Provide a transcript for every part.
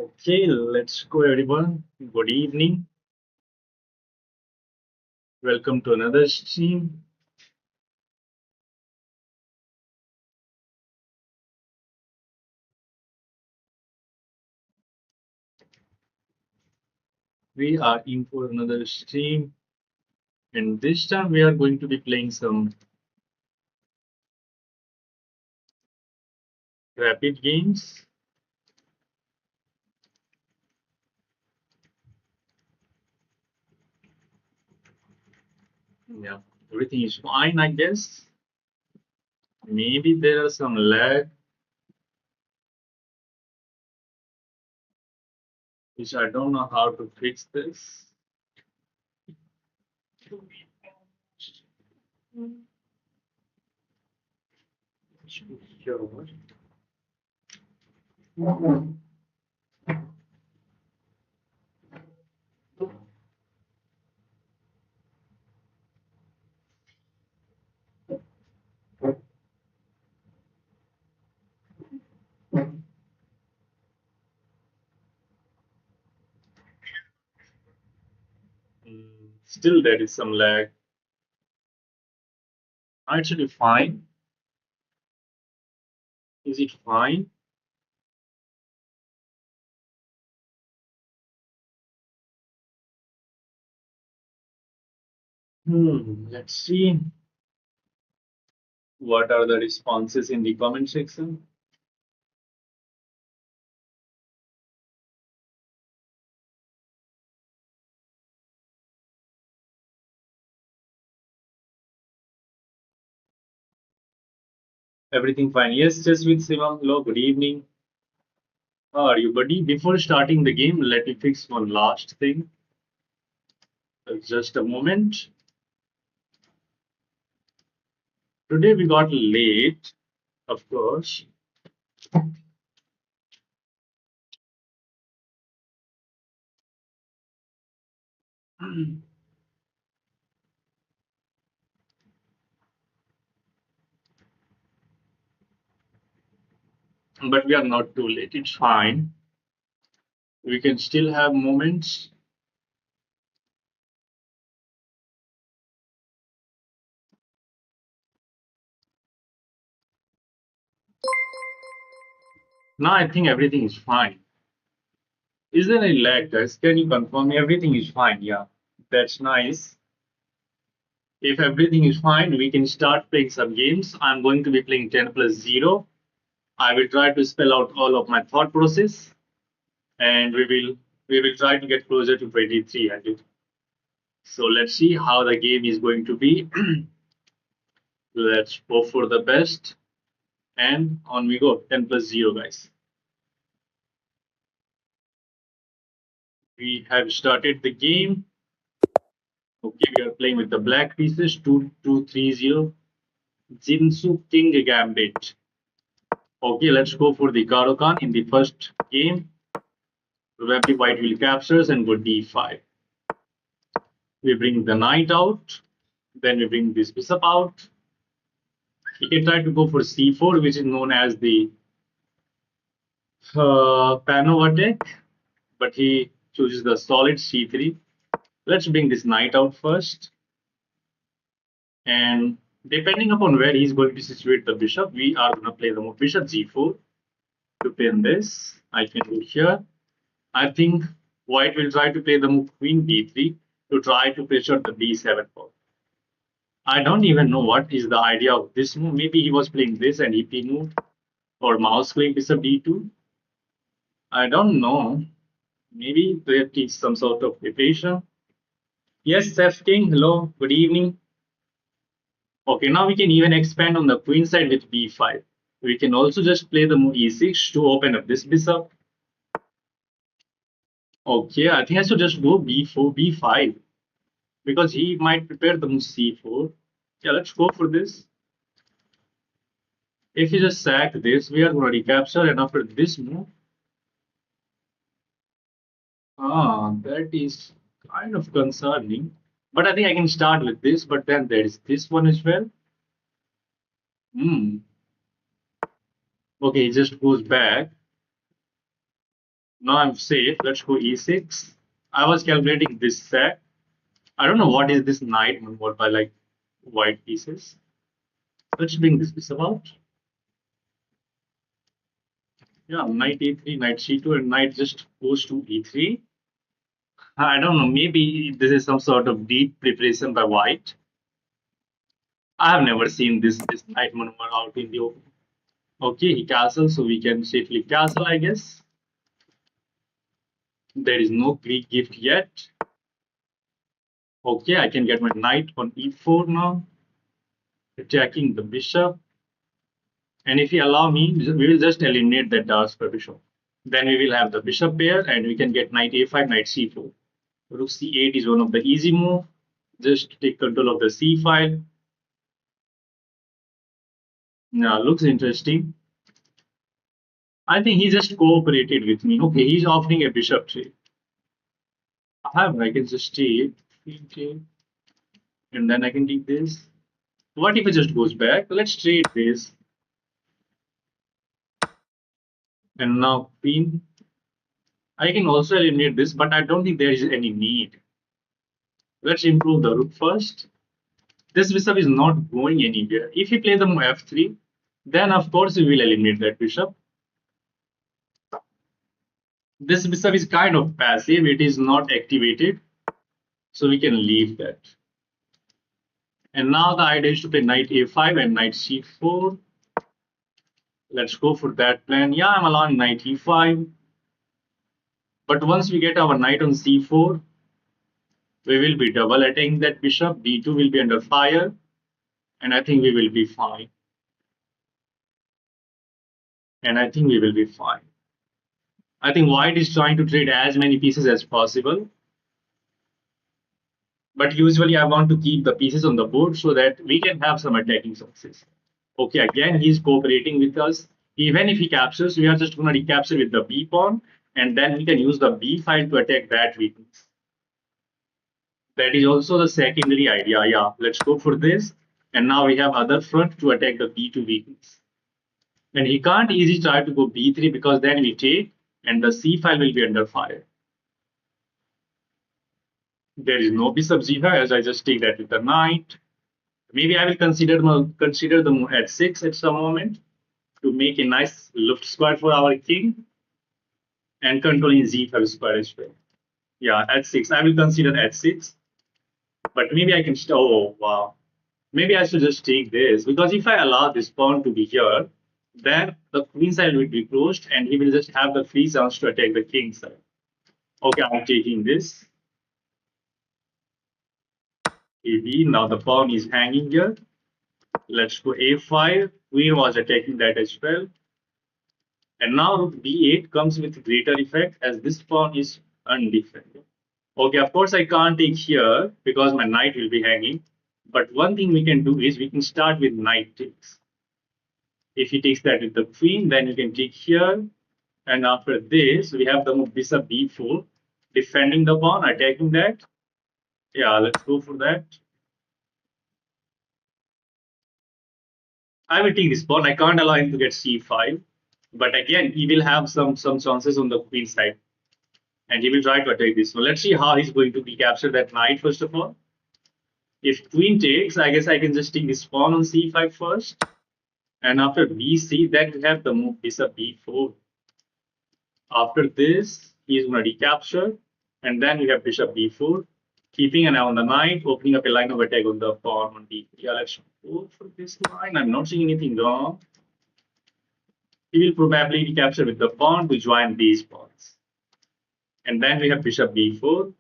Okay, let's go, everyone. Good evening. Welcome to another stream. We are in for another stream, and this time we are going to be playing some rapid games. Yeah, everything is fine, I guess. Maybe there are some lag, which I don't know how to fix this. Sure. Still, there is some lag. Actually, fine. Is it fine? Let's see. What are the responses in the comment section? Everything fine. Yes, just with Sivam. Hello, good evening. How are you, buddy? Before starting the game, let me fix one last thing. Just a moment. Today we got late, of course. But we are not too late. It's fine. We can still have moments. Now I think everything is fine. Is there any lag, guys? Can you confirm me? Everything is fine. Yeah, that's nice. If everything is fine, we can start playing some games. I'm going to be playing 10 plus 0. I will try to spell out all of my thought process, and we will try to get closer to 23 at it. So let's see how the game is going to be. Let's hope for the best, and on we go. 10 plus 0, guys. We have started the game. Okay, we are playing with the black pieces. 2230. Jinsu King Gambit. Okay, let's go for the Karokan in the first game. Probably white will captures and go d5. We bring the knight out. Then we bring this bishop out. He can try to go for c4, which is known as the Panova deck, but he chooses the solid c3. Let's bring this knight out first. And depending upon where he's going to situate the bishop, we are going to play the move bishop g4 to pin this. I can do here. I think white will try to play the move queen b3 to try to pressure the b7 pawn. I don't even know what is the idea of this move. Maybe he was playing this and EP move, or mouse playing bishop d2. I don't know. Maybe there is some sort of preparation. Yes, Chef King. Hello. Good evening. Okay, now we can even expand on the queen side with b5. We can also just play the move e6 to open up this bishop. Okay, I think I should just go b4, b5 because he might prepare the move c4. Yeah, let's go for this. If you just sack this, we are going to recapture, and after this move, that is kind of concerning. But I think I can start with this, but then there is this one as well. Hmm. Okay, he just goes back. Now I'm safe. Let's go e6. I was calculating this set. I don't know what is this knight moved by like white pieces. Let's bring this piece about. Yeah, knight e3, knight c2, and knight just goes to e3. I don't know. Maybe this is some sort of deep preparation by white. I have never seen this knight maneuver out in the open. Okay, he castles, so we can safely castle, I guess. There is no Greek gift yet. Okay, I can get my knight on e4 now, attacking the bishop. And if you allow me, we will just eliminate that dark square bishop. Then we will have the bishop pair, and we can get knight a5, knight c4. Rook c8 is one of the easy move. Just take control of the c file. Yeah, looks interesting. I think he just cooperated with me. Okay, he's offering a bishop trade. I can just take, and then I can take this. What if it just goes back? Let's trade this. And now queen. I can also eliminate this, but I don't think there is any need. Let's improve the rook first. This bishop is not going anywhere. If you play the move f3, then of course we will eliminate that bishop. This bishop is kind of passive. It is not activated. So we can leave that. And now the idea is to play knight a5 and knight c4. Let's go for that plan. Yeah, I'm allowing knight e5. But once we get our knight on c4, we will be double attacking that bishop. b2 will be under fire. And I think we will be fine. And I think we will be fine. I think white is trying to trade as many pieces as possible. But usually I want to keep the pieces on the board so that we can have some attacking success. Okay, again, he's cooperating with us. Even if he captures, we are just going to recapture with the b pawn, and then we can use the b file to attack that weakness. That is also the secondary idea. Yeah, let's go for this. And now we have other front to attack the b2 weakness. And he can't easily try to go b3 because then we take, and the c file will be under fire. There is no bishop g5 as I just take that with the knight. Maybe I will consider the move at 6 at some moment to make a nice lift square for our king and controlling z5 square as well. Yeah, at 6. I will consider at 6. But maybe I can. Oh, wow. Maybe I should just take this because if I allow this pawn to be here, then the queen side will be closed and he will just have the free chance to attack the king side. Okay, I'm taking this. AB. Now the pawn is hanging here. Let's go a5. Queen was attacking that as well. And now rook b8 comes with greater effect as this pawn is undefended. Okay, of course I can't take here because my knight will be hanging. But one thing we can do is we can start with knight takes. If he takes that with the queen, then you can take here. And after this, we have the move bishop b4, defending the pawn, attacking that. Yeah, let's go for that. I will take this pawn. I can't allow him to get c5. But again, he will have some chances on the queen side. And he will try to attack this. So let's see how he's going to recapture that knight first of all. If queen takes, I guess I can just take this pawn on c5 first. And after bc, then we have the move bishop b4. After this, he is going to recapture. And then we have bishop b4, keeping an eye on the knight, opening up a line of attack on the pawn on d3. Yeah, let's go for this line. I'm not seeing anything wrong. He will probably recapture with the pawn to join these pawns. And then we have bishop b4.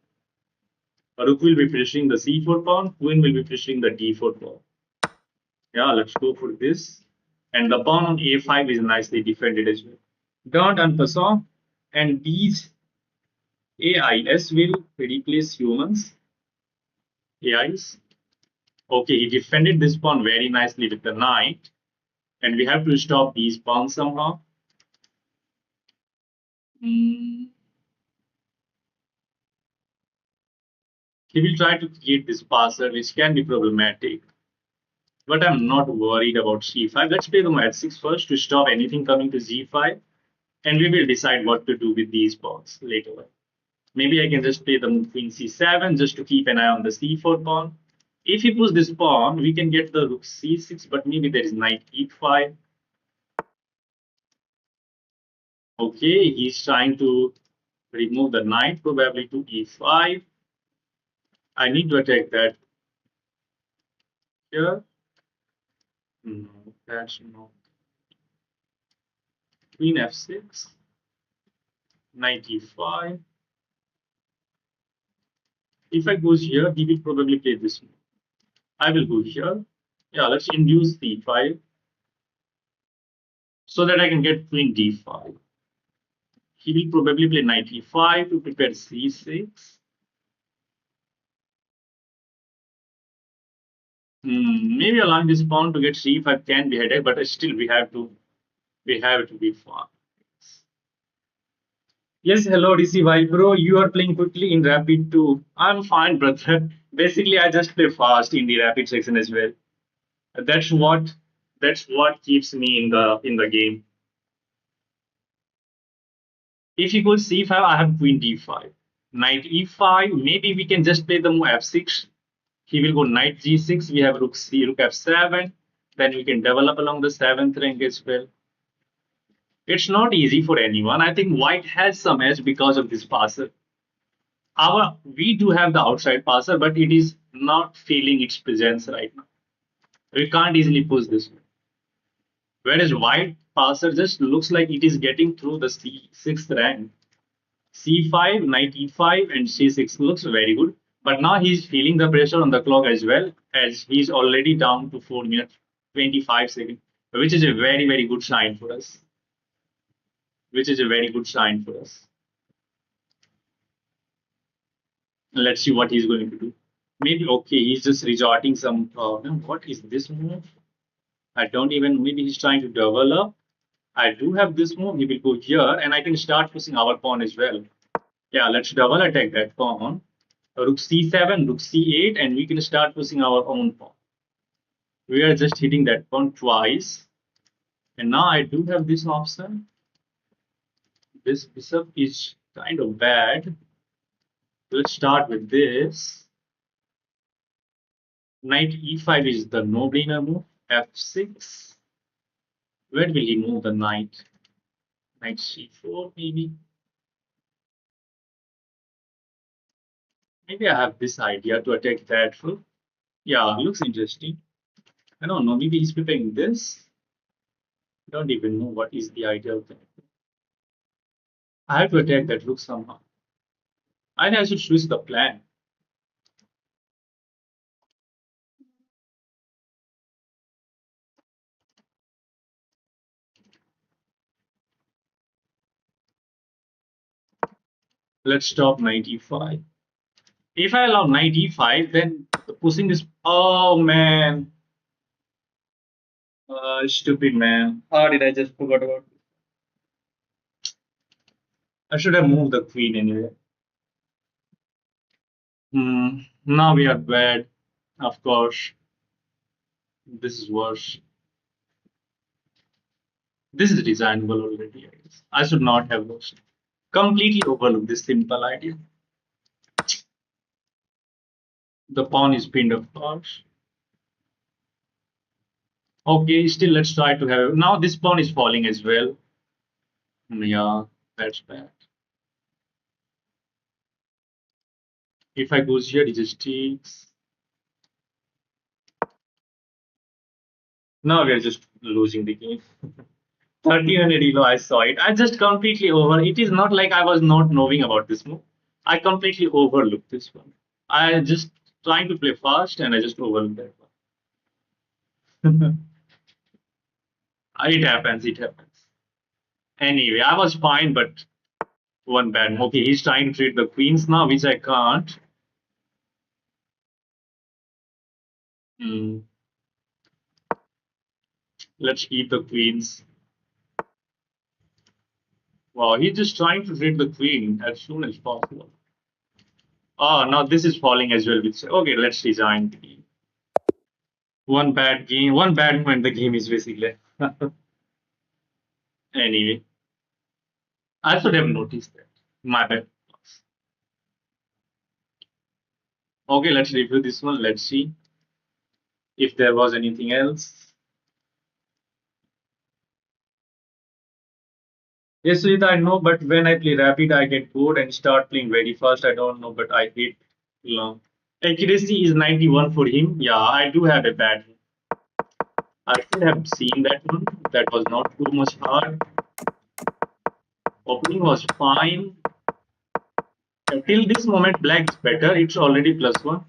Rook will be pressuring the c4 pawn, queen will be pressuring the d4 pawn. Yeah, let's go for this. And the pawn on a5 is nicely defended as well. Don't en passant, and these AIs will replace humans. AIs. Okay, he defended this pawn very nicely with the knight. And we have to stop these pawns somehow. He will try to create this passer, which can be problematic. But I'm not worried about c5. Let's play the move at 6 first to stop anything coming to g5. And we will decide what to do with these pawns later on. Maybe I can just play the move queen c7 just to keep an eye on the c4 pawn. If he puts this pawn, we can get the rook c6, but maybe there is knight e5. Okay, he's trying to remove the knight probably to e5. I need to attack that here. No, that's not. Queen f6, knight e5. If I goes here, he will probably play this move. I will go here. Yeah, let's induce c5 so that I can get queen d5. He will probably play knight e5 to prepare c6. Maybe allowing this pawn to get c5 can be headache, but still we have to be fast. Yes, hello DCY bro. You are playing quickly in rapid too. I'm fine, brother. Basically, I just play fast in the rapid section as well. That's what that's what keeps me in the game. If he goes c5, I have queen d5. Knight e5. Maybe we can just play the move f6. He will go knight g6. We have rook f7. Then we can develop along the seventh rank as well. It's not easy for anyone. I think white has some edge because of this passer. We do have the outside passer, but it is not feeling its presence right now. We can't easily push this one. Whereas white passer just looks like it is getting through the sixth rank. C5, knight e5, and c6 looks very good. But now he's feeling the pressure on the clock as well, as he's already down to 4 minutes 25 seconds, which is a very, very good sign for us. Which is a very good sign for us. Let's see what he's going to do. Maybe okay, he's just resorting some. What is this move? I don't even. Maybe he's trying to develop. I do have this move. He will go here, and I can start pushing our pawn as well. Yeah, let's double attack that pawn. Rook c7, rook c8, and we can start pushing our own pawn. We are just hitting that pawn twice, and now I do have this option. This bishop is kind of bad. Let's start with this. Knight e5 is the no-brainer move. f6. Where will he move the knight? Knight c4 maybe. Maybe I have this idea to attack that foot. Yeah, looks interesting. I don't know. Maybe he's preparing this. I don't even know what is the idea of that. I have to attack that rook somehow. I think I should switch the plan. Let's stop knight e5. If I allow knight e5, then the pushing is. Oh man. Stupid man. How did I just forgot about it? I should have moved the queen anyway. Now we are bad. Of course. This is worse. This is designable already, I guess. I should not have lost. Completely overlooked this simple idea. The pawn is pinned, of course. Okay, still let's try to have. Now this pawn is falling as well. Yeah, that's bad. If I goes here, it just takes. Now we are just losing the game. 1300 elo, I saw it. I just completely over. It is not like I was not knowing about this move. I completely overlooked this one. I just trying to play fast and I just overlooked that one. It happens, it happens. Anyway, I was fine, but one bad move. Okay, he's trying to treat the queens now, which I can't. Hmm. Let's keep the queens. Wow, he's just trying to treat the queen as soon as possible. Oh, now this is falling as well. Okay, let's resign the game. One bad game, one bad moment. The game is basically. Anyway, I should have noticed that. My bad. Okay, let's review this one. Let's see if there was anything else. Yes, Sujita, I know, but when I play rapid, I get bored and start playing very fast. I don't know, but I hate long. Accuracy is 91 for him. Yeah, I do have a bad one. I should have seen that one. That was not too much hard. Opening was fine. Until this moment, black is better. It's already plus one.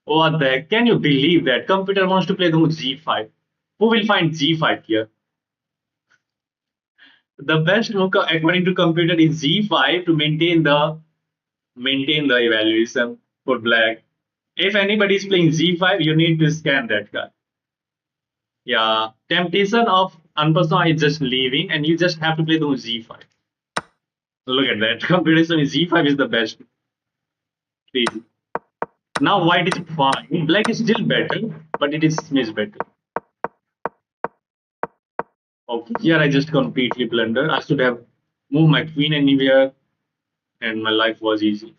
What the heck? Can you believe that? Computer wants to play the move G5. Who will find G5 here? The best move according to computer is G5 to maintain the evaluation for black. If anybody is playing G5, you need to scan that card. Yeah, temptation of Unperson is just leaving, and you just have to play the G5. Look at that. Computation is G5 is the best. Please. Now white is fine. Black is still better, but it is much better. Okay, here I just completely blundered. I should have moved my queen anywhere, and my life was easy.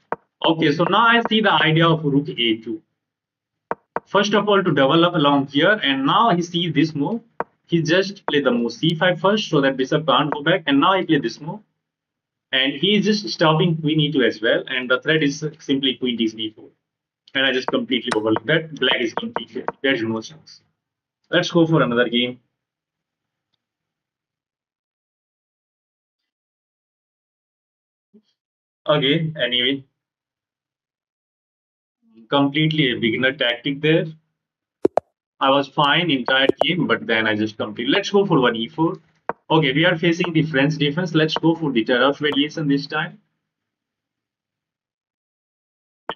Okay, so now I see the idea of rook a2. First of all, to develop along here, and now he sees this move. He just play the move c5 first, so that bishop can't go back, and now he play this move, and he is just stopping queen e2 as well, and the threat is simply queen takes d4, and I just completely overlooked that. Black is completely there's no chance. Let's go for another game. Okay, anyway, completely a beginner tactic there. I was fine entire game, but then I just completely. Let's go for one e4. Okay, we are facing the French defense. Let's go for the terror variation this time.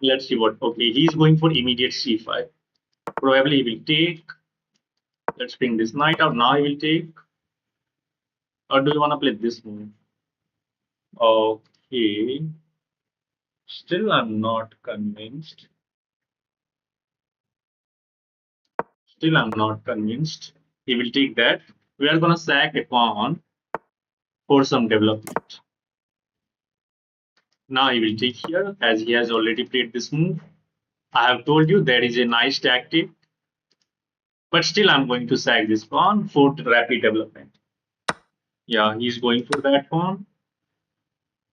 Let's see what. Okay, he's going for immediate c5. Probably he will take. Let's bring this knight out. Now he will take. Or do you want to play this move? Okay. Still, I'm not convinced. Still, I'm not convinced. He will take that. We are going to sack a pawn for some development. Now he will take here as he has already played this move. I have told you that is a nice tactic. But still, I'm going to sack this pawn for rapid development. Yeah, he's going for that pawn.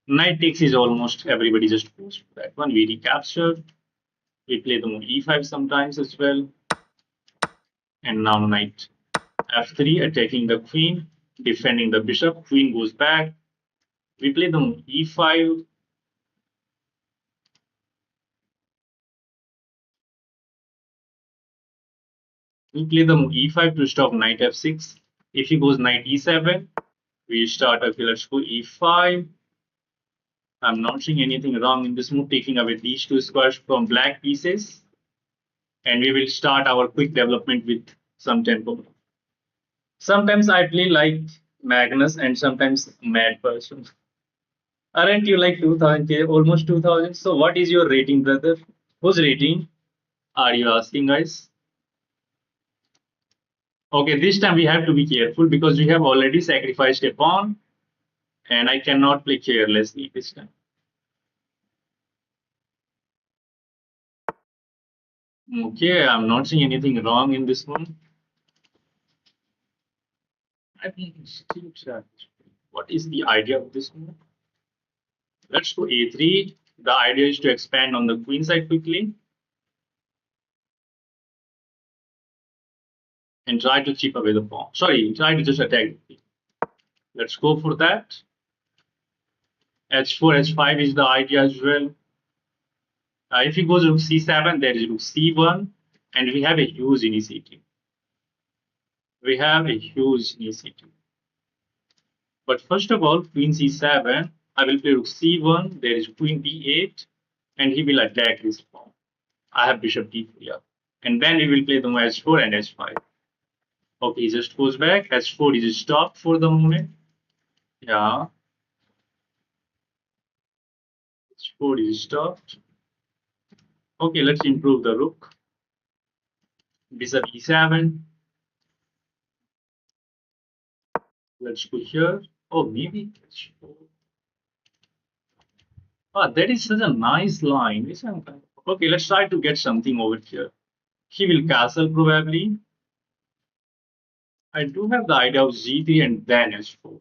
Knight takes is almost everybody just goes for that one. We recapture. We play the move e5 sometimes as well. And now knight f3, attacking the queen, defending the bishop. Queen goes back. We play the move e5. We play the move e5 to stop knight f6. If he goes knight e7, we start. Okay, let's go e5. I'm not seeing anything wrong in this move, taking away these two squares from black pieces. And we will start our quick development with some tempo. Sometimes I play like Magnus and sometimes mad person. Aren't you like 2000K, almost 2000? So what is your rating, brother? Whose rating are you asking, guys? Okay, this time we have to be careful because we have already sacrificed a pawn and I cannot play carelessly this time. Okay, I'm not seeing anything wrong in this one. I think it's still trapped. What is the idea of this move? Let's go a3. The idea is to expand on the queen side quickly and try to chip away the pawn. Sorry, try to just attack the queen. Let's go for that. H4, H5 is the idea as well. If he goes rook c7, there is rook c1, and we have a huge initiative. We have a huge initiative. But first of all, queen c7, I will play rook c1, there is queen b8, and he will attack this pawn. I have bishop d4 here. And then we will play the h4 and h5. Okay, he just goes back. H4 is stopped for the moment. Yeah. H4 is stopped. Okay, let's improve the rook. Bishop e7. Let's go here. Oh, maybe h4. Ah, that is such a nice line. Okay, let's try to get something over here. He will castle probably. I do have the idea of g3 and then h4.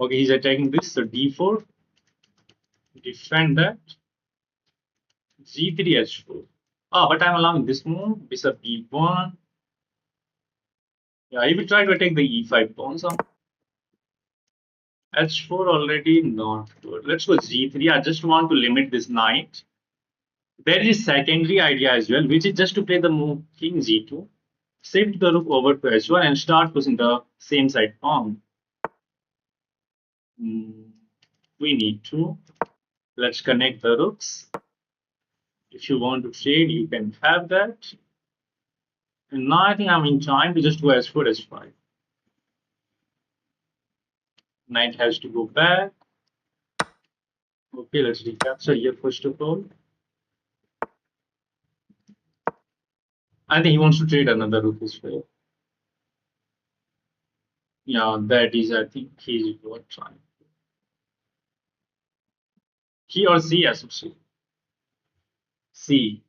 Okay, he's attacking this, so d4, defend that, g3, h4. Ah, but I'm allowing this move, bishop e1. Yeah, he will try to attack the e5 pawn. So h4 already not good. Let's go g3. I just want to limit this knight. There is a secondary idea as well, which is just to play the move king g2, shift the rook over to h1 and start pushing the same side pawn. We need to. Let's connect the rooks. If you want to trade, you can have that. And now I think I'm in time to just go h4, h5. Knight has to go back. Okay, let's recapture here first of all. I think he wants to trade another rook as well. Yeah, that is, I think he's what trying. He or she, I should say. C.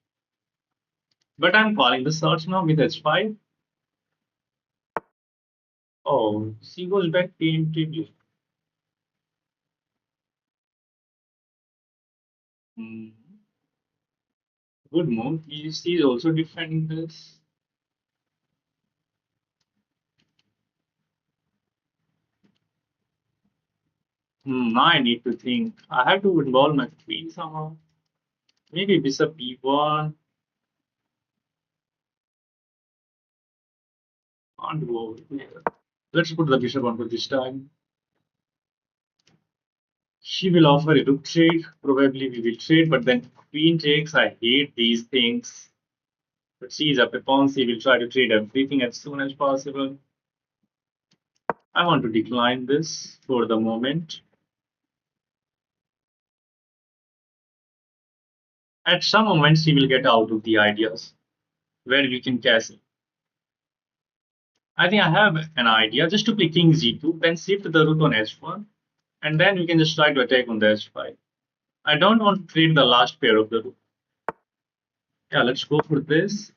But I'm calling the search now with h5. Oh, C goes back preemptively. Hmm. Good move. C is also defending this. Now I need to think. I have to involve my queen somehow. Maybe bishop e1. Can't go over here. Let's put the bishop onto this time. She will offer a rook trade. Probably we will trade, but then queen takes. I hate these things. But she is up a pawn. She will try to trade everything as soon as possible. I want to decline this for the moment. At some moment, she will get out of the ideas where we can castle. I think I have an idea just to play king g2, then shift the rook on h1, and then we can just try to attack on the h5. I don't want to trade the last pair of the rook. Yeah, let's go for this.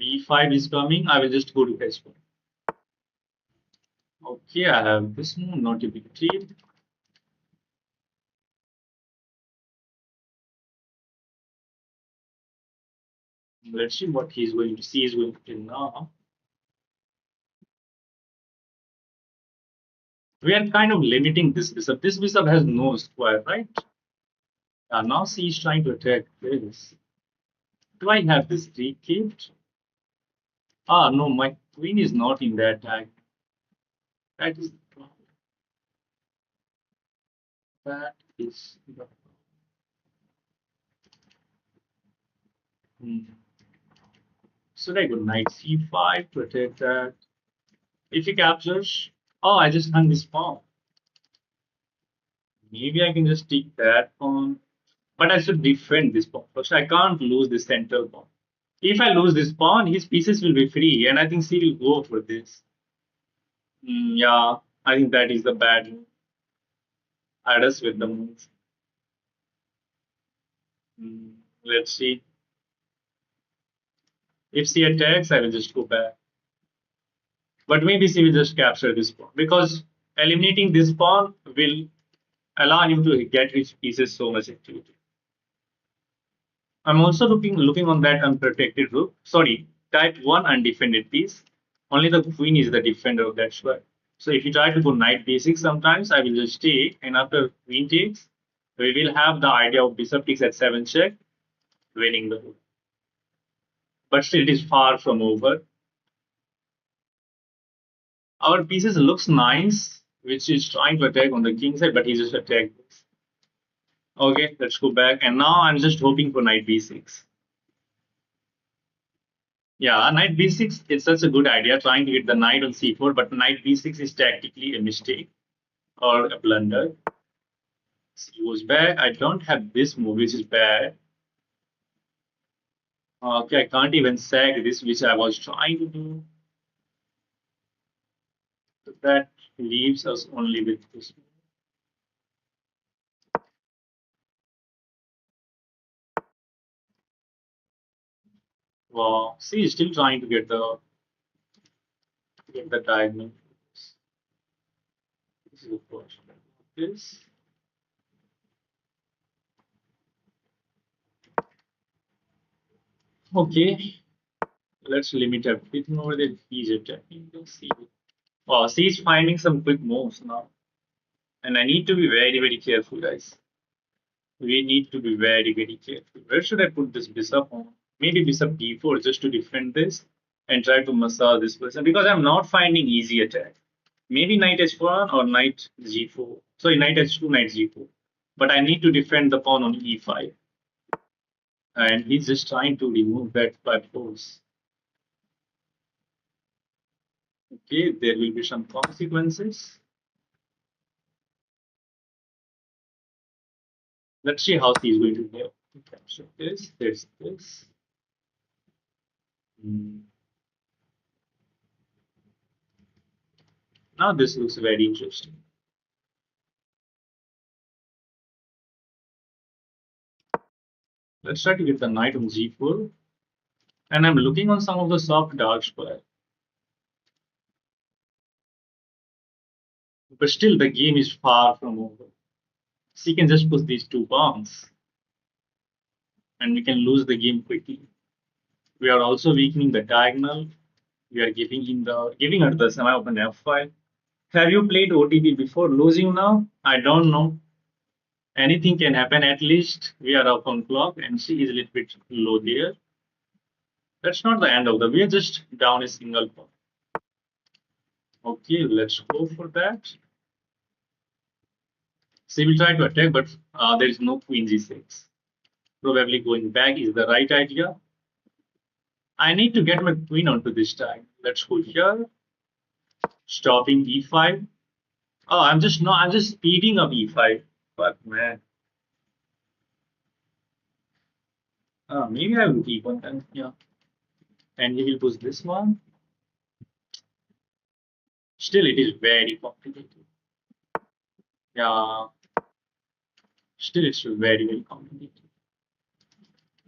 b5 is coming. I will just go to h1. Okay, I have this move, not a big deal. Let's see what he's going to see is going to do now. We are kind of limiting this bishop. This bishop has no square, right? Now she is trying to attack this. Do I have this re-kept? Ah, no, my queen is not in that tag. That is the problem. That is the hmm. Should I go knight c5 to attack that? If he captures, oh, I just hung this pawn. Maybe I can just take that pawn. But I should defend this pawn first. I can't lose this center pawn. If I lose this pawn, his pieces will be free, and I think she will go for this. Yeah, I think that is the bad move. I just with the move. Let's see. If she attacks, I will just go back. But maybe she will just capture this pawn because eliminating this pawn will allow him to get his pieces so much activity. I'm also looking on that unprotected rook. Sorry, type 1 undefended piece. Only the queen is the defender of that square. So if you try to go knight b6 sometimes, I will just take, and after queen takes, we will have the idea of bishop takes at 7 check, winning the rook. But still it is far from over. Our pieces looks nice, which is trying to attack on the king side, but he just attacked this. Okay, let's go back. And now I'm just hoping for knight b6. Yeah, knight b6 is such a good idea, trying to get the knight on c4, but knight b6 is tactically a mistake or a blunder. C goes back. I don't have this move, which is bad. Okay, I can't even sack this, which I was trying to do. So that leaves us only with this move. Wow. See, he's still trying to get the diagonal. This is the first. This. Okay. Let's limit everything over there. He's attacking. Let's see. Wow, see, he's finding some quick moves now. And I need to be very, very careful, guys. We need to be very, very careful. Where should I put this bishop on? Maybe bishop d4 just to defend this and try to massage this person because I'm not finding easy attack. Maybe knight h1 or knight g4. Sorry, knight h2, knight g4. But I need to defend the pawn on e5. And he's just trying to remove that by force. Okay, there will be some consequences. Let's see how he's going to go. Capture this, this. Hmm. Now this looks very interesting. Let's try to get the knight on g4. And I'm looking on some of the soft dark square. But still the game is far from over. So you can just push these two pawns. And we can lose the game quickly. We are also weakening the diagonal. We are giving her the semi-open f5. Have you played OTP before? Losing now? I don't know. Anything can happen. At least we are up on clock and she is a little bit low there. That's not the end of the. We are just down a single pawn. Okay, let's go for that. She will try to attack, but there is no queen g6. Probably going back is the right idea. I need to get my queen onto this time. Let's go here. Stopping e5. Oh, I'm just speeding up e5. But man. Maybe I will keep one then. Yeah. And he will push this one. Still, it is very complicated. Yeah. Still, it's very, very complicated.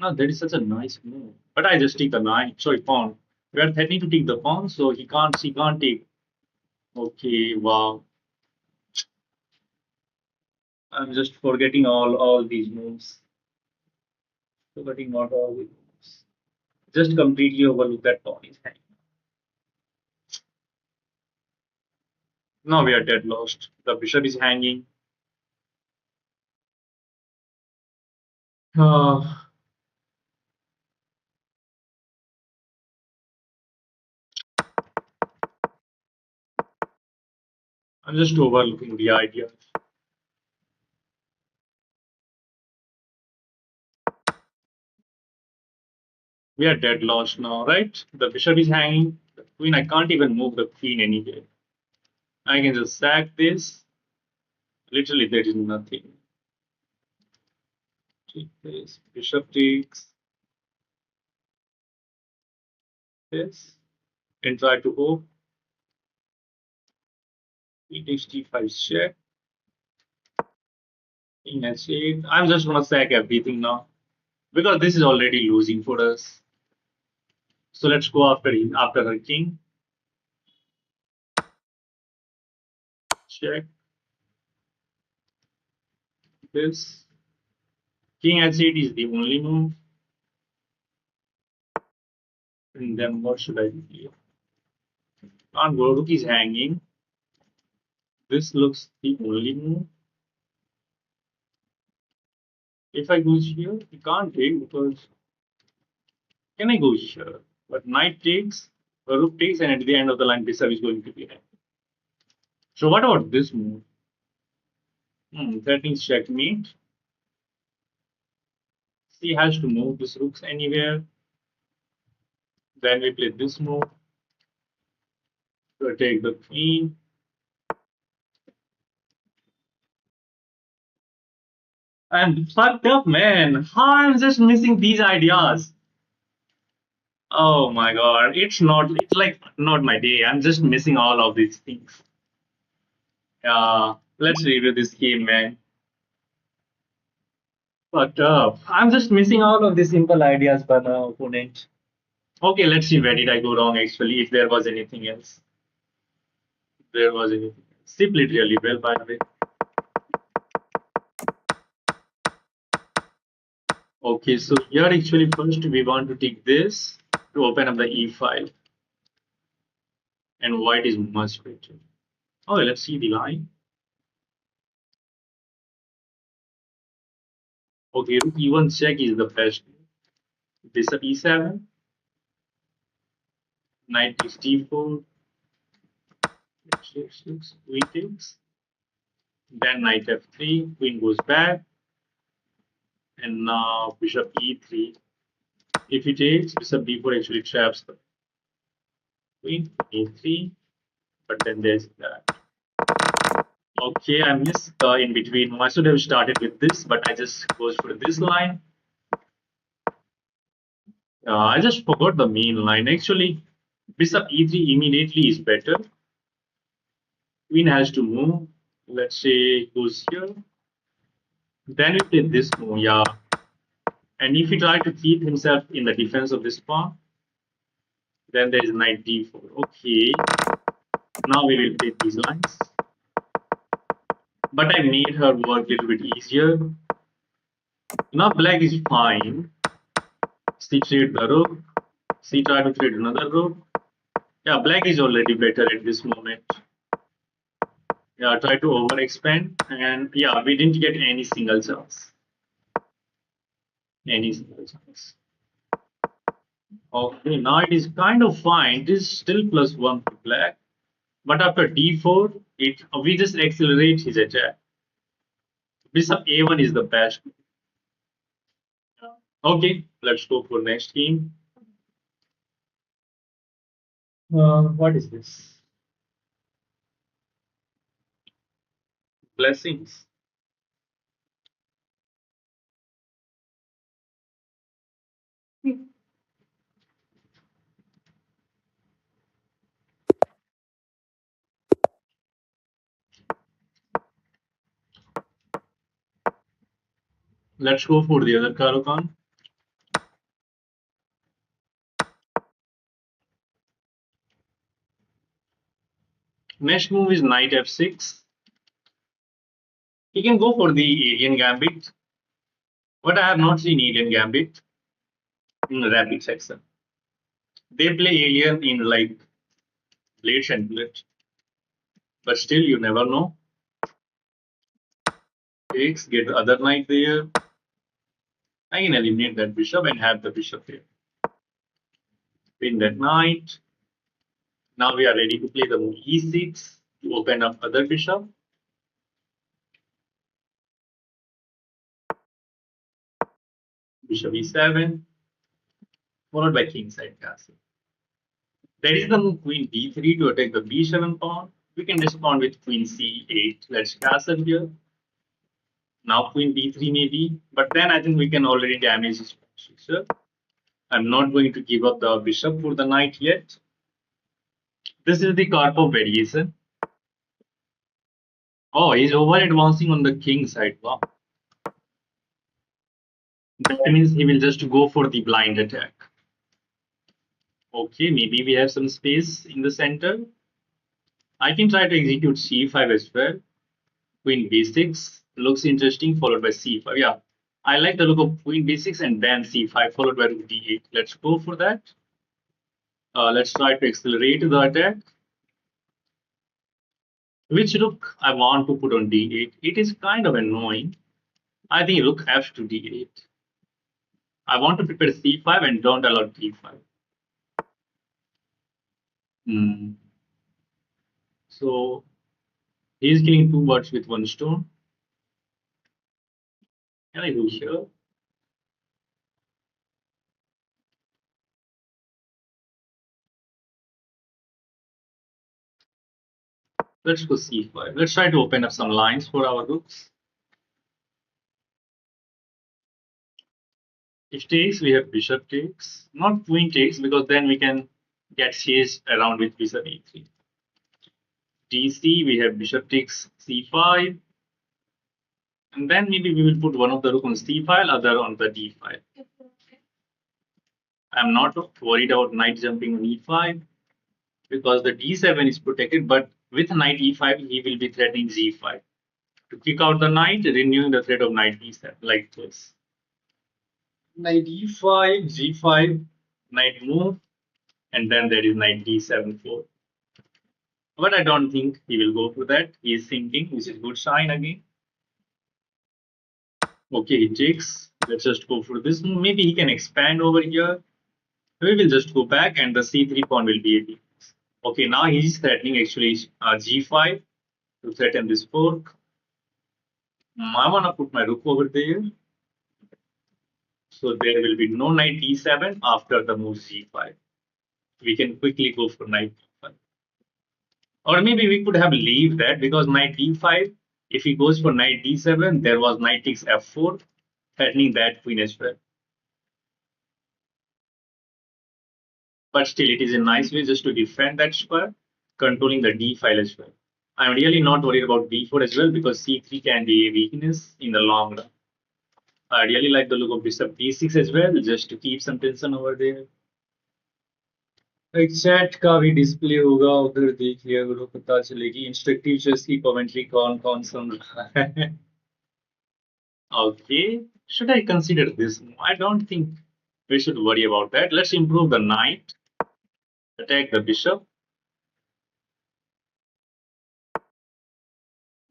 Now, that is such a nice move. But I just take the knight. Sorry, pawn. We are threatening to take the pawn, so she can't take. Okay, wow. I'm just forgetting all these moves. Forgetting not all these moves. Just completely overlook that pawn is hanging. Now we are dead lost. The bishop is hanging. Uh, I'm just overlooking the idea. We are dead lost now, right? The bishop is hanging. The queen, I can't even move the queen anywhere. I can just sack this. Literally, there is nothing. Take this. Bishop takes this. And try to hope. Queen takes d5 check. King h8. I'm just gonna sack everything now. Because this is already losing for us. So let's go after him, after her king. Check this. King h8 is the only move. And then what should I do here? Can't go. Rook is hanging. This looks the only move. If I go here, I can't take because can I go here? But knight takes, rook takes, and at the end of the line, bishop is going to be hanged. So what about this move? That means checkmate. She has to move this rooks anywhere. Then we play this move to take the queen. I'm fucked up, man. How I'm just missing these ideas. Oh my god, it's like not my day. I'm just missing all of these things. Let's review this game, man. Fucked up. I'm just missing all of these simple ideas by my opponent. Okay, let's see where did I go wrong actually, if there was anything else. There was anything else. She played really well, by the way. Okay, so here actually first we want to take this to open up the E file, and white is much better. Oh, let's see the line. Okay, rook E1 check is the best. Bishop E7, knight takes D4, queen takes, then knight F3, queen goes back, and now bishop E3. If he takes, bishop D4 actually traps the queen, E3, but then there's that. Okay, I missed in between. I should have started with this, but I just goes for this line. I just forgot the main line. Actually, bishop E3 immediately is better. Queen has to move. Let's say it goes here. Then we play this move, yeah. And if he try to keep himself in the defense of this pawn, then there is knight D4. Okay, now we will play these lines. But I made her work a little bit easier. Now black is fine. She trade the rook. She try to trade another rook. Yeah, black is already better at this moment. Yeah, try to overexpand, and yeah, we didn't get any single chance. Any single chance. Okay, now it is kind of fine. It is still +1 for black, but after d4, it we just accelerate his attack. Bishop a1 is the best. Okay, let's go for next game. What is this? Blessings. Let's go for the other Karokan. Next move is knight f6. He can go for the alien gambit, but I have not seen alien gambit in the rapid section. They play alien in like blades and bullets, but still you never know. Takes, get the other knight there. I can eliminate that bishop and have the bishop here. Win that knight. Now we are ready to play the move e6 to open up other bishop. Bishop e7, followed by kingside castle. That is the move queen d3 to attack the b7 pawn. We can respond with queen c8. Let's castle here. Now queen d3 maybe, but then I think we can already damage his position. I'm not going to give up the bishop for the knight yet. This is the Karpov variation. Oh, he's over advancing on the king side. Wow. That means he will just go for the blind attack. Okay, maybe we have some space in the center. I can try to execute c5 as well. Queen b6 looks interesting, followed by c5. Yeah, I like the look of queen b6 and then c5, followed by rook d8. Let's go for that. Let's try to accelerate the attack. Which rook I want to put on d8? It is kind of annoying. I think rook f to d8. I want to prepare c5 and don't allow d5. Hmm. So he's killing two birds with one stone. Can I do here? Let's go c5. Let's try to open up some lines for our rooks. If takes, we have bishop takes. Not queen takes, because then we can get chased around with bishop e3. dc, we have bishop takes c5. And then maybe we will put one of the rook on c file, other on the d file. I'm not worried about knight jumping on e5 because the d7 is protected, but with knight e5, he will be threatening g5. To kick out the knight, renewing the threat of knight e7, like this. Knight e5, g5, knight move, and then there is knight d7 4. But I don't think he will go for that. He is thinking, which is good sign again. Okay, he takes. Let's just go for this. Maybe he can expand over here. We will just go back, and the c3 pawn will be a. Okay, now he's threatening actually g5 to threaten this fork. I want to put my rook over there. So there will be no knight d7 after the move g5. We can quickly go for knight d5. Or maybe we could have leave that because knight d5, if he goes for knight d7, there was knight takes f4, threatening that queen as well. But still, it is a nice way just to defend that square, controlling the d file as well. I'm really not worried about b4 as well because c3 can be a weakness in the long run. I really like the look of bishop d6 as well, just to keep some tension over there. एक chat का भी display होगा उधर देख लिया करो पता चलेगी इंस्ट्रक्टिव चेस की कमेंट्री कौन कौन सुन रहा है Okay, should I consider this? I don't think we should worry about that. Let's improve the knight, attack the bishop.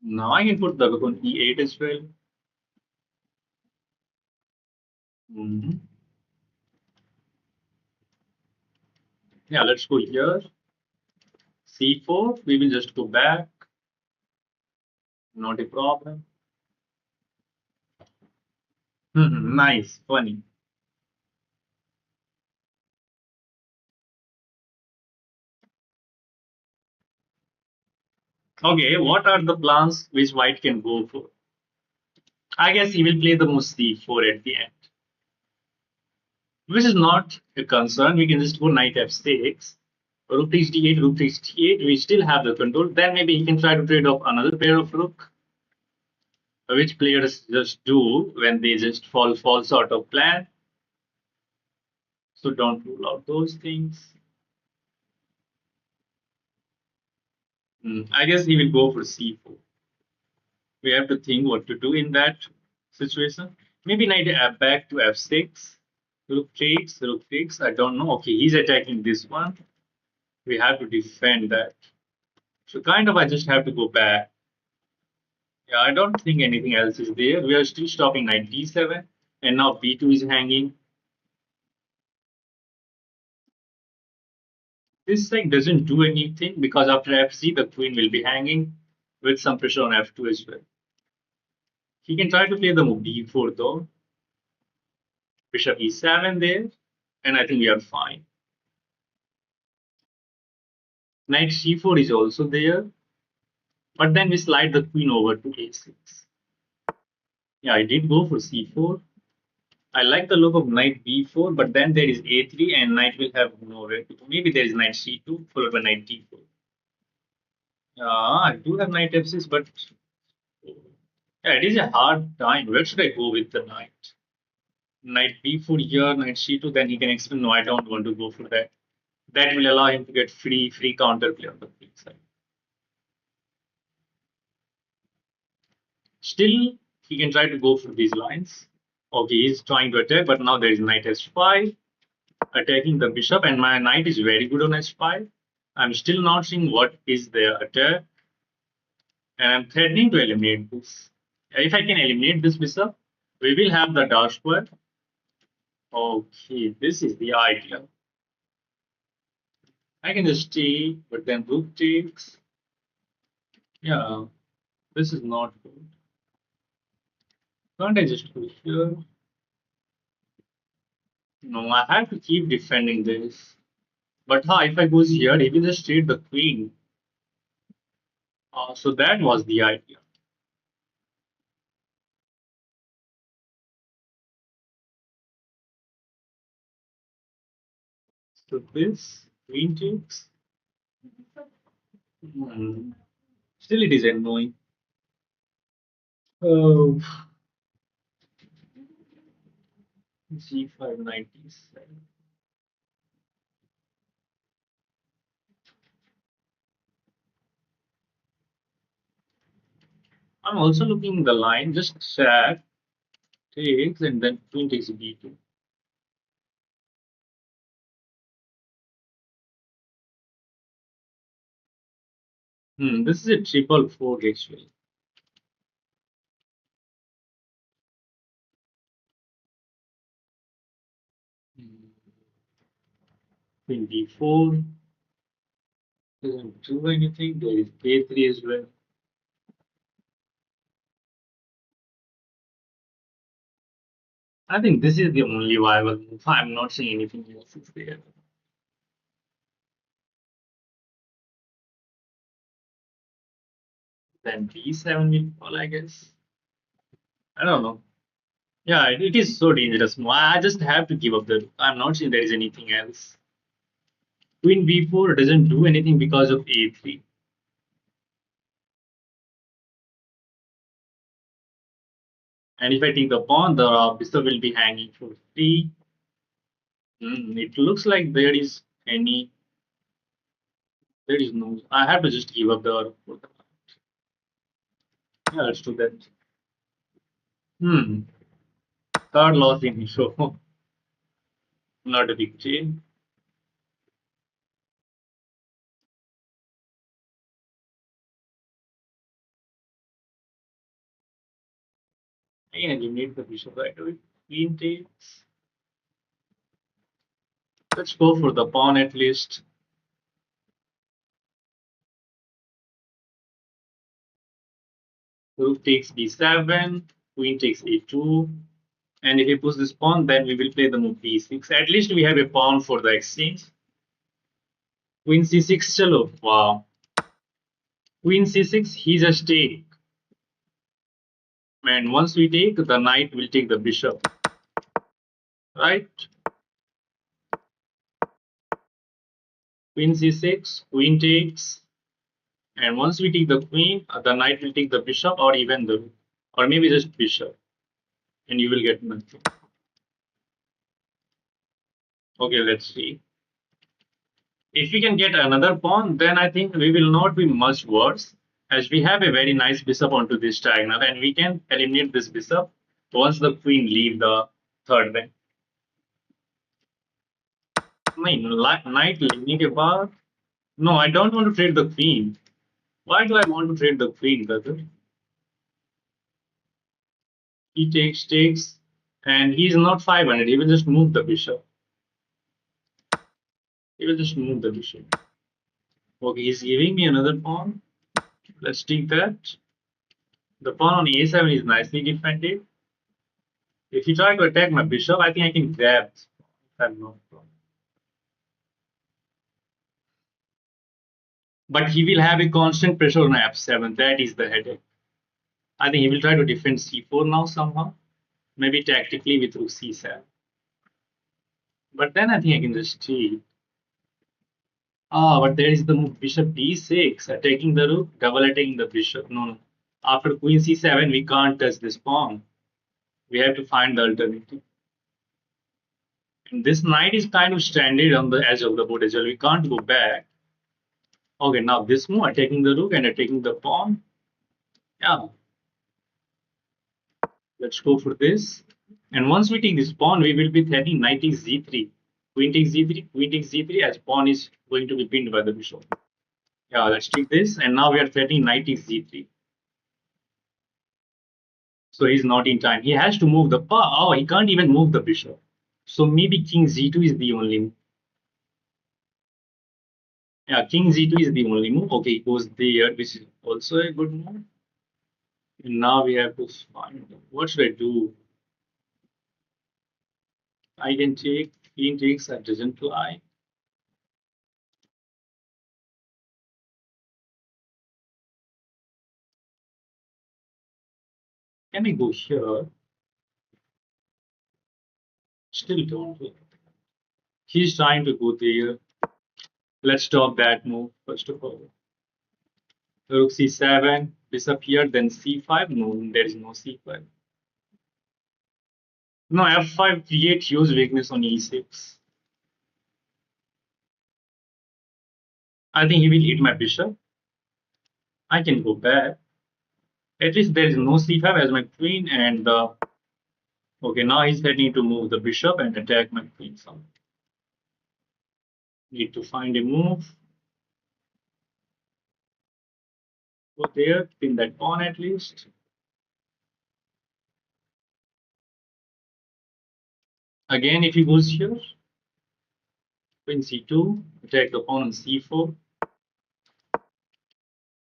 Now I can put the rook on e8 as well. Mhm. Yeah, let's go here. c4, we will just go back. Not a problem. Nice, funny. Okay, what are the plans which white can go for? I guess he will play the move c4 at the end, which is not a concern. We can just go knight f6, rook takes d8, rook takes d8. We still have the control. Then maybe he can try to trade off another pair of rook, which players just do when they just fall short of plan. So don't rule out those things. I guess he will go for c4. We have to think what to do in that situation. Maybe knight back to f6. Rook takes, rook takes. I don't know. Okay, he's attacking this one. We have to defend that. So kind of I just have to go back. Yeah, I don't think anything else is there. We are still stopping knight d7, and now b2 is hanging. This thing doesn't do anything because after fc, the queen will be hanging with some pressure on f2 as well. He can try to play the move d4 though. Bishop e7 there, and I think we are fine. Knight c4 is also there, but then we slide the queen over to a6. Yeah, I did go for c4. I like the look of knight b4, but then there is a3 and knight will have nowhere to go. Maybe there is knight c2 followed by knight d4. I do have knight f6, but yeah, it is a hard time. Where should I go with the knight? Knight b4 here, knight c2, then he can explain, no, I don't want to go for that. That will allow him to get free counterplay on the queen side. Still, he can try to go for these lines. Okay, he's trying to attack, but now there is knight h5, attacking the bishop, and my knight is very good on h5. I'm still not seeing what is the attack, and I'm threatening to eliminate this. If I can eliminate this bishop, we will have the dark square. Okay, this is the idea. I can just stay, but then rook takes. Yeah, this is not good. Can't I just go here? No, I have to keep defending this. But if I goes here, he will just trade the queen. So that was the idea. So this queen takes. Hmm. Still, it is annoying. Oh, g5 97. I'm also looking the line, just check, takes, and then queen takes b2. This is a triple fork actually. Hmm. Queen d4 doesn't do anything. There is a3 as well. I think this is the only viable move. I'm not seeing anything else is there. Then b7 will fall, I guess. I don't know. Yeah, it is so dangerous. I just have to give up the. I'm not seeing there is anything else. Queen b4 doesn't do anything because of a3. And if I take the pawn, the bishop will be hanging for 3. It looks like there is no. I have to just give up the. Yeah, let's do that. Hmm. Third loss in so not a big deal. Again, eliminate the bishop right away. Queen takes. Let's go for the pawn at least. Rook takes b7. Queen takes a2. And if we push this pawn, then we will play the move b6. At least we have a pawn for the exchange. Queen c6, chalo. Wow. Queen c6, he just take. And once we take, the knight will take the bishop. Right? Queen c6, queen takes. And once we take the queen, the knight will take the bishop or even the rook. Or maybe just bishop. And you will get nothing. Okay, let's see. If we can get another pawn, then I think we will not be much worse, as we have a very nice bishop onto this diagonal, and we can eliminate this bishop once the queen leave the third rank. Knight leaving के बाद. No, I don't want to trade the queen. Why do I want to trade the queen, brother? He takes, and he is not 500. He will just move the bishop. He will just move the bishop. Okay, he's giving me another pawn. Let's take that. The pawn on a7 is nicely defended. If you try to attack my bishop, I think I can grab. If I'm not wrong. But he will have a constant pressure on f7. That is the headache. I think he will try to defend c4 now somehow. Maybe tactically with rook c7. But then I think I can just cheat. But there is the move bishop d6, attacking the rook, double attacking the bishop. No, no. After queen c7, we can't touch this pawn. We have to find the alternative. And this knight is kind of stranded on the edge of the board as well. We can't go back. Okay, now this move, attacking the rook and attacking the pawn. Yeah, let's go for this. And once we take this pawn, we will be threatening knight takes z3. Queen takes z3, queen takes z3, as pawn is going to be pinned by the bishop. Yeah, let's take this. And now we are threatening knight takes z3. So he's not in time. He has to move the pawn. Oh, he can't even move the bishop. So maybe king z2 is the only move. Yeah, king z2 is the only move. Okay, he goes there, which is also a good move. And now we have to find what should I do? I can take queen takes, that doesn't fly. Can I go here? Still don't work. He's trying to go there. Let's stop that move first of all. Rook c7, disappear, then c5. No, there is no c5. No, f5 creates huge weakness on e6. I think he will eat my bishop. I can go back. At least there is no c5 as my queen, and okay, now he's threatening to move the bishop and attack my queen. So need to find a move. Go there, pin that pawn at least. Again, if he goes here, queen c2, attack the pawn on c4.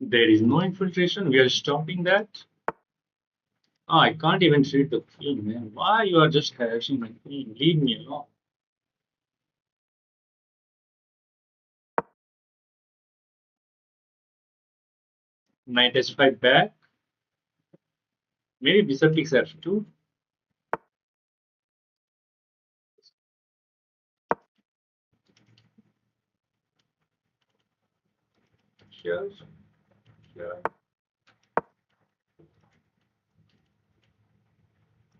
There is no infiltration. We are stopping that. Oh, I can't even treat the queen, man. Why you are just harassing my queen? Leave me alone. Knight h5 back. Maybe bishop takes f2. Here, here.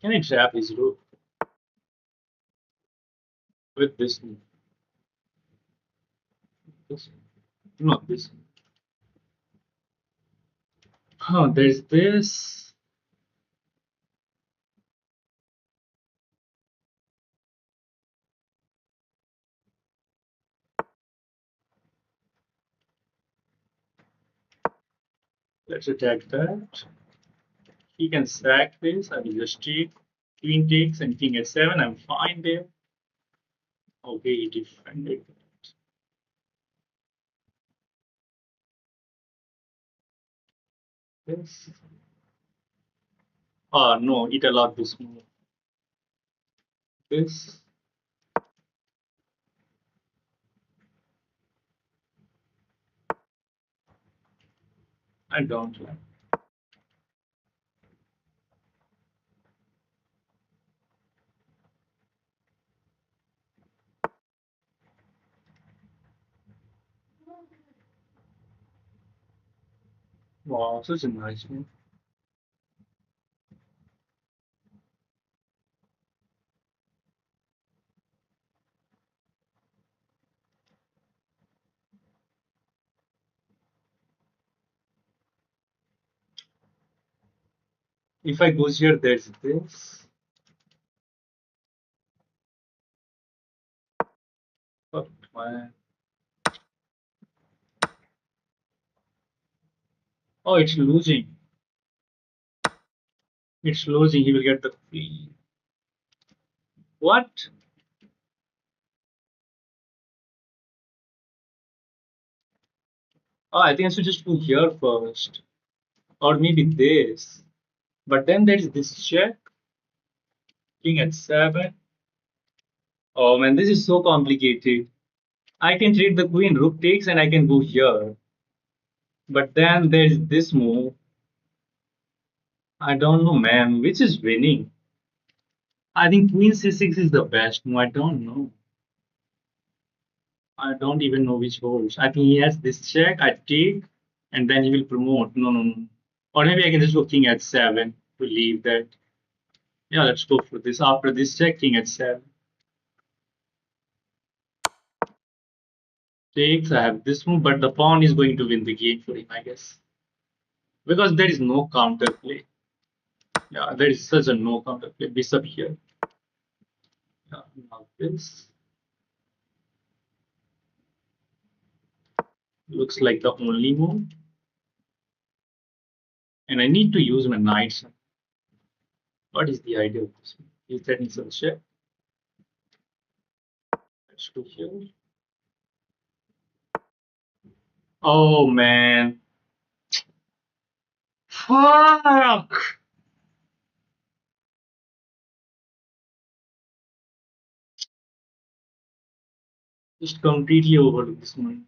Can I trap his rook with this move? This, not this. Oh, there's this. Let's attack that. He can sack this. I will just take. Queen takes and king h7. I'm fine there. Okay, he defended. This. Oh no, it allowed this move. This. I don't like. Wow, such a nice move. If I goes here, there's this. Fuck, man. Oh, it's losing. It's losing. He will get the queen. What? Oh, I think I should just go here first. Or maybe this. But then there's this check. King at 7. Oh man, this is so complicated. I can trade the queen, rook takes, and I can go here. But then there's this move. I don't know, man. Which is winning? I think queen c6 is the best move. I don't know. I don't even know which holds. I think he has this check. I take, and then he will promote. No, no, no. Or maybe I can just go king at 7 to leave that. Yeah, let's go for this. After this check, king at 7. Takes, I have this move, but the pawn is going to win the game for him, I guess. Because there is no counterplay. Yeah, there is such a no counterplay. Bishop here. Yeah, now this looks like the only move. And I need to use my knights. What is the idea of this move? He's threatening some check. Let's go here. Oh man. Fuck! Just completely overlook this one.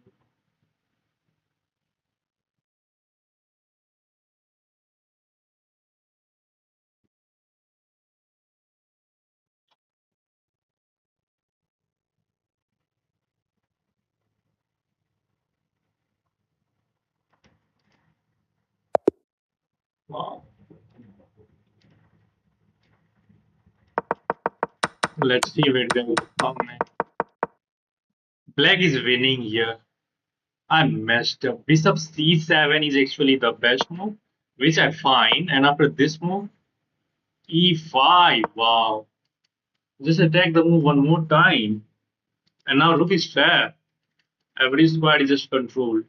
Wow. Let's see where they will come, man. Black is winning here. I messed up. Bishop c7 is actually the best move. which I find. And after this move, e5. Wow. Just attack the move one more time. And now rook is trapped. Every square is just controlled.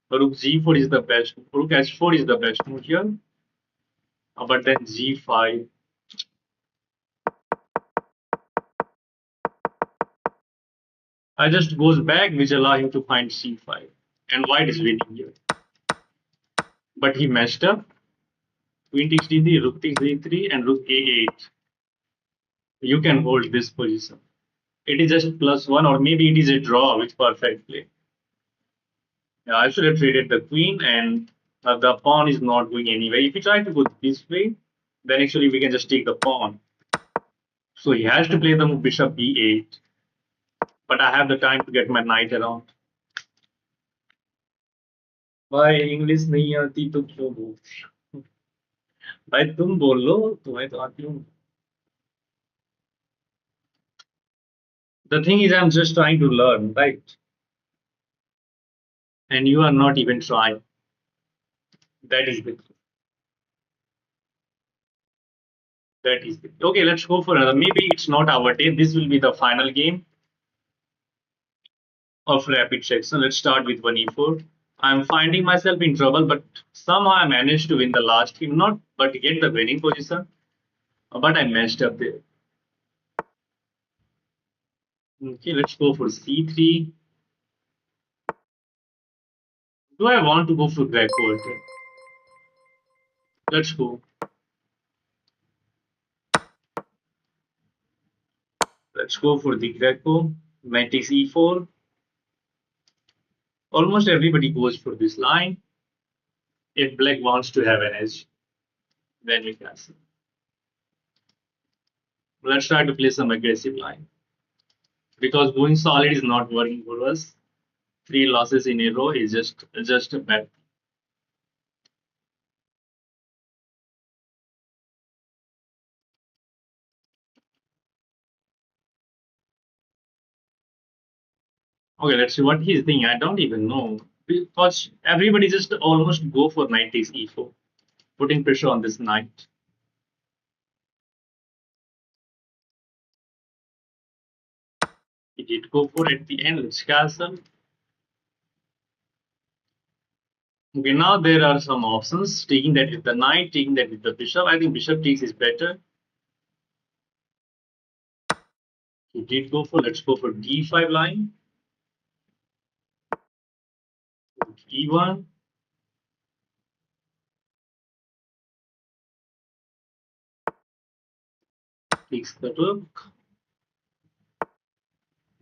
Rook g4 is the best. Rook h4 is the best move here. But then g5. I just goes back, which allow him to find c5. And white is winning here. But he messed up. Queen takes d3, rook takes d3, and rook a8. You can hold this position. It is just +1, or maybe it is a draw with perfect play. Yeah, I should have traded the queen, and the pawn is not going anywhere. If we try to go this way, then actually we can just take the pawn. So he has to play the move bishop b8. But I have the time to get my knight around. भाई English नहीं आती तो क्यों बोल भाई तुम बोलो तुम्हें तो आती हूँ the thing is I'm just trying to learn, right? And you are not even trying. That is the okay. Let's go for another. Maybe it's not our day. This will be the final game of rapid check. So let's start with 1e4. I'm finding myself in trouble, but somehow I managed to win the last game. Not, but get the winning position. But I messed up there. Okay, let's go for c3. Do I want to go for Greco attack? Let's go. Let's go for the Greco. Knight takes e4. Almost everybody goes for this line. If black wants to have an edge, then we cancel. Let's try to play some aggressive line. Because going solid is not working for us. 3 losses in a row is just a bad. Okay, let's see what he's thinking. I don't even know. Because everybody just almost go for knight takes e4, putting pressure on this knight. He did go for it at the end. Let's cancel. Okay, now there are some options. Taking that with the knight, taking that with the bishop. I think bishop takes is better. He did go for, let's go for d5 line. e1. Takes the rook.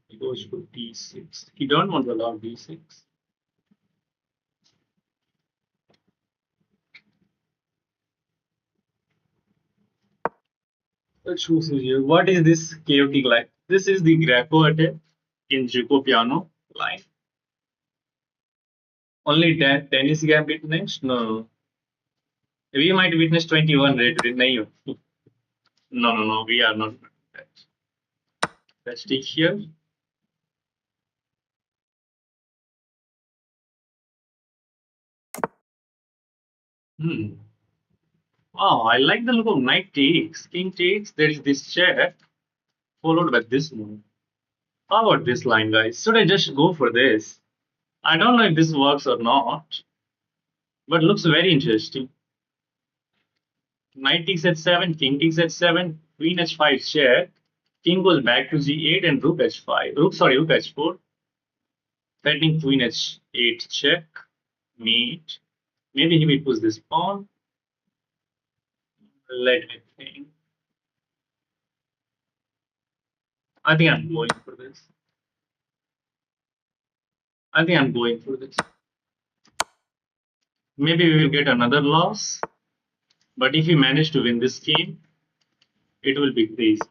He goes for d6. He don't want to allow d6. Let's choose here. What is this chaotic line? This is the Greco attack in Gico piano line. Only tennis gambit next? No. We might witness 21 red. No, no. We are not. Let's take here. Hmm. Wow, I like the look of knight takes. King takes. There is this check followed by this move. How about this line, guys? Should I just go for this? I don't know if this works or not, but looks very interesting. Knight takes h7, king takes h7, queen h5 check. King goes back to g8 and rook h5. Rook h4. Threatening queen h8 check. Mate. Maybe he will push this pawn. Let me think. I think I'm going for this. I think I'm going for this. Maybe we will get another loss. But if we manage to win this game, it will be crazy.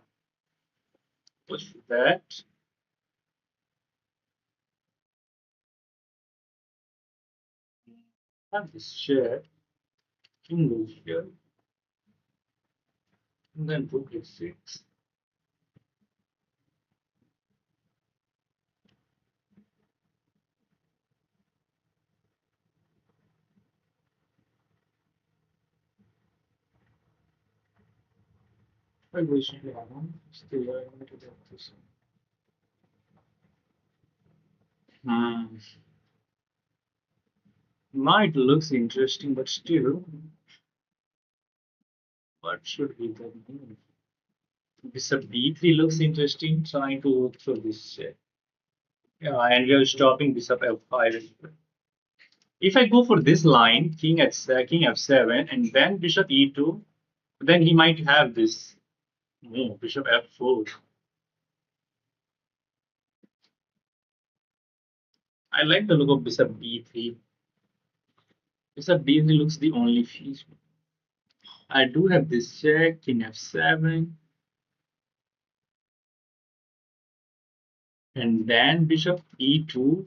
Push that. Have this check. King goes here. And then rook h6. Hmm. Might looks interesting, but still, what should be the move? Bishop b3 looks interesting. Trying to look for this check. Yeah, and we are stopping bishop f5. If I go for this line, king f7, and then bishop e2, then he might have this move, bishop f4. I like the look of bishop b3. Bishop b3 looks the only piece. I do have this check, king f7, and then bishop e2,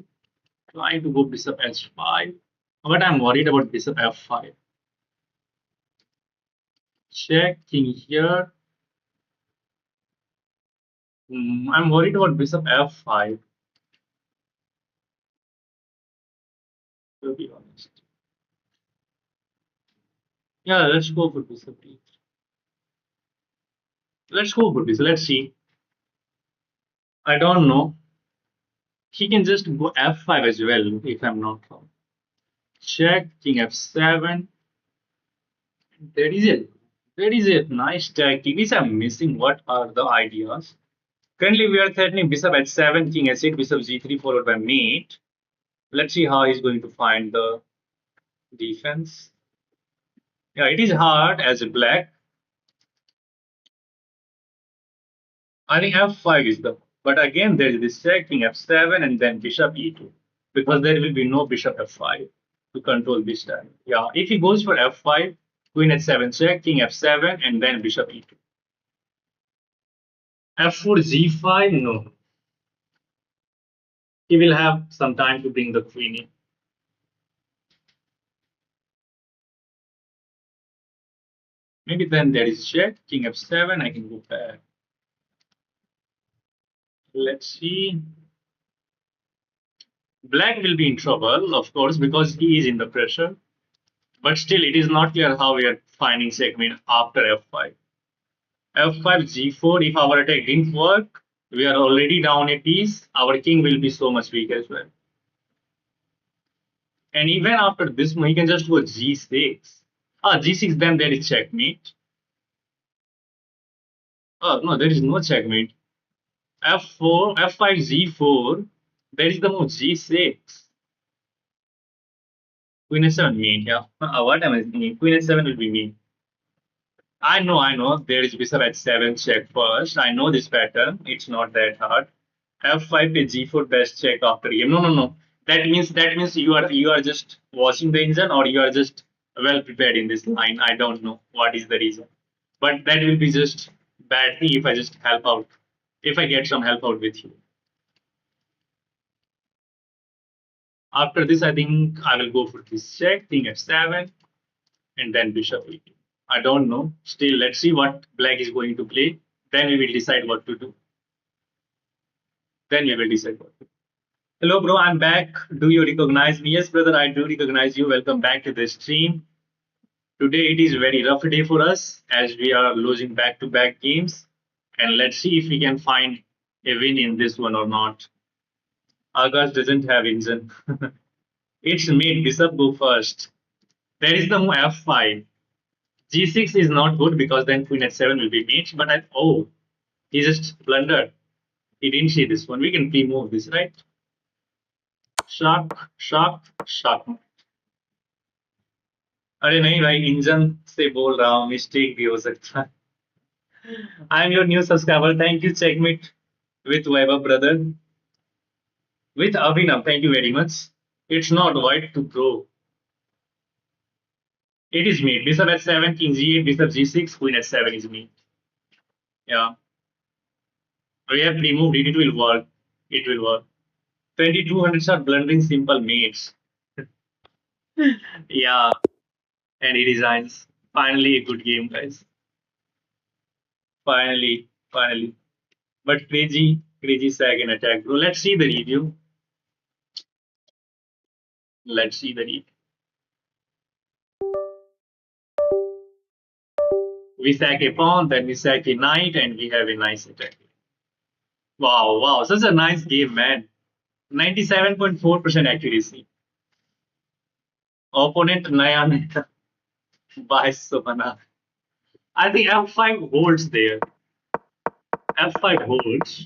trying to go bishop h5. But I'm worried about bishop f5. Check, king here. I'm worried about bishop f5, to be honest. Yeah, let's go for bishop e3. Let's go for this. Let's see. I don't know. He can just go f5 as well, if I'm not wrong. Check, king f7. There is a nice tactic which I'm missing. What are the ideas? Currently, we are threatening bishop h7, king h8, bishop g3, followed by mate. Let's see how he's going to find the defense. Yeah, it is hard as a black. I think f5 is the. But again, there is this check, king f7, and then bishop e2, because there will be no bishop f5 to control this time. Yeah, if he goes for f5, queen h7 check, king f7, and then bishop e2. F4 g5, no. He will have some time to bring the queen in. Maybe then there is check, king f7, I can go back. Let's see. Black will be in trouble, of course, because he is in the pressure. But still, it is not clear how we are finding checkmate after f5. F5, g4, if our attack didn't work, we are already down a piece. Our king will be so much weak as well. And even after this, he can just go g6. G6, then there is checkmate. Oh, no, there is no checkmate. F4, F5, G4, there is the move G6. Queen H7 mate, yeah. What am I thinking? Queen H7 will be mate. I know. There is bishop H7 check first. I know this pattern. It's not that hard. F5 to G4 best check after game. No. That means you are just watching the engine, or you are just well prepared in this line. I don't know what is the reason. But that will be just bad thing if I just help out. If I get some help out with you. After this, I think I will go for this check, king f7, and then bishop e2. I don't know. Still, let's see what black is going to play. Then we will decide what to do. Then we will decide what to do. Hello, bro. I'm back. Do you recognize me? Yes, brother, I do recognize you. Welcome back to the stream. Today it is a very rough day for us as we are losing back-to-back games. And let's see if we can find a win in this one or not. Agas doesn't have engine. It's made bishop go first. There is the move f5. G6 is not good because then queen h7 will be mate. But he just blundered. He didn't see this one. We can pre-move this, right? Shock, shock, shock. अरे नहीं भाई engine से बोल रहा हूँ mistake भी हो सकता है. I am your new subscriber. Thank you, Checkmate with Weber brother. With Abhinav, thank you very much. It's not white to throw. It is mate. Bishop h7, king g8, bishop g6, queen h7 is mate. Yeah. We have removed it. It will work. It will work. 2200s are blundering simple mates. Yeah. And he resigns. Finally, a good game, guys. Finally. But crazy second attack. Bro, let's see the review. Let's see the review. We sack a pawn, then we sack a knight, and we have a nice attack. Wow, wow, such a nice game, man. 97.4% accuracy. Opponent Nayan by Sopana. I think F5 holds there. F5 holds.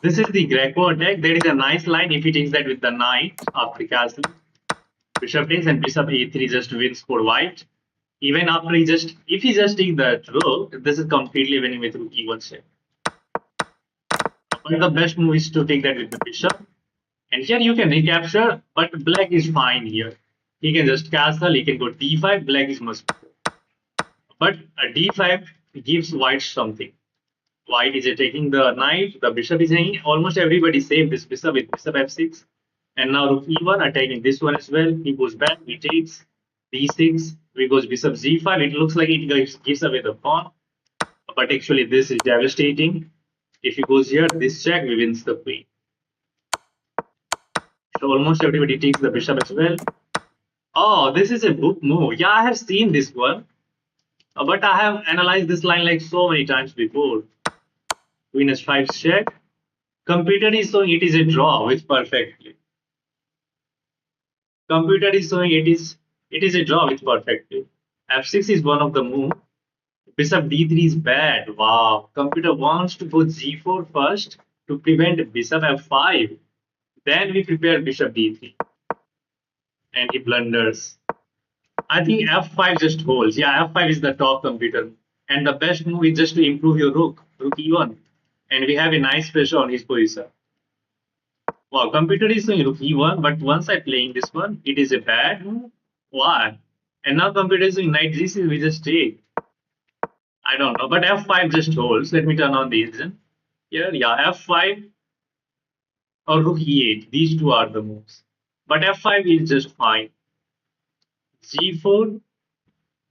This is the Greco attack. There is a nice line if he takes that with the knight after castle. Bishop takes and bishop a3 just wins for white. Even after he just, if he just takes that rook, this is completely winning with rook e1 check. But the best move is to take that with the bishop. And here you can recapture, but black is fine here. He can just castle, he can go d5, black is much better. But a d5 gives white something. White is taking the knight, the bishop is hanging. Almost everybody saved this bishop with bishop f6. And now rook e1 attacking this one as well. He goes back, he takes d6, we goes bishop g5. It looks like it gives away the pawn. But actually this is devastating. If he goes here, this check, we wins the queen. So almost everybody takes the bishop as well. Oh, this is a book move. Yeah, I have seen this one. But I have analyzed this line like so many times before. Queen h5 check. Computer is showing it is a draw with perfectly. Computer is showing it is a draw with perfectly. f6 is one of the move. Bishop d3 is bad. Wow. Computer wants to go g4 first to prevent bishop f5. Then we prepare bishop d3. And he blunders. I think f5 just holds. Yeah, f5 is the top computer. And the best move is just to improve your rook e1. And we have a nice pressure on his position. Wow, computer is saying rook e1, but once I playing this one, it is a bad move. Why? And now computer is saying knight g6, we just take. I don't know, but f5 just holds. Let me turn on the engine. Here, yeah, f5 or rook e8. These two are the moves. But f5 is just fine. g4,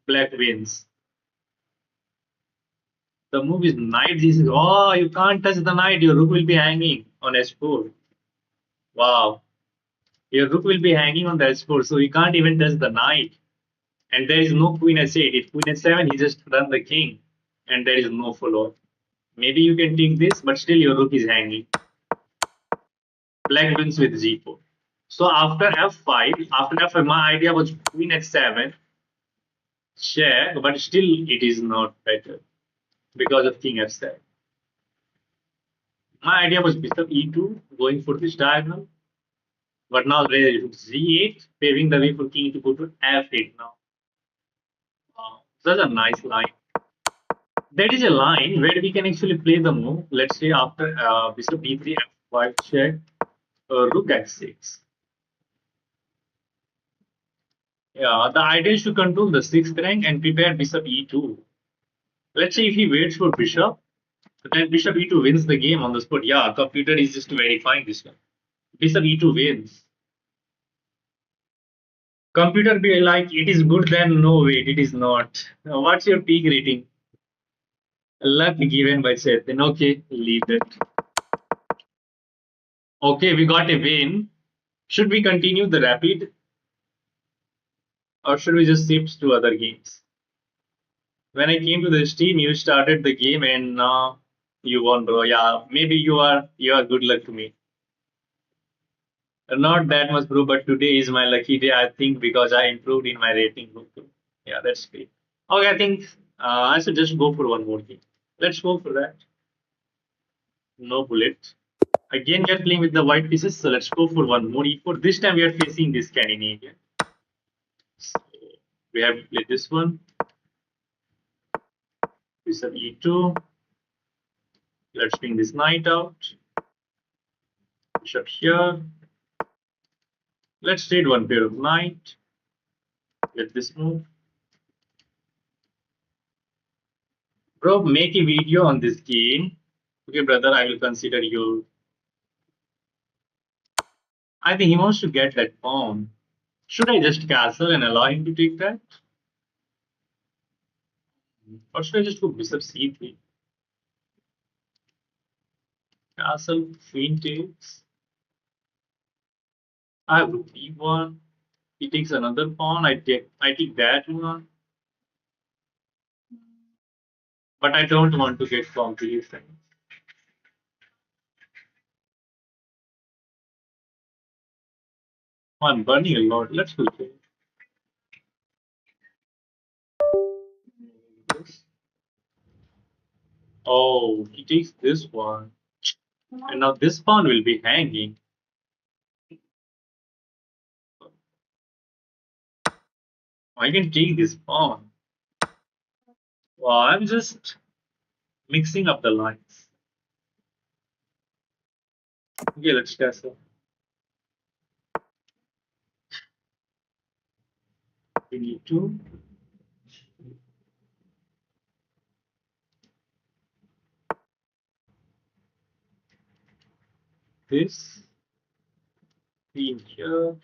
black wins. The move is knight g6. Oh, you can't touch the knight. Your rook will be hanging on h4. Wow. Your rook will be hanging on the h4, so you can't even touch the knight. And there is no queen h8. If queen h7, he just run the king, and there is no follow. Maybe you can take this, but still your rook is hanging. Black wins with g4. So after f5, my idea was queen h7, check, but still it is not better because of king f7. My idea was bishop e2, going for this diagonal, but now there is g8, paving the way for king to go to f8 now. Such a nice line. That is a line where we can actually play the move. Let's say after bishop d3, f5 check, rook h6. Yeah, the idea is to control the sixth rank and prepare bishop e2. Let's say if he waits for bishop, then bishop e2 wins the game on the spot. Yeah, computer is just verifying this one. Bishop e2 wins. Computer be like, it is good, then no, wait, it is not. What's your peak rating? Luck given by Seth. Then okay, leave it. Okay, we got a win. Should we continue the rapid or should we just shift to other games? When I came to this team, you started the game and now you won, bro. Yeah, maybe you are good luck to me. Not that much, bro, but today is my lucky day, I think, because I improved in my rating. Yeah, that's great. Okay, I think I should just go for one more game. Let's go for that. No bullet. Again, we are playing with the white pieces, so let's go for one more e4. This time we are facing the Scandinavian. So we have to play this one. Bishop e2. Let's bring this knight out. Bishop here. Let's trade one pair of knight. Let this move. Bro, make a video on this game. Okay, brother, I will consider you. I think he wants to get that pawn. Should I just castle and allow him to take that? Or should I just go bishop c3? Castle, queen takes. I have rook e1. He takes another pawn. I take that one. But I don't want to get confused. I'm burning a lot. Let's go. Oh, he takes this one. And now this pawn will be hanging. I can take this pawn. Well, I'm just mixing up the lines. Okay, let's test it. We need to this in here,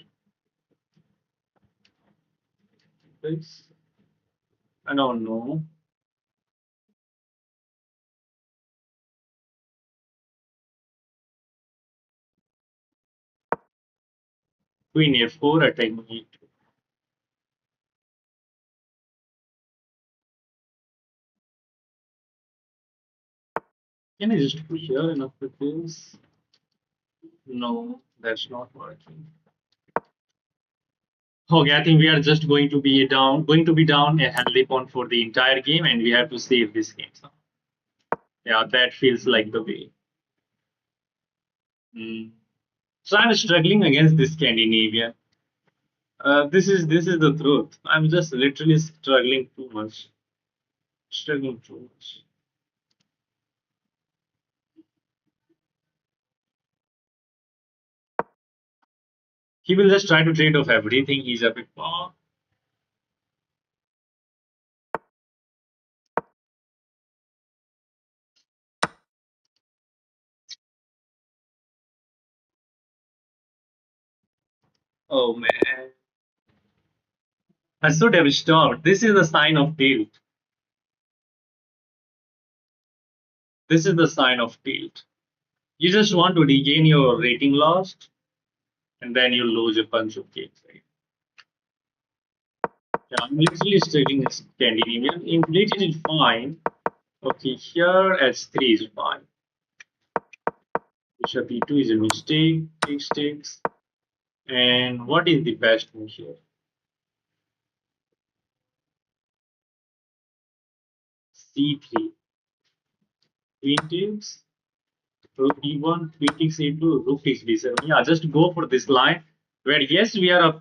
this. I don't know. Queen a4 attacking e2. Can I just push here enough with this? No, that's not working. Okay, I think we are just going to be down a handley pawn for the entire game, and we have to save this game. So, yeah, that feels like the way. Mm. So I'm struggling against this Scandinavian. This is the truth. I'm just literally struggling too much. Struggling too much. He will just try to trade off everything. He's a bit far. Oh man. I should have stopped. This is a sign of tilt. This is the sign of tilt. You just want to regain your rating lost, and then you lose a bunch of games. Right? Yeah, I'm literally studying Scandinavian. In British is fine. Okay, here S3 is fine. Bishop E2 is a mistake. Takes takes. And what is the best move here? C3. Queen takes. Rook E1, queen takes A2, rook takes B7. Yeah, just go for this line where yes, we are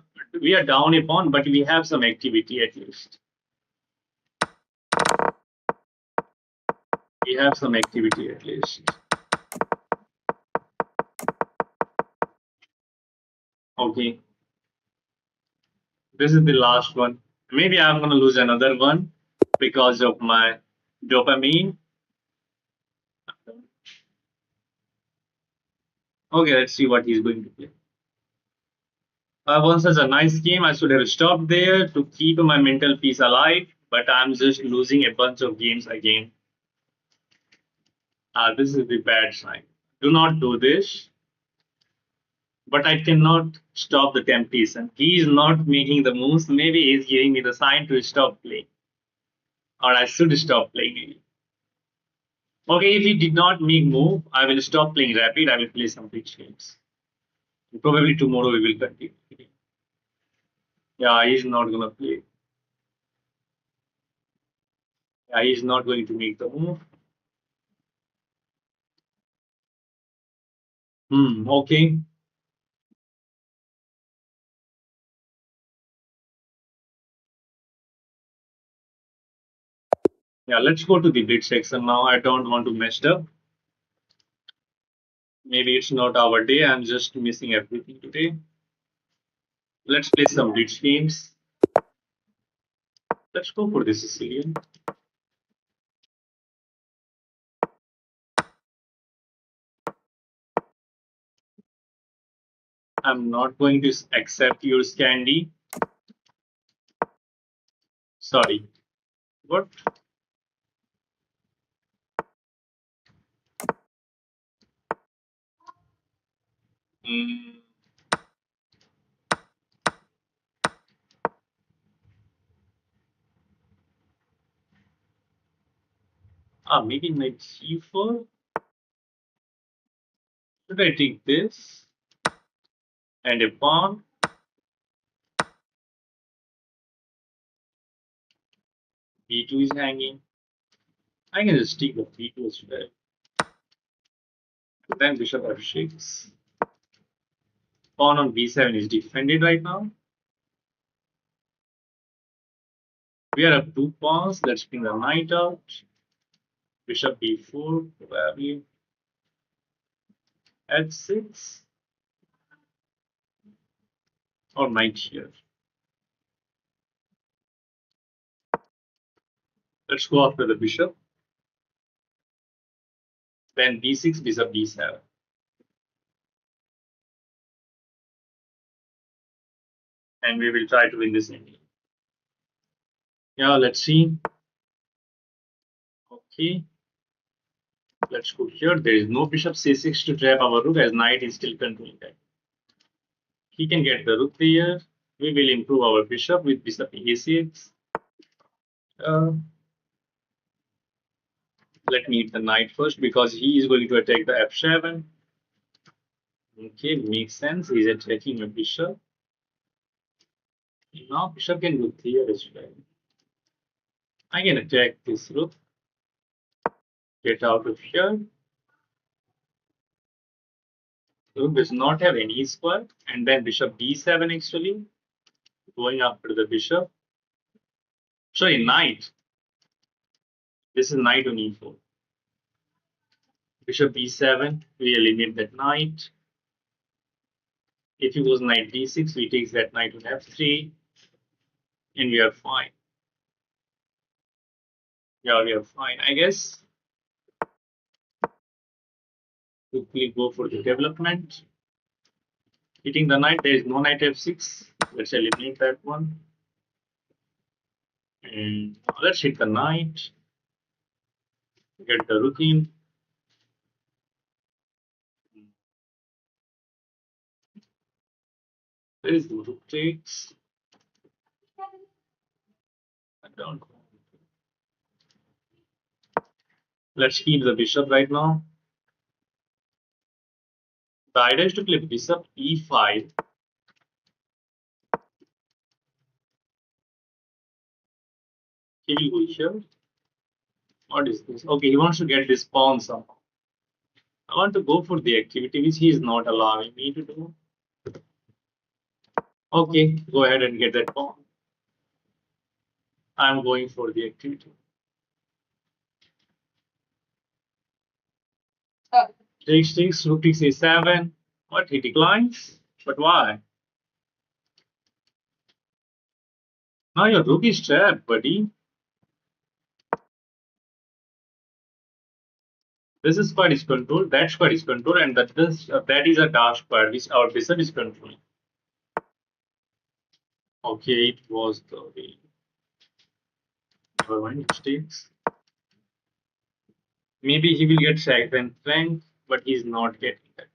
down a pawn, but we have some activity at least. We have some activity at least. Okay, this is the last one. Maybe I'm gonna lose another one because of my dopamine. Okay, let's see what he's going to play. Once such a nice game, I should have stopped there to keep my mental peace alive, but I'm just losing a bunch of games again. This is the bad sign. Do not do this. But I cannot stop the temptation. He is not making the moves. Maybe he is giving me the sign to stop playing, or I should stop playing. Maybe. Okay, if he did not make move, I will stop playing rapid. I will play some bridge games. Probably tomorrow we will continue. Yeah, he's not gonna play. Yeah, he's not going to make the move. Okay. Yeah, let's go to the bridge section now. I don't want to mess up. Maybe it's not our day. I'm just missing everything today. Let's play some bridge games. Let's go for the Sicilian. I'm not going to accept your candy. Sorry. What? Mm, Maybe knight c4. Should I take this? And a pawn. b2 is hanging. I can just take the b2 as well. Then bishop f6. Pawn on b7 is defended right now. We are up 2 pawns. Let's bring the knight out. Bishop b4, probably f6, or knight here. Let's go after the bishop. Then b6, bishop b7. And we will try to win this endgame. Yeah, let's see. Okay. Let's go here. There is no bishop c6 to trap our rook as knight is still controlling that. He can get the rook there. We will improve our bishop with bishop a6. Let me hit the knight first because he is going to attack the f7. Okay, makes sense. He's attacking a bishop. Now bishop can go here as well. I can attack this rook. Get out of here. Rook does not have any square. And then bishop b7 actually. Going after the bishop. Sorry, knight. This is knight on e4. Bishop b7. We eliminate that knight. If he goes knight d6, we take that knight on f3. And we are fine. Yeah, we are fine. I guess quickly go for the development. Hitting the knight, there is no knight f6. Let's eliminate that one. And let's hit the knight. Get the rook in. There is the rook takes. I don't know. Let's keep the bishop right now. The idea is to play bishop e5. He will go here. What is this? Okay, he wants to get this pawn somehow. I want to go for the activity which he is not allowing me to do. Okay, go ahead and get that pawn. I'm going for the activity. Takes, rook takes a7. What? He declines? But why? Now your rook is trapped, buddy. This is square is controlled, that square is controlled, and that is a dark square which our bishop is controlling. Okay, it was the way. Never mind, mistakes. Maybe he will get sacked and flanked, but he's not getting that.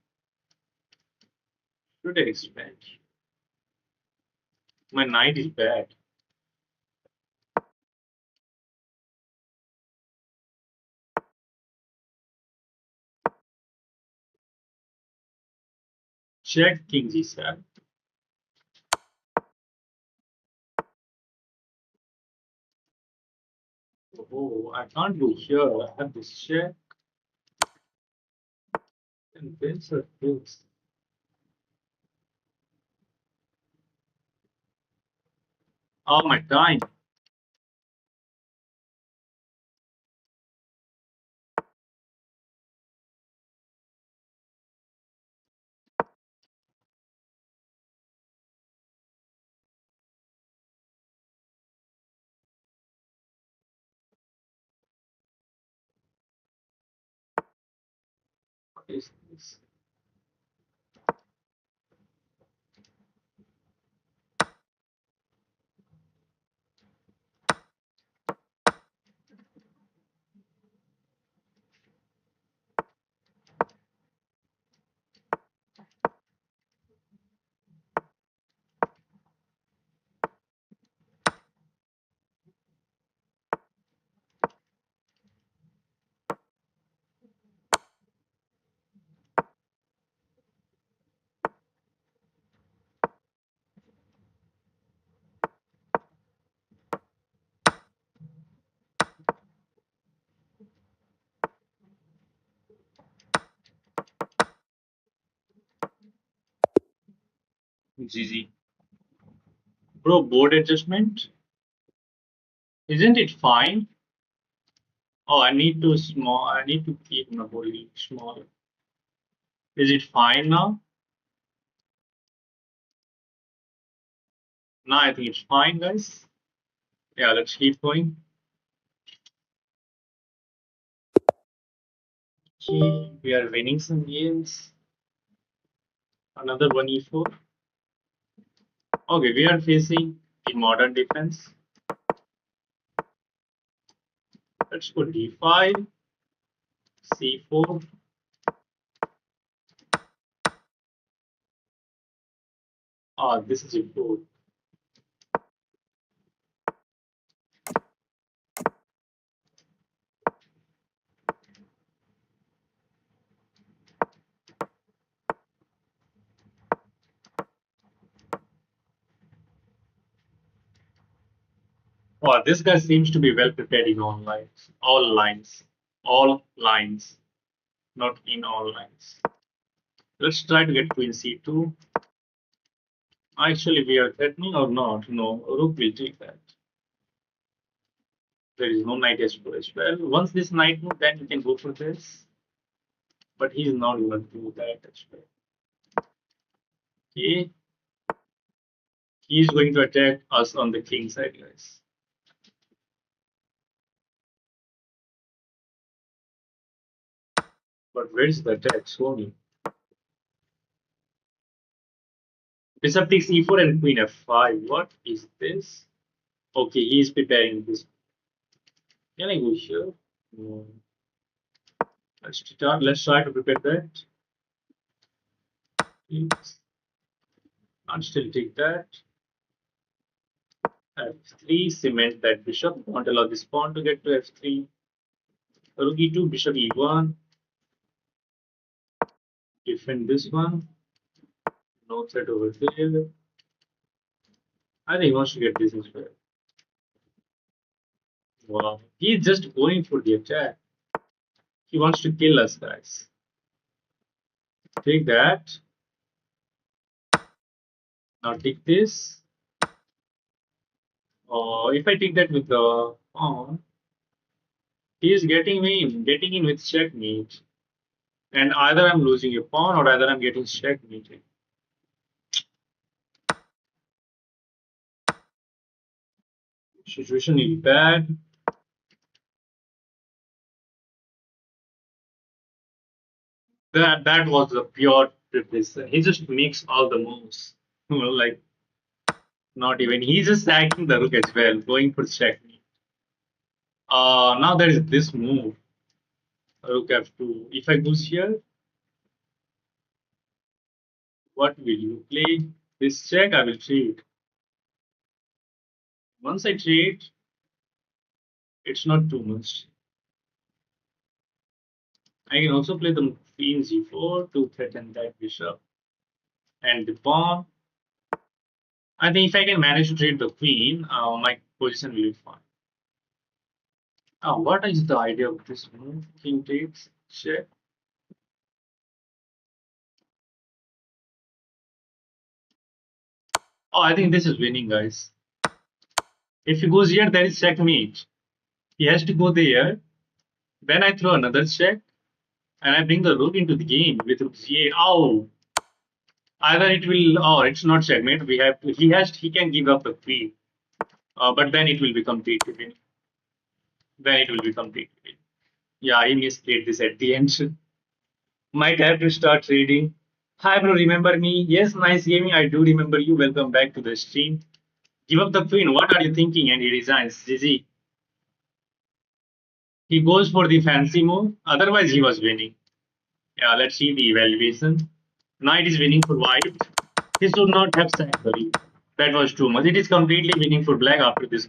Should I expand? My knight is bad. Check king g7. Oh, I can't go here. I have this check. And this or this. Oh, my time. What is this? GG. Bro, board adjustment? Isn't it fine? Oh, I need to keep my body small. Is it fine now? Now I think it's fine, guys. Yeah, let's keep going. Okay, we are winning some games. Another 1e4. Okay, we are facing the modern defense. Let's go d5, c4. Ah, this is improved. Oh, this guy seems to be well prepared in all lines. All lines. All lines. Not in all lines. Let's try to get queen c2. Actually, we are threatening or not? No, rook will take that. There is no knight s4 as well. Once this knight move, then you can go for this. But he's not going to do that as well. Okay. He's going to attack us on the king side, guys. But where is the attack? Show me. Bishop takes e4 and queen f5. What is this? Okay, he's preparing this. Can I go here? No. Let's try to prepare that. Please. I'll still take that. F3, cement that bishop. Don't allow this pawn to get to f3. Rook e2, bishop e1. Defend this one. No threat over there. I think he wants to get this as well. Wow. He's just going for the attack. He wants to kill us, guys. Take that. Now take this. If I take that with the pawn, he is getting in with checkmate. And either I'm losing a pawn or either I'm getting checkmated. Situation is bad. That was a pure preparation. He just makes all the moves. Like not even he's just sacking the rook as well, going for checkmate. Now there is this move. Rook f2. If I goes here, what will you play? This check I will trade. Once I trade, it's not too much. I can also play the queen g4 to threaten that bishop and the pawn. I think if I can manage to trade the queen, my position will be fine. What is the idea of this move? King takes check. Oh, I think this is winning, guys. If he goes here, there is checkmate. He has to go there. Then I throw another check, and I bring the rook into the game with rook c8. Oh, either it will. Oh, it's not checkmate. We have to. He can give up the queen, but then it will be completely win. Then it will be completely win. Yeah, I misplayed this at the end. Might have to start trading. Hi, bro. Remember me? Yes, nice gaming. I do remember you. Welcome back to the stream. Give up the queen. What are you thinking? And he resigns. GG. He goes for the fancy move. Otherwise, he was winning. Yeah, let's see the evaluation. Knight is winning for white. He should not have sacked the ring. That was too much. It is completely winning for black after this.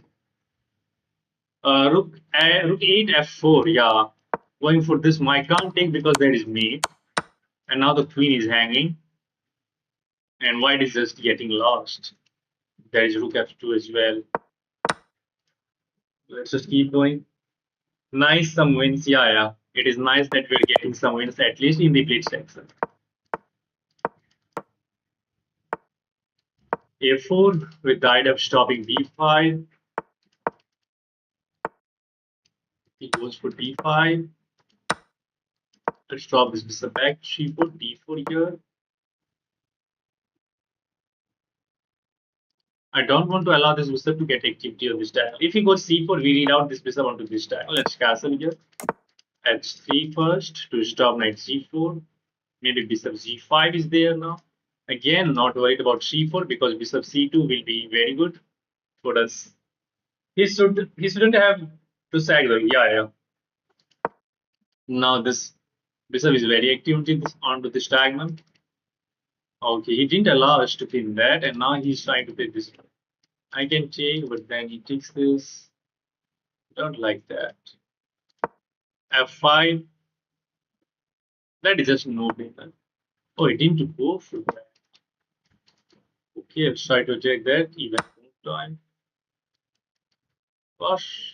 Rook 8 f4. Yeah, going for this. I can't take because there is mate. And now the queen is hanging. And white is just getting lost. There is rook f2 as well. Let's just keep going. Nice, some wins. Yeah, yeah. It is nice that we're getting some wins, at least in the blitz section. A4 with the idea of stopping B5. He goes for D5. Let's drop this bishop back. C4, D4 here. I don't want to allow this bishop to get activity on this diagonal. If he goes C4, we read out this bishop onto this diagonal. Let's castle here. H3 first to stop knight C4. Maybe bishop G5 is there now. Again, not worried about C4 because bishop C2 will be very good for us. He shouldn't have to sag them. Yeah, yeah. Now this bishop is very active onto this diagonal. Okay, he didn't allow us to pin that, and now he's trying to pin this one. I can take, but then he takes this. Don't like that. F5. That is just no winner. Oh, he didn't go for that. Okay, let's try to check that. Even time. Gosh.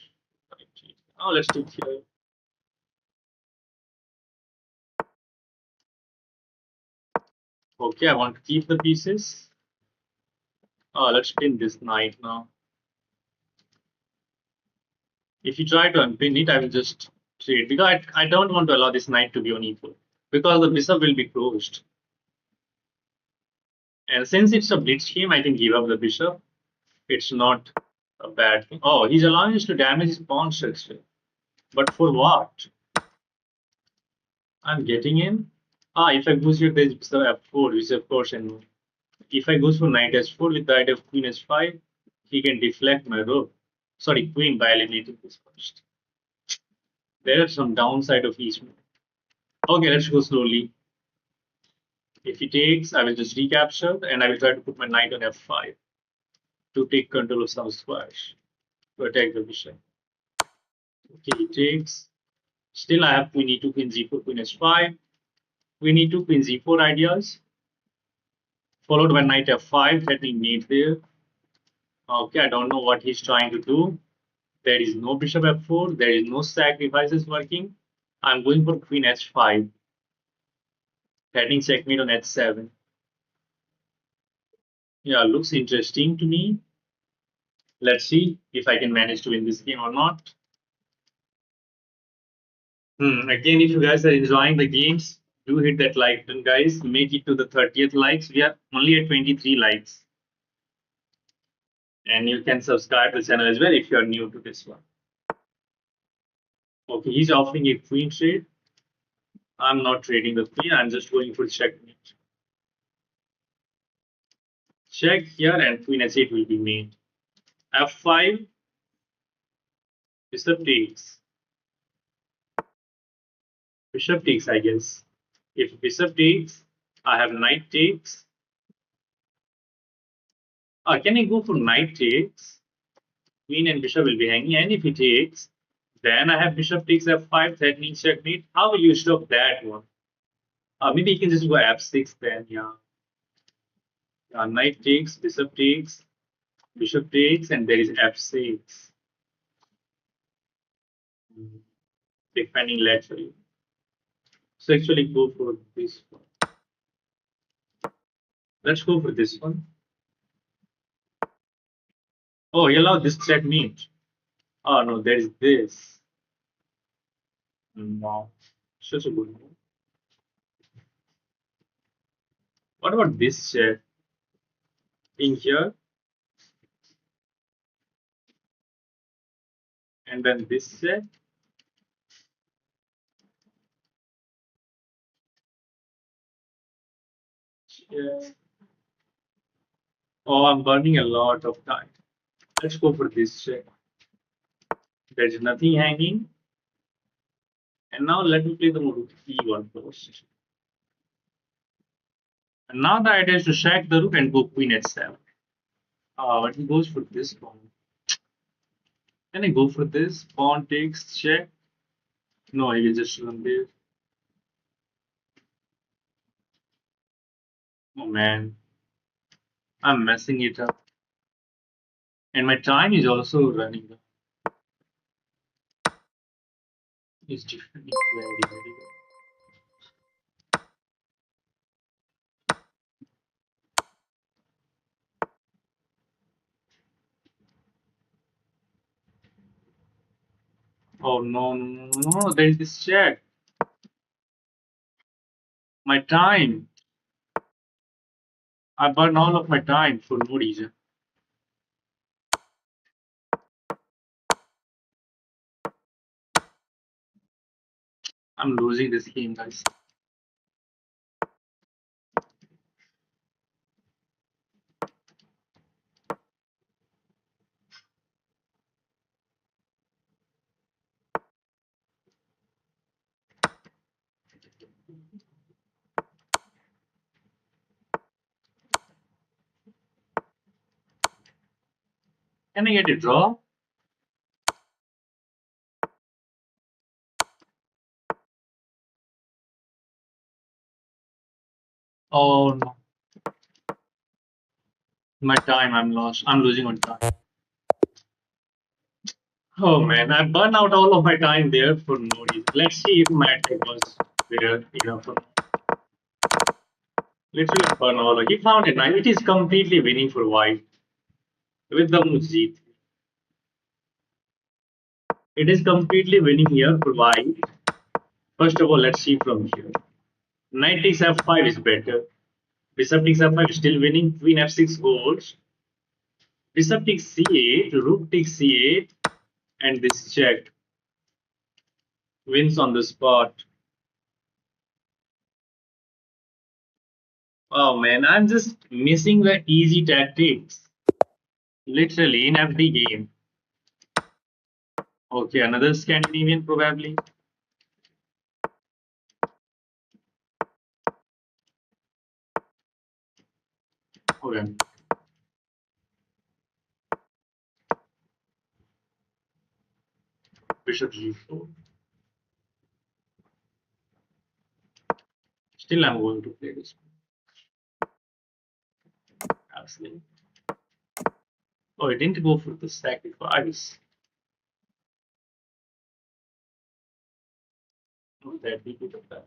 Now let's take here. Okay, I want to keep the pieces. Let's pin this knight now. If you try to unpin it, I will just trade because I don't want to allow this knight to be on e4 because the bishop will be closed. And since it's a blitz game, I can give up the bishop. It's not a bad thing. Oh, he's allowing us to damage his pawn structure. But for what? I'm getting in. If I goes here, there's bishop f4, which of course, and if I goes for knight s4 with the idea of queen s5, he can deflect my rook. Sorry, queen by eliminating this first. There are some downside of each move. Okay, let's go slowly. If he takes, I will just recapture and I will try to put my knight on f5 to take control of some squares to attack the bishop. Okay, he takes. Still, I have queen e2, queen g4, queen s5. Queen e2, queen z4 ideas, followed by knight f5 that we mate there. Okay, I don't know what he's trying to do. There is no bishop f4. There is no sacrifices working. I'm going for queen h5, heading checkmate on h7. Yeah, looks interesting to me. Let's see if I can manage to win this game or not. Again, if you guys are enjoying the games, do hit that like button, guys. Make it to the 30th likes. We are only at 23 likes. And you can subscribe to the channel as well if you are new to this one. Okay, he's offering a queen trade. I'm not trading the queen. I'm just going for checkmate. Check here and queen h8 will be made. f5, bishop takes. Bishop takes, I guess. If bishop takes, I have knight takes. Can I go for knight takes? Queen and bishop will be hanging. And if he takes, then I have bishop takes f5. That means checkmate. How will you stop that one? Maybe you can just go f6 then. Yeah. Knight takes, bishop takes, and there is f6. Defending laterally. So actually go for this one. Let's go for this one. Oh, you allow this checkmate. Oh no, there is this. Wow. Such a good move. What about this check? In here. And then this check. Yeah. Oh, I'm burning a lot of time. Let's go for this check. There's nothing hanging. And now let me play the rook e1 first. And now the idea is to sack the rook and go queen h7. But he goes for this pawn. Can I go for this? Pawn takes check. No, he will just run there. Oh man, I'm messing it up. And my time is also running up. It's different. Very, very good. Oh no, no, no, no, there is this check. My time. I burn all of my time for no reason. I'm losing this game, guys. Can I get a draw? Oh no, my time. I'm lost. I'm losing on time. Oh man, I burned out all of my time there for no reason. Let's see if my attack was there enough. Literally burn all. He found it. Now it is completely winning for white with the Mujit. It is completely winning here for white. First of all, let's see from here. Knight takes f5 is better. Bishop takes f5 is still winning. Queen f6 goes. Bishop takes c8. Rook takes c8. And this check wins on the spot. Oh man, I'm just missing the easy tactics. Literally in every game. Okay, another Scandinavian probably. Okay. Bishop g4. Still, I'm going to play this. Absolutely. Oh, I didn't go for the sacrifice. Oh, that we could have done.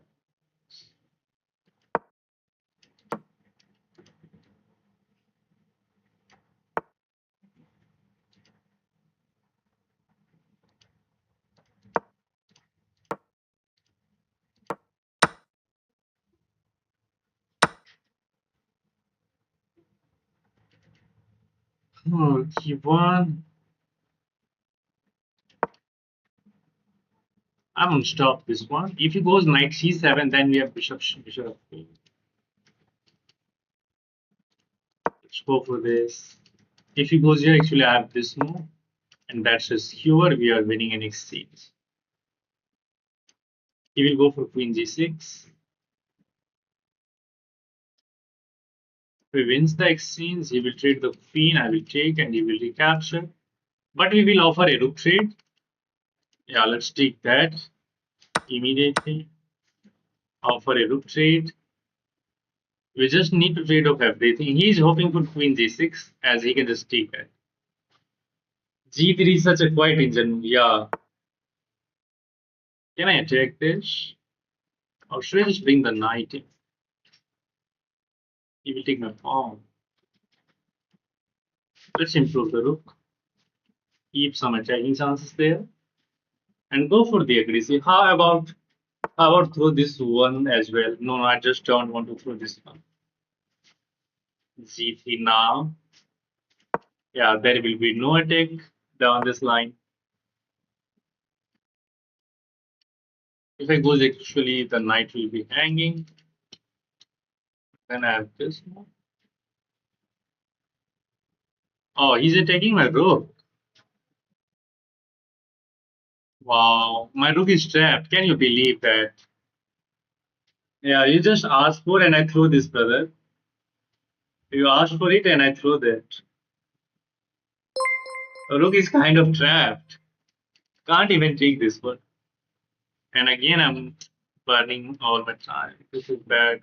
Oh, he won. I'm gonna stop this one. If he goes knight c7, then we have bishop. Let's go for this. If he goes here, actually, I have this move, and that's just here. We are winning an exchange. He will go for queen g6. If he wins the exchange, he will trade the queen. I will take, and he will recapture. But we will offer a rook trade. Yeah, let's take that immediately. Offer a rook trade. We just need to trade off everything. He's hoping for queen g6 as he can just take it. G3 is such a quiet engine. Yeah. Can I attack this? Or should I just bring the knight in? He will take my pawn. Let's improve the rook. Keep some attacking chances there. And go for the aggressive. How about throw this one as well? No, I just don't want to throw this one. G3 now. Yeah, there will be no attack down this line. If I goes actually the knight will be hanging. Then I have this one. Oh, he's attacking my rook. Wow, my rook is trapped. Can you believe that? Yeah, you just asked for and I threw this, brother. You asked for it and I threw that. The rook is kind of trapped. Can't even take this one. And again, I'm burning all my time. This is bad.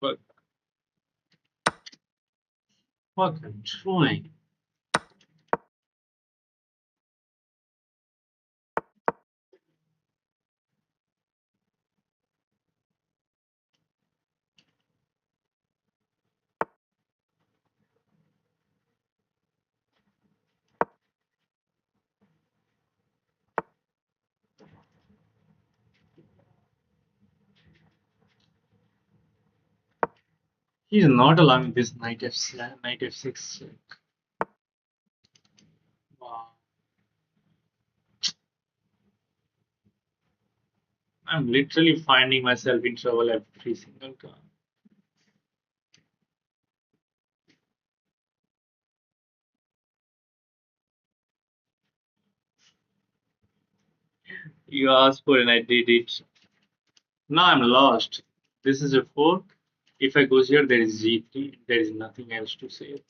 But what I'm trying. He's not allowing this knight f6 check. Wow. I'm literally finding myself in trouble every single time. You asked for and I did it. Now I'm lost. This is a fork. If I go here, there is g3. There is nothing else to say.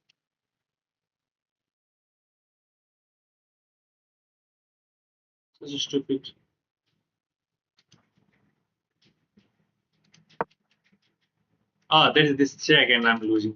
This is stupid. Ah, there is this check and I'm losing.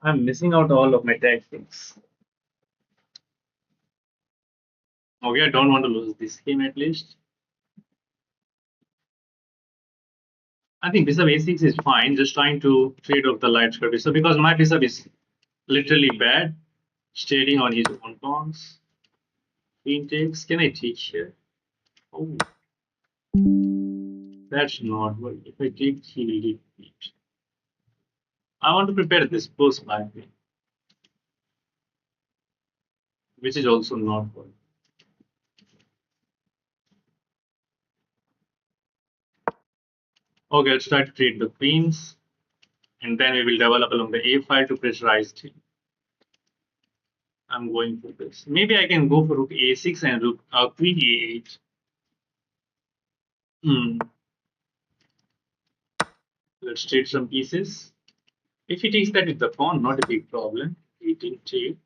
I'm missing out all of my tactics. Okay, I don't want to lose this game at least. I think bishop a6 is fine, just trying to trade off the light square bishop because my bishop is literally bad, stating on his own pawns. Queen takes. Can I take here? Oh, that's not what. If I take, he will defeat. I want to prepare this post by me, which is also not good. Okay, let's try to trade the queens, and then we will develop along the a file to pressurize him. I'm going for this. Maybe I can go for rook a6 and rook queen a8. Hmm. Let's trade some pieces. If he takes that with the pawn, not a big problem. He didn't take.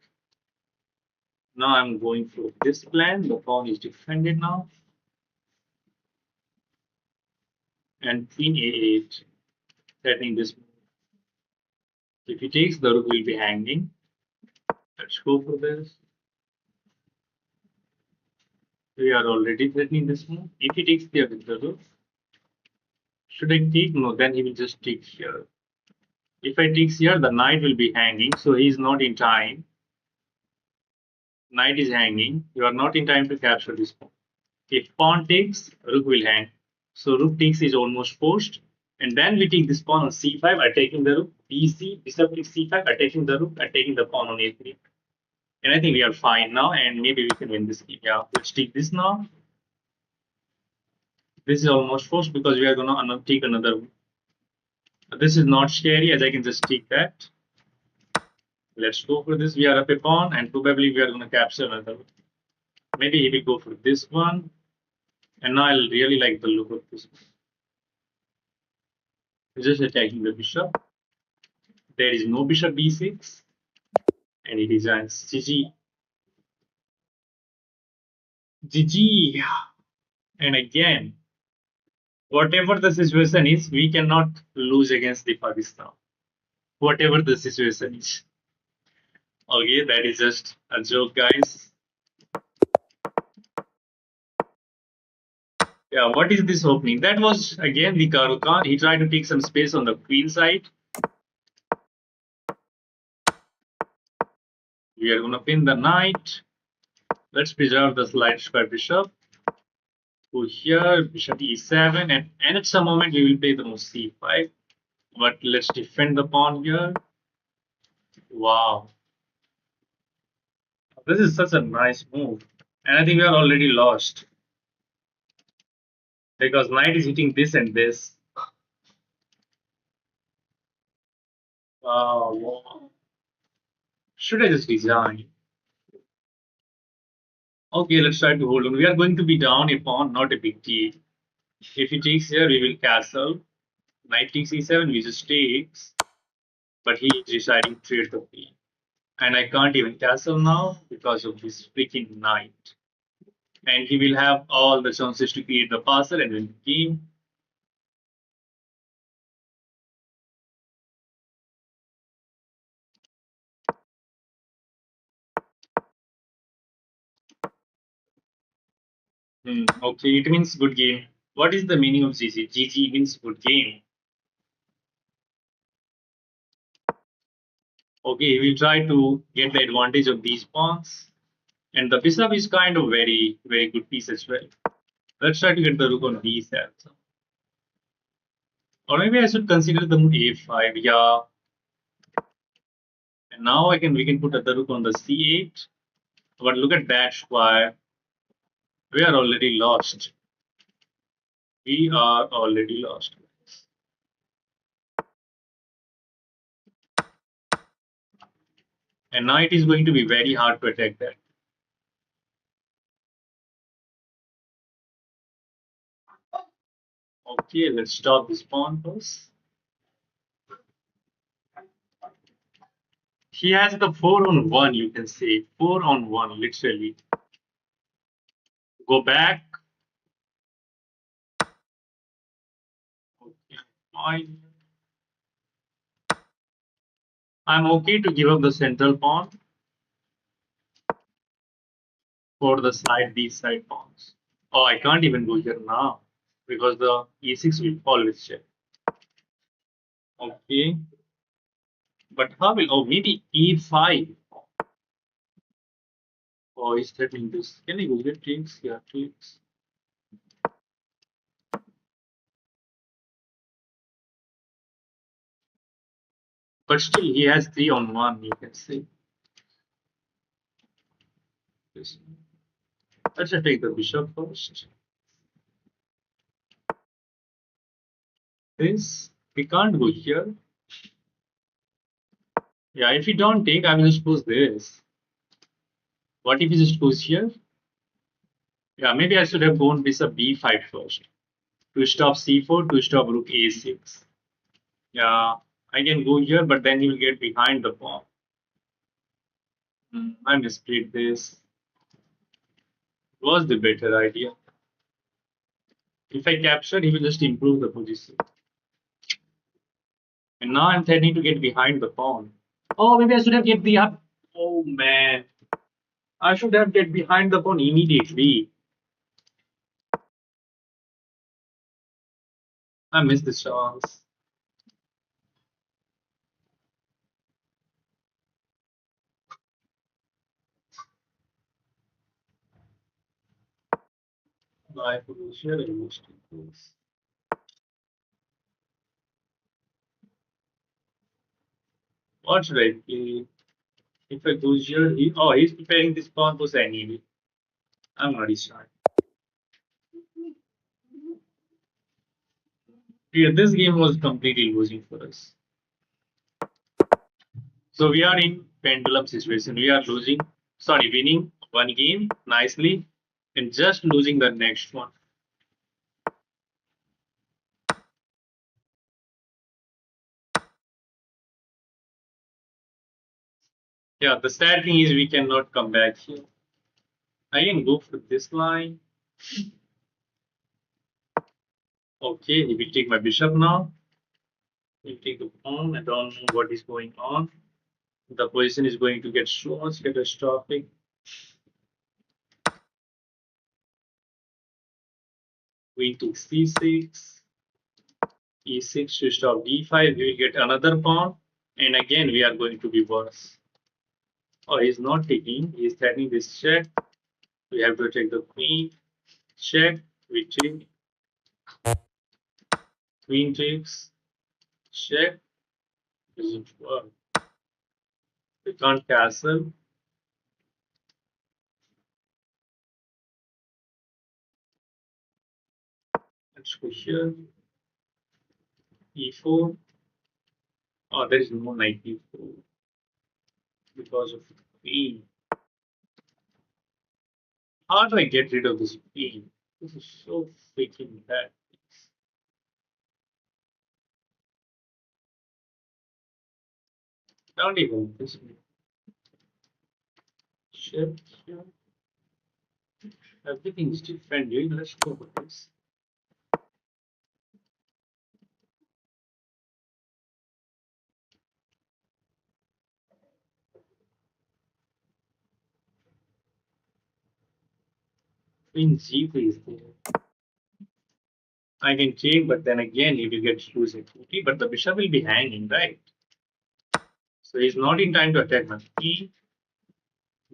Now I'm going for this plan. The pawn is defended now. And queen a8, threatening this move. If he takes, the rook will be hanging. Let's go for this. We are already threatening this move. If he takes there with the rook, should I take? No, then he will just take here. If I take here, the knight will be hanging, so he is not in time. Knight is hanging. You are not in time to capture this pawn. If pawn takes, rook will hang. So rook takes is almost forced. And then we take this pawn on c5, attacking the rook. bc, bishop takes c5, attacking the rook, attacking the pawn on a3. And I think we are fine now, and maybe we can win this game. Yeah, let's take this now. This is almost forced because we are gonna take another. This is not scary as I can just take that. Let's go for this. We are up a pawn, and probably we are gonna capture another. Maybe he will go for this one. And now I really like the look of this. He's just attacking the bishop. There is no bishop b6, and he designs GG. GG. And again, whatever the situation is, we cannot lose against the Pakistan. Whatever the situation is. Okay, that is just a joke, guys. Yeah, what is this opening? That was again the Karl Khan. He tried to take some space on the queen side. We are gonna pin the knight. Let's preserve the light square bishop. Go here, bishop e7, and at some moment we will play the move c5. But let's defend the pawn here. Wow, this is such a nice move. And I think we are already lost because knight is hitting this and this. Should I just resign? Okay, let's try to hold on. We are going to be down a pawn, not a big deal. If he takes here, we will castle. Knight takes e7, we just takes. But he is deciding to trade the queen. And I can't even castle now because of this freaking knight. And he will have all the chances to create the parcel and win the game. Okay, it means good game. What is the meaning of GG? GG means good game. Okay, we try to get the advantage of these pawns. And the bishop is kind of very good piece as well. Let's try to get the rook on b7. Or maybe I should consider the move a5. Yeah. And now we can put the rook on the c8. But look at that square. We are already lost. We are already lost. And now it is going to be very hard to attack that. Okay, let's stop this pawn first. He has the 4-on-1, you can say. 4-on-1, literally. Go back. Okay, fine. I'm okay to give up the central pawn for the side, these side pawns. Oh, I can't even go here now because the e6 will always check. Okay, but how will? Oh, maybe e5. Oh, he's threatening this. Can I go get takes? Yeah, takes. But still, he has 3-on-1. You can say. Yes. Let's just take the bishop first. This we can't go here. Yeah, if we don't take, I will just pose this. What if he just goes here? Yeah, maybe I should have gone bishop b5 first to stop c4 to stop rook a6. Yeah, I can go here, but then he will get behind the pawn. I misplayed this. Was the better idea. If I capture, he will just improve the position. And now I'm threatening to get behind the pawn. Oh, maybe I should have get the up. Oh man, I should have get behind the pawn immediately. I missed the chance. I will share a list. What should I play? If I go here, he's preparing this pawn for anyway. I'm already sure. Yeah, this game was completely losing for us. So we are in pendulum situation. We are winning one game nicely and just losing the next one. Yeah, the sad thing is we cannot come back here. I can go for this line. Okay, he will take my bishop now. He'll take the pawn. I don't know what is going on. The position is going to get so much catastrophic. Queen took c6. e6 to stop d5. We will get another pawn. And again, we are going to be worse. Oh, he's not taking. He's threatening this check. We have to take the queen. Check. We take. Queen takes. Check. Doesn't work. We can't castle. Let's go here. e4. Oh, there is no knight b4 because of queen. How do I get rid of this queen? This is so freaking bad. Not even this ship here. Everything is different. Let's go with this. Queen g3 is there. I can change, but then again he will get lose equity. But the bishop will be hanging, right? So he's not in time to attack my queen.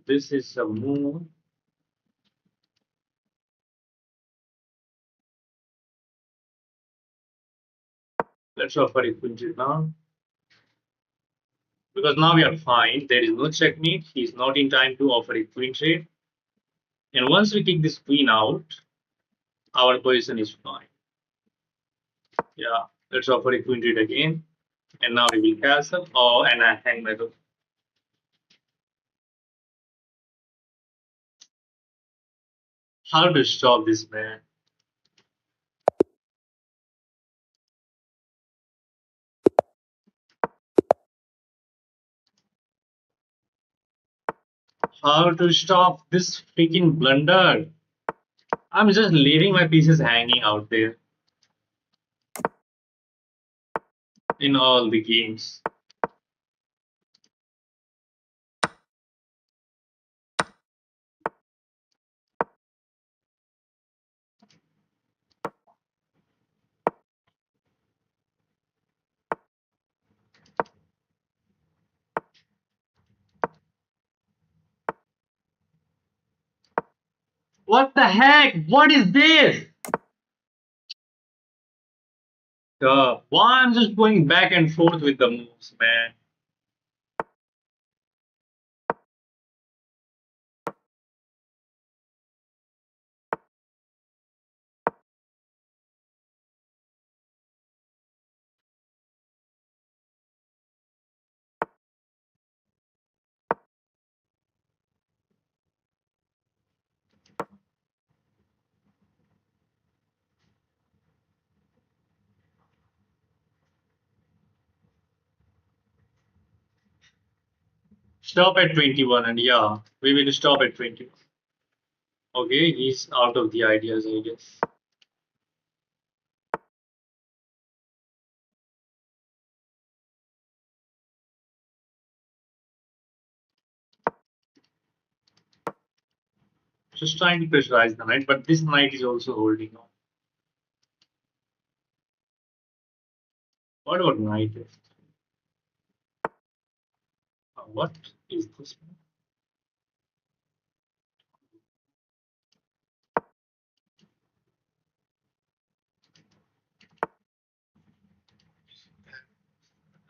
This is a move. Let's offer a queen now. Because now we are fine. There is no checkmate. He's not in time to offer a queen trade. And once we kick this queen out, our position is fine. Yeah, let's offer a queen trade again. And now we will castle. Oh, and I hang my rook. How to stop this man? How to stop this freaking blunder? I'm just leaving my pieces hanging out there in all the games. What the heck? What is this? Why I'm just going back and forth with the moves, man? Stop at 21, and yeah, we will stop at 21. Okay, he's out of the ideas, I guess. Just trying to pressurize the knight, but this knight is also holding on. What about knight left? What is this?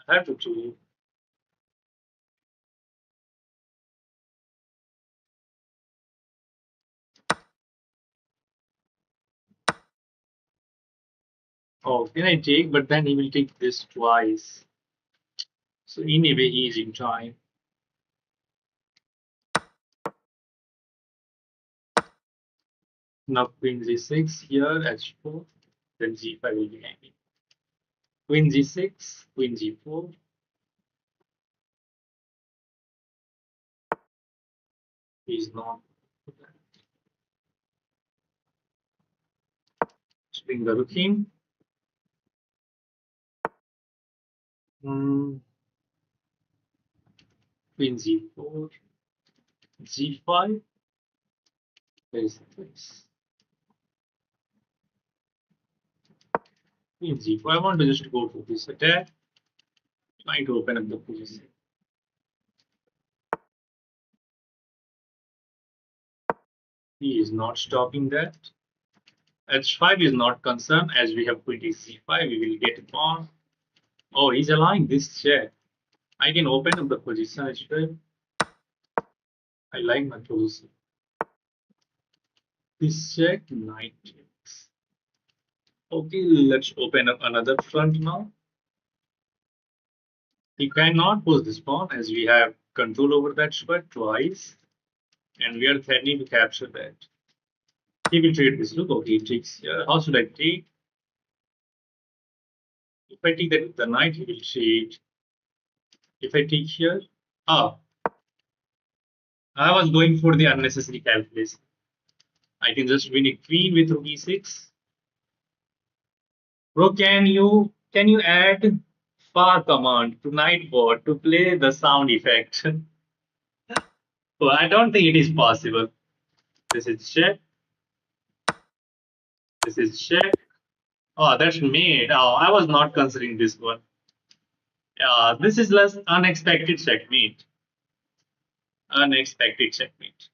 I have to choose. Oh, can I take? But then he will take this twice. So in a way, he is in time. Now queen g6 here, h4, then g5 will be hanging. Queen g6, queen g4. He's not. Let's bring the rook in. Hmm, queen g4, g5. Where is the place? Queen g4. I want to just go for this attack, trying to open up the position. He is not stopping that. H5 is not concerned as we have queen c5. We will get a pawn. Oh, he's allowing this check. I can open up the position as well. I like my position. This check, knight checks. Okay, let's open up another front now. He cannot push this pawn as we have control over that square twice, and we are threatening to capture that. He will trade this. Look, okay, he takes here. How should I take? If I take that with the knight, he will trade. If I take here, ah, I was going for the unnecessary calculation. I can just win a queen with rook e6. Bro, can you add far command to Nightbot to play the sound effect? Well, I don't think it is possible. This is check. This is check. Oh, that's made. Oh, I was not considering this one. This is less unexpected checkmate. Unexpected checkmate.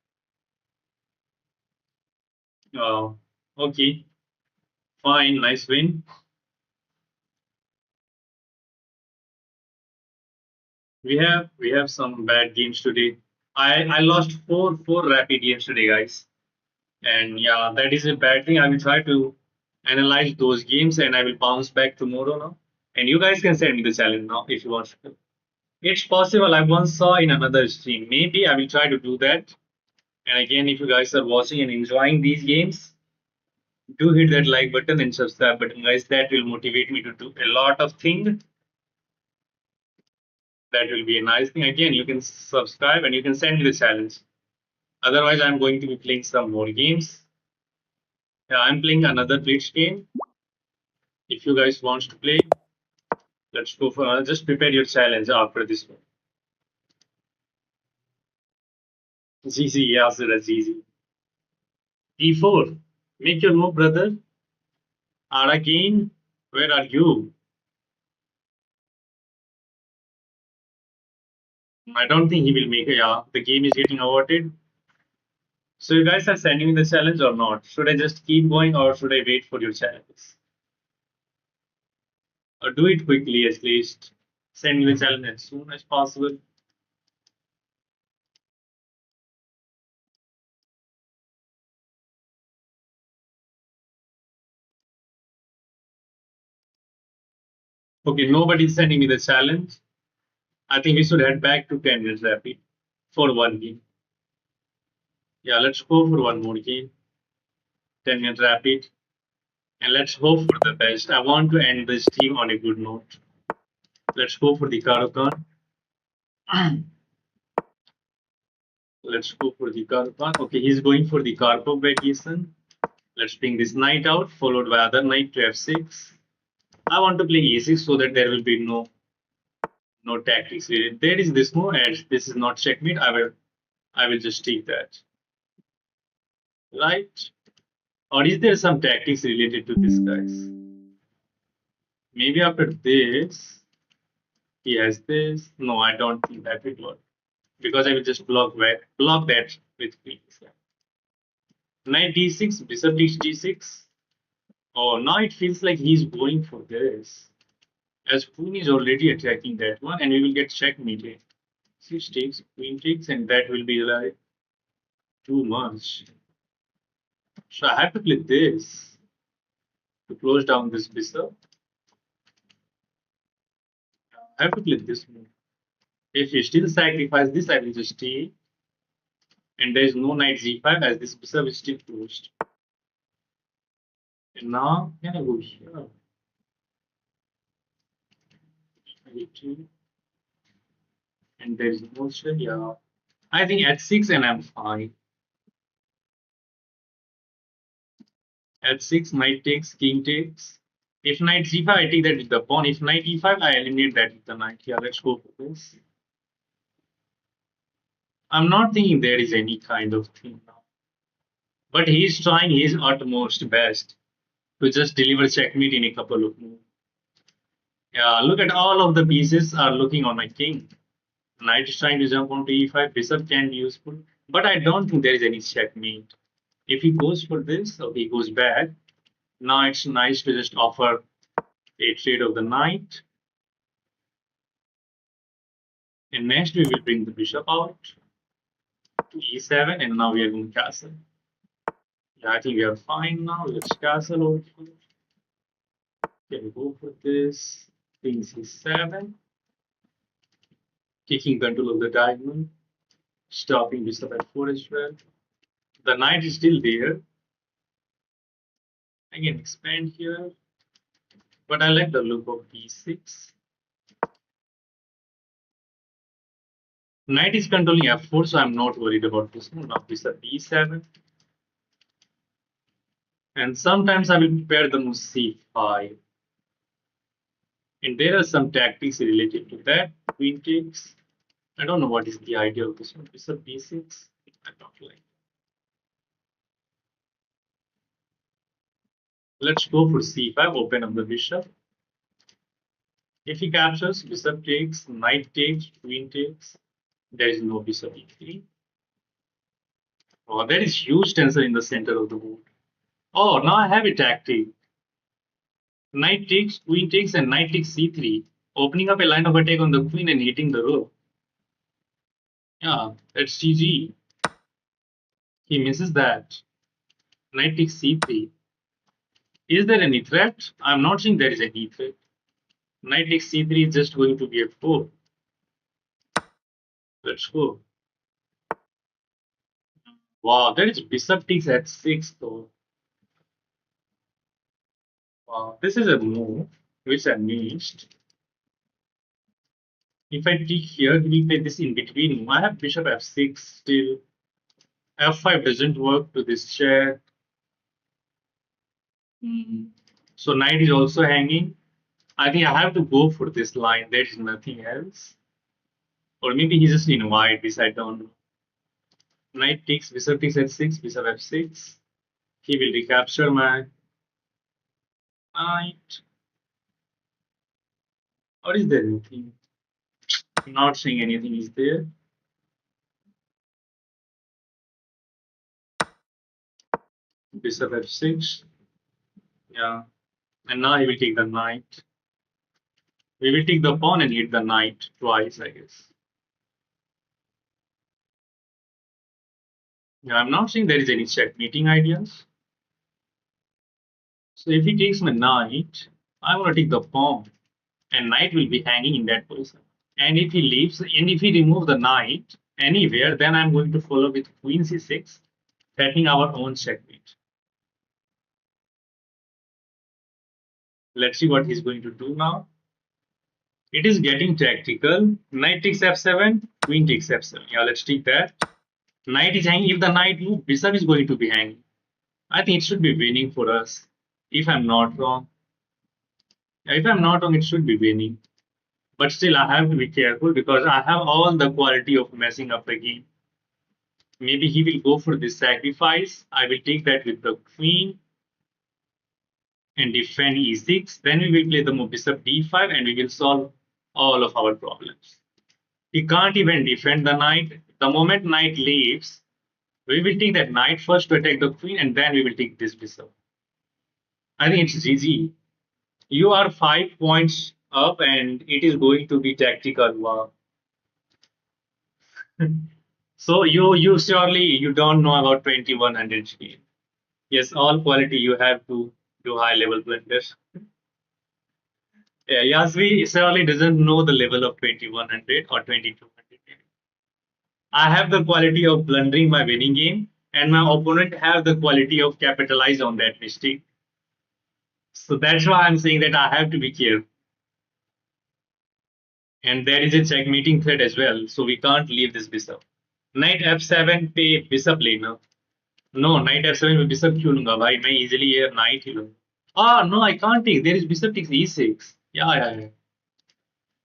Oh, okay. Fine. Nice win. We have some bad games today. I lost four rapid games today, guys. And yeah, that is a bad thing. I will try to analyze those games and I will bounce back tomorrow now. And you guys can send me the challenge now if you want to. It's possible. I once saw in another stream. Maybe I will try to do that. And again, if you guys are watching and enjoying these games, do hit that like button and subscribe button, guys. That will motivate me to do a lot of things. That will be a nice thing. Again, you can subscribe and you can send me the challenge. Otherwise, I'm going to be playing some more games. Yeah, I'm playing another Blitz game. If you guys want to play, let's go for just prepare your challenge after this one. GG, yeah, so that's easy. E4, make your move, brother. R again, where are you? I don't think he will make it. Yeah, the game is getting averted. So you guys are sending me the challenge or not? Should I just keep going or should I wait for your challenges? Or do it quickly at least. Send me the challenge as soon as possible. Okay, nobody's sending me the challenge. I think we should head back to 10 minutes rapid for one game. Yeah, let's go for one more game. 10 minutes rapid. And let's hope for the best. I want to end this team on a good note. Let's go for the Karukan. Let's go for the Karukan. Okay, he's going for the Karpov variation. Let's bring this knight out, followed by other knight to f6. I want to play e6 so that there will be no tactics related. There is this move, and this is not checkmate. I will just take that. Right? Or is there some tactics related to this, guys? Maybe after this, he has this. No, I don't think that will work because I will just block that with queens. Knight d6, bishop d6. Oh, now it feels like he's going for this. As queen is already attacking that one, and we will get checkmated. Six takes, queen takes, and that will be like too much. So I have to play this to close down this bishop. I have to play this move. If you still sacrifice this, I will just stay. And there is no knight g5 as this bishop is still closed. And now, can I go here? And there is no shell. Yeah. I think at 6 and I'm fine. At 6, knight takes, king takes. If knight g5, I take that with the pawn. If knight e5, I eliminate that with the knight. Yeah, let's go for this. I'm not thinking there is any kind of thing now. But he's trying his utmost best to just deliver checkmate in a couple of moves. Yeah, look at all of the pieces are looking on my king. Knight is trying to jump onto e5, bishop can be useful. But I don't think there is any checkmate. If he goes for this, or he goes back, now it's nice to just offer a trade of the knight. And next we will bring the bishop out to e7, and now we are going to castle. Yeah, I think we are fine now. Let's castle over here. Can we go for this? King c7. taking control of the diagonal, stopping bishop at 4 as well. The knight is still there. I can expand here, but I like the look of b6. Knight is controlling f4, so I'm not worried about this one. Now bishop b7. And sometimes I will prepare the move c5. And there are some tactics related to that. Queen takes. I don't know what is the idea of this one. Bishop b6. I don't like. Let's go for c5. Open up the bishop. If he captures, bishop takes, knight takes, queen takes. There is no bishop e3. Oh, there is huge tensor in the center of the board. Oh, now I have a tactic. Knight takes, queen takes, and knight takes c3, opening up a line of attack on the queen and hitting the rook. Yeah, that's GG. He misses that. Knight takes c3. Is there any threat? I'm not saying there is any threat. Knight takes c3 is just going to be a 4. Let's go. Wow, there is bishop takes at 6 though. Wow, this is a move which I missed. If I take here, he will play this in between. I have bishop f6 still. f5 doesn't work to this chair. So knight is also hanging. I think I have to go for this line. There is nothing else. Or maybe he just invite this. I don't know. Knight takes, bishop takes at 6, bishop f6. He will recapture my knight. Or is there anything? I'm not seeing anything is there. Bishop f6. Yeah. And now he will take the knight. We will take the pawn and hit the knight twice, I guess. Yeah, I'm not saying there is any checkmating ideas. So if he takes my knight, I want to take the pawn, and knight will be hanging in that position. And if he leaves, and if he removes the knight anywhere, then I'm going to follow with queen c6, threatening our own checkmate. Let's see what he's going to do now. It is getting tactical. Knight takes f7, queen takes f7. Yeah, let's take that. Knight is hanging. If the knight moves, bishop is going to be hanging. I think it should be winning for us, if I'm not wrong. If I'm not wrong, it should be winning. But still, I have to be careful because I have all the quality of messing up the game. Maybe he will go for this sacrifice. I will take that with the queen and defend e6. Then we will play the move bishop d5 and we will solve all of our problems. He can't even defend the knight. The moment knight leaves, we will take that knight first to attack the queen and then we will take this bishop. I think it's GG. You are 5 points up and it is going to be tactical. Wow. So you surely you don't know about 2100 game. Yes, all quality you have to do high level blunders. Yeah, Yasvi surely doesn't know the level of 2100 or 2200. I have the quality of blundering my winning game, and my opponent have the quality of capitalize on that mistake. So that's why I'm saying that I have to be careful. And there is a checkmating threat as well, so we can't leave this bishop. Knight f7 पे bishop लेना. No, knight f7 में bishop क्यों लूंगा भाई? मैं easily ये knight ही लूंगा. Ah, no, I can't take. There is bishop takes e6. Yeah.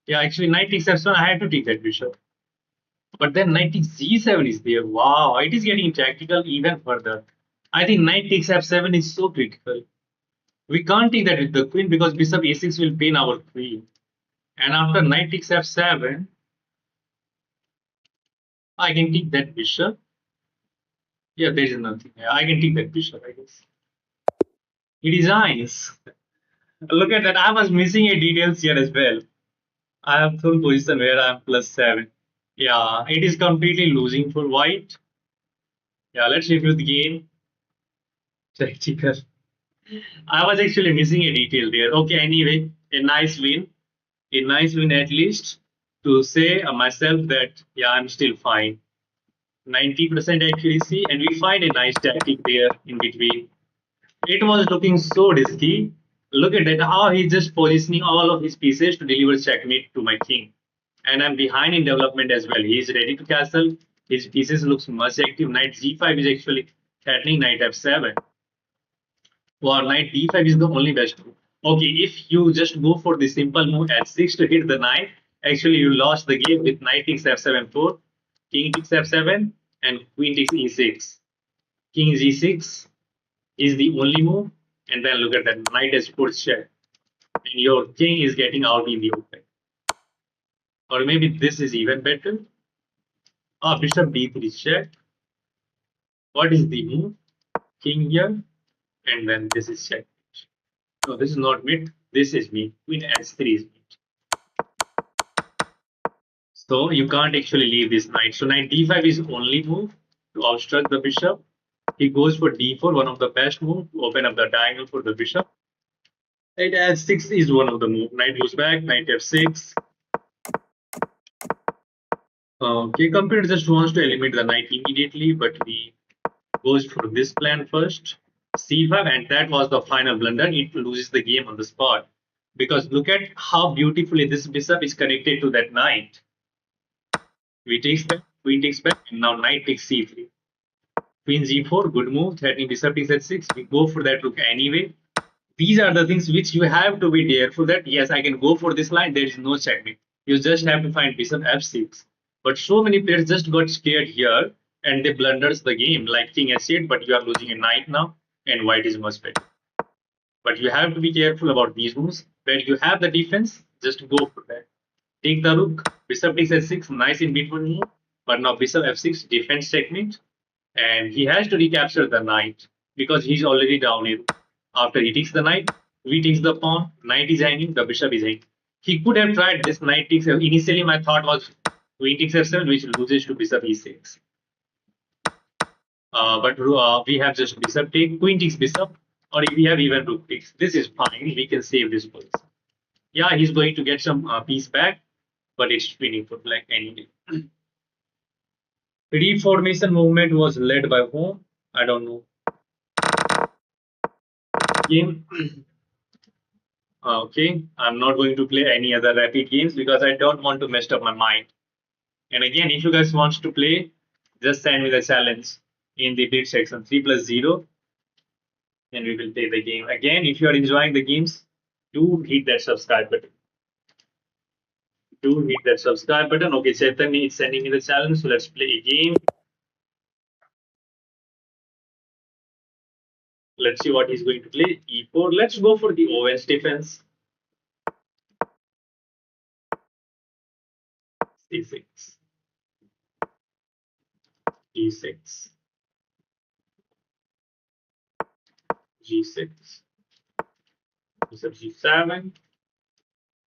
Yeah, actually, knight takes f7. I had to take that bishop. But then knight takes g7 is there. Wow, it is getting tactical even further. I think knight takes f7 is so critical. We can't take that with the queen because bishop a6 will pain our queen. And after knight takes f7, I can take that bishop. Yeah, there is nothing. Yeah, I can take that bishop, I guess. He designs. Look at that. I was missing a details here as well. I have full position where I am +7. Yeah, it is completely losing for white. Yeah, let's review the game. Tactical. I was actually missing a detail there. Okay, anyway, a nice win. A nice win at least. to say myself that yeah, I'm still fine. 90% accuracy, and we find a nice tactic there in between. It was looking so risky. Look at that, how he's just positioning all of his pieces to deliver checkmate to my king. And I'm behind in development as well. He's ready to castle. His pieces looks much active. Knight g5 is actually threatening knight f7. For knight d5 is the only best move. Okay, if you just go for the simple move at 6 to hit the knight, actually you lost the game with knight takes f7 4, king takes f7, and queen takes e6. King g6 is the only move, and then look at that, knight has put check, and your king is getting out in the open. Or maybe this is even better. Ah, bishop d3 check. What is the move? King here, and then this is check. No, this is not mid. This is mid. Queen s3 is mid. So you can't actually leave this knight. So knight d5 is only move to obstruct the bishop. He goes for d4, one of the best move to open up the diagonal for the bishop. Knight h6 is one of the move. Knight goes back, knight f6. Okay, computer just wants to eliminate the knight immediately, but he goes for this plan first. c5, and that was the final blunder. It loses the game on the spot. Because look at how beautifully this bishop is connected to that knight. We takes back, queen takes back, and now knight takes c3. Queen g4, good move. Threatening bishop takes h6. We go for that look anyway. These are the things which you have to be careful that yes, I can go for this line. There is no checkmate. You just have to find bishop f6. But so many players just got scared here and they blunders the game like king h8. But you are losing a knight now, and white is much better. But you have to be careful about these moves. Where you have the defense, just go for that. Take the rook. Bishop takes h6. Nice in between move. But now bishop f6 defense checkmate, and he has to recapture the knight because he's already down here. After he takes the knight, we takes the pawn, knight is hanging, the bishop is hanging. He could have tried this knight takes. Initially, my thought was queen takes f7, which loses to bishop e6. But we have just bishop take, queen takes bishop, or we have even rook takes. This is fine. We can save this place. Yeah, he's going to get some piece back, but it's winning for black anyway. Reformation movement was led by whom? I don't know. Game. Okay, I'm not going to play any other rapid games because I don't want to mess up my mind. And again, if you guys want to play, just send me the challenge in the bid section 3 plus 0, and we will play the game. Again, if you are enjoying the games, do hit that subscribe button. Do hit that subscribe button. Okay, Chaitanya is sending me the challenge, so let's play a game. Let's see what he's going to play. E4. Let's go for the Owens defense. C6. G6. G6. Bishop G7.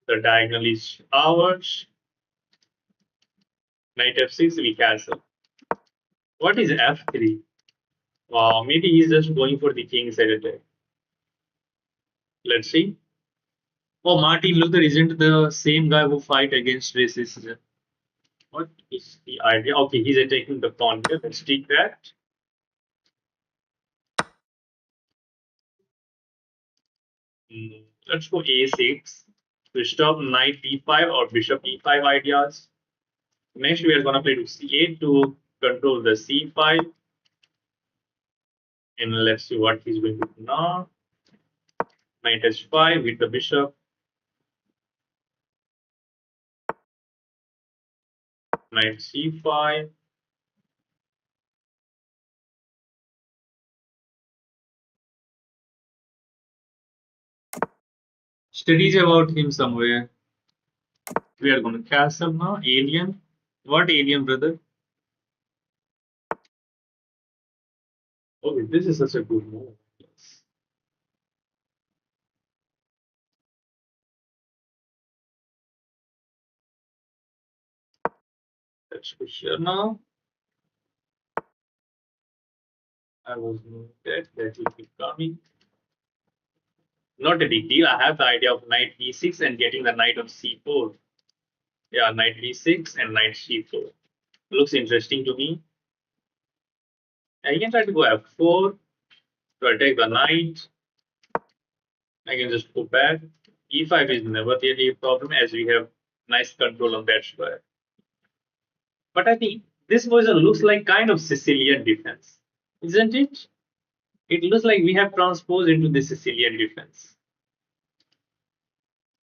The diagonal is ours. Knight f6, we cancel. What is f3? Wow, maybe he's just going for the king's attack. Let's see. Oh, Martin Luther isn't the same guy who fight against racism. What is the idea? Okay, he's attacking the pawn here. Let's take that. Let's go a6 to stop knight d5 or bishop e5 ideas. Next, we are going to play to c8 to control the c5. And let's see what he's going to do now. Knight h5 with the bishop. Knight c5. Studies about him somewhere. We are going to castle now. Alien. What alien, brother? Okay, this is such a good move. Yes. Let's go here now. I was that will be coming. Not a big deal. I have the idea of knight e6 and getting the knight on c4. Yeah, knight b6 and knight c4. Looks interesting to me. I can try to go f4 to attack the knight. I can just go back. E5 is never really a problem as we have nice control on that square. But I think this version looks like kind of Sicilian defense, isn't it? It looks like we have transposed into the Sicilian defense.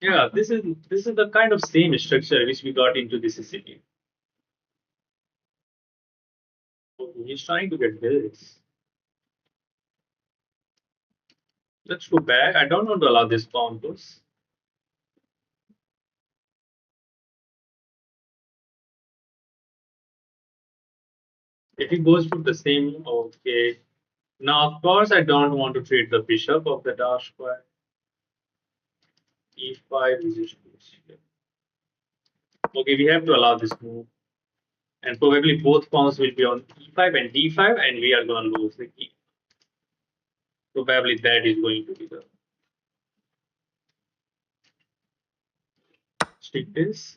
Yeah, this is the kind of same structure which we got into the Sicilian. So he's trying to get this. Let's go back. I don't want to allow this pawn to. If he goes to the same, okay. Now, of course, I don't want to trade the bishop of the dark square. E5 is just okay. We have to allow this move, and probably both pawns will be on E5 and D5, and we are going to lose the key. Probably that is going to be the stick this.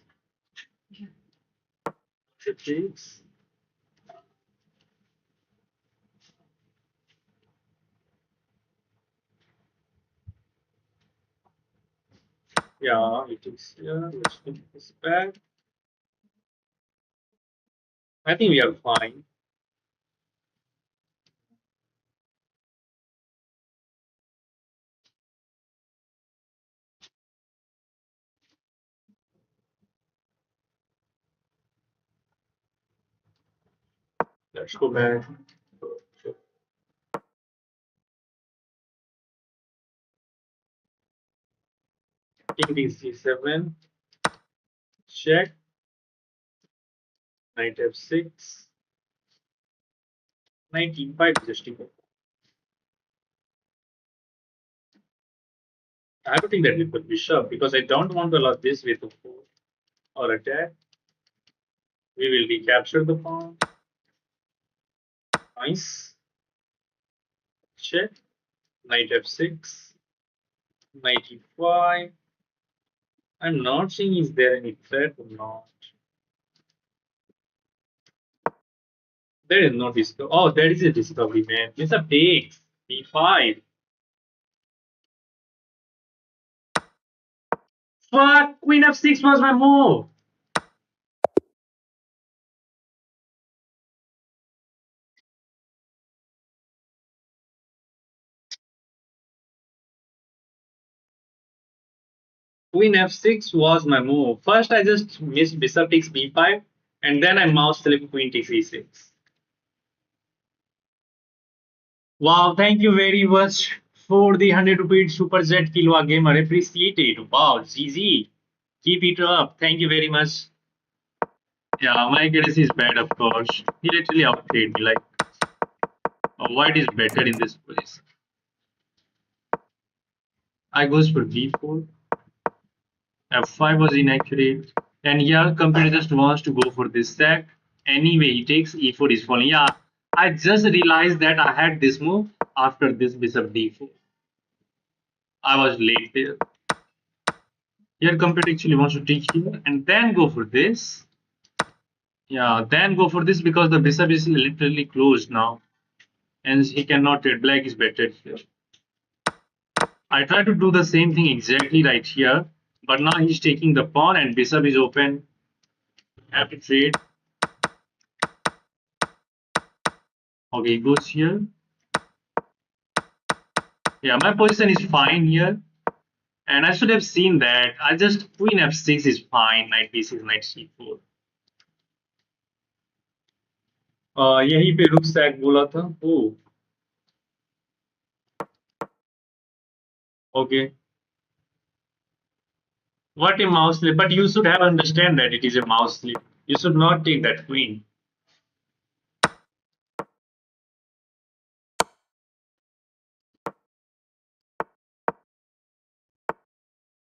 Six. Yeah, it is here. Let's put this back. I think we are fine. Let's go back. King d7. Check. Knight f6. Knight e5 just to go. I have to think that we put bishop because I don't want to allow this with a 4 or attack. We will recapture the pawn. Nice. Check. Knight f6. Knight e5. I'm not seeing is there any threat or not. There is no discovery. Oh, there is a discovery, man. Bishop takes. b5. Fuck! Queen f6 was my move. Queen f6 was my move. First, I just missed bishop takes b5, and then I mouse select queen takes e6. Wow, thank you very much for the 100 rupees super jet Kilwa gamer. Appreciate it. Wow, GG. Keep it up. Thank you very much. Yeah, my accuracy is bad, of course. He literally outplayed me. Like, white is better in this position. I goes for b4. f5 was inaccurate. And here, computer just wants to go for this sack. Anyway, he takes e4 is falling. Yeah, I just realized that I had this move after this bishop d4. I was late there. Here, computer actually wants to take here and then go for this. Yeah, then go for this because the bishop is literally closed now. And he cannot trade. Black is better here. I try to do the same thing exactly right here. But now he's taking the pawn and bishop is open. Have to trade. Okay, he goes here. Yeah, my position is fine here. And I should have seen that. I just queen f6 is fine. Knight b6, knight c4. यहीं पे रुक sac बोला था ओ okay what a mouse slip but you should have understand that it is a mouse slip you should not take that queen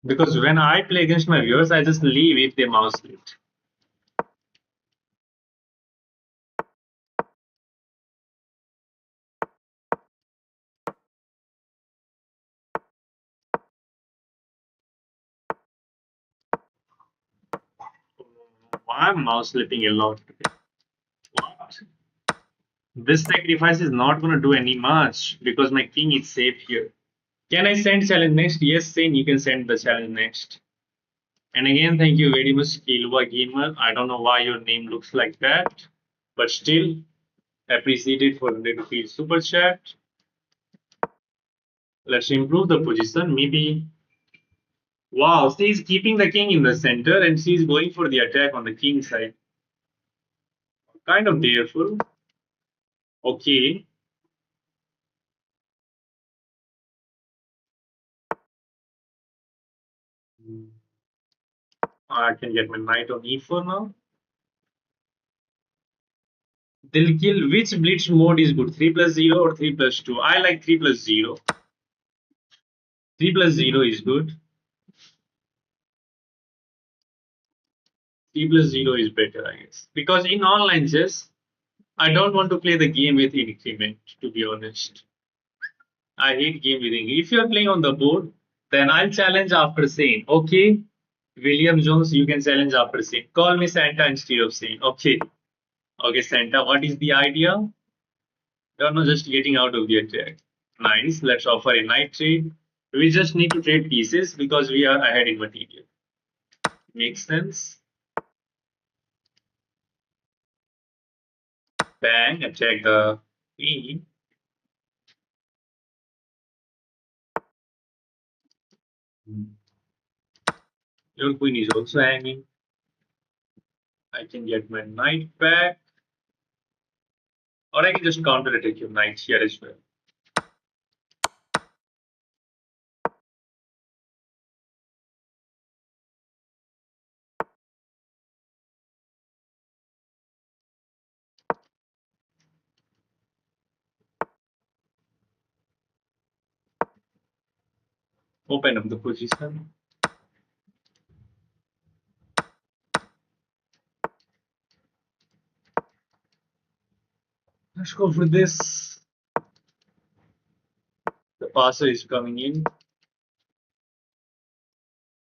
because when I play against my viewers I just leave if they mouse slip I'm mouse slipping a lot today. What? This sacrifice is not going to do any much because my king is safe here. Can I send challenge next? Yes, Sain, you can send the challenge next. And again, thank you very much, Kilwa Gamer. I don't know why your name looks like that, but still appreciate it for the rupees super chat. Let's improve the position. Maybe. Wow, she's keeping the king in the center and she's going for the attack on the king side. Kind of fearful. Okay. I can get my knight on e4 now. They'll kill which blitz mode is good? 3 plus 0 or 3 plus 2? I like 3 plus 0. 3 plus 0 is good. 3 plus 0 is better, I guess. Because in online chess, I don't want to play the game with increment, to be honest. I hate game with increment. If you're playing on the board, then I'll challenge after saying, okay, William Jones, you can challenge after saying. Call me Santa instead of saying, okay. Okay, Santa, what is the idea? You're not just getting out of the attack. Nice. Let's offer a knight trade. We just need to trade pieces because we are ahead in material. Makes sense. Bang, attack the queen. Your queen is also hanging. I can get my knight back. Or I can just counter attack your knight here as well. Open up the position. Let's go for this. The passer is coming in.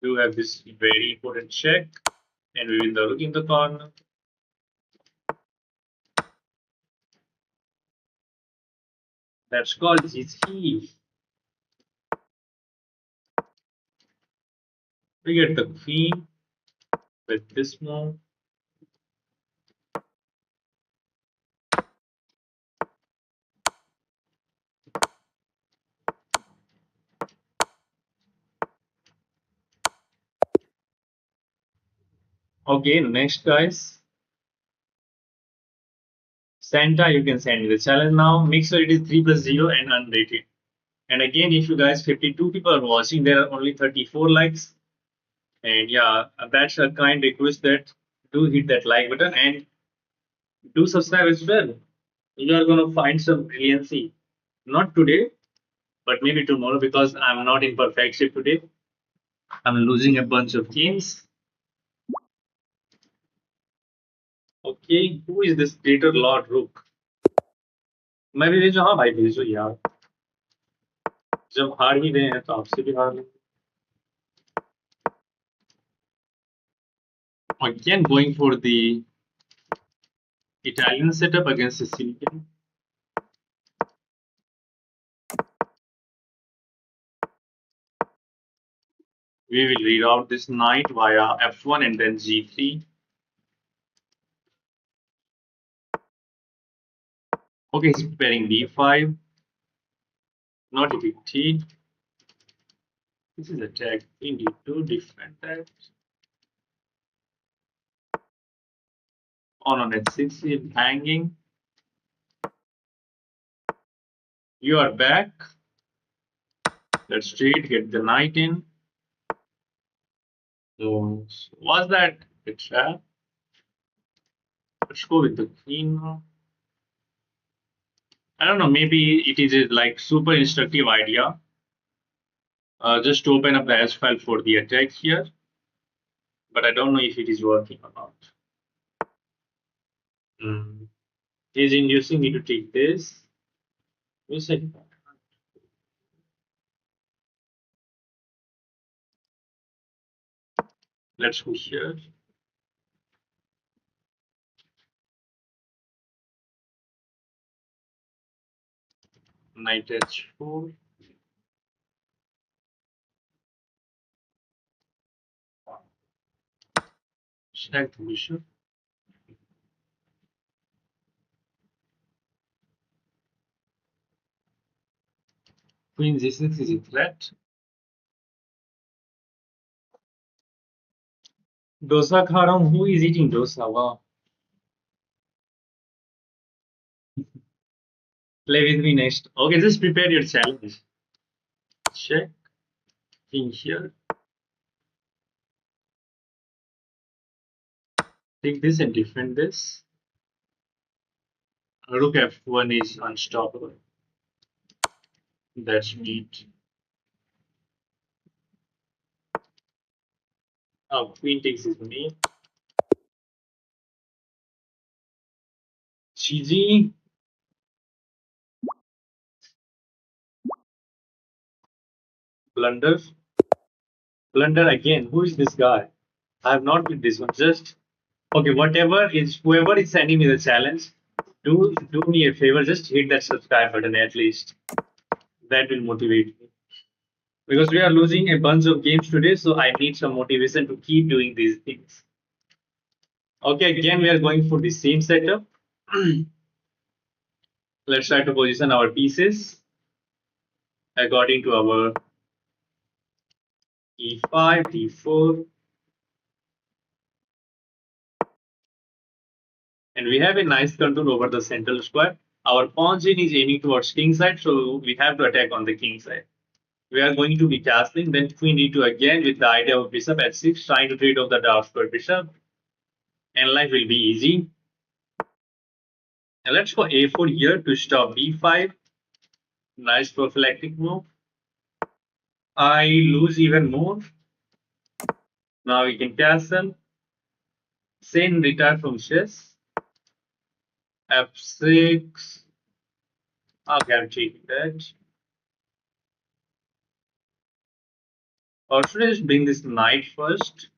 You have this very important check. And we win the rook in the corner. That's called GG. We get the queen with this move. Okay, next guys. Santa, you can send me the challenge now. Make sure it is 3 plus 0 and unrated. And again, if you guys 52 people are watching, there are only 34 likes. And yeah, that's a kind request that do hit that like button and do subscribe as well. You are gonna find some brilliancy. Not today, but maybe tomorrow because I'm not in perfect shape today. I'm losing a bunch of games. Okay, who is this traitor Lord Rook? मैं भी भेजो हाँ भाई भेजो यार जब हार ही रहे हैं तो आपसे भी हार लें again going for the Italian setup against Sicilian. We will reroute this knight via f1 and then g3. Okay, he's preparing d5. Not a big deal. This is attack queen d2, defend that. On h6, he's hanging. You are back. Let's trade, get the knight in. So, was that a trap? Let's go with the queen now. I don't know, maybe it is a like super instructive idea. Just to open up the S file for the attack here. But I don't know if it is working or not. He's inducing me to take this. Let's go here. Knight h4. Check the bishop. Queen g6 is a threat. Dosa kha raha hu. Who is eating dosa? Wow. Play with me next. Okay, just prepare your challenge. Check. King here. Take this and defend this. Rook f1 is unstoppable. That's neat. Queen takes his mate. GG. Blunder. Blunder again. Who is this guy? I have not with this one. Just okay. Whatever is whoever is sending me the challenge, do me a favor. Just hit that subscribe button at least. That will motivate me because we are losing a bunch of games today. So I need some motivation to keep doing these things. Okay, again we are going for the same setup. Let's try to position our pieces according to our e5, d4, and we have a nice control over the central square. Our pawn chain is aiming towards king side, so we have to attack on the king side. We are going to be castling, then queen d2 again with the idea of bishop h6, trying to trade off the dark square bishop, and life will be easy. And let's go a4 here to stop b5. Nice prophylactic move. I lose even more. Now we can castle. Sen retire from chess. f6. I'll guarantee that. Or should I just bring this knight first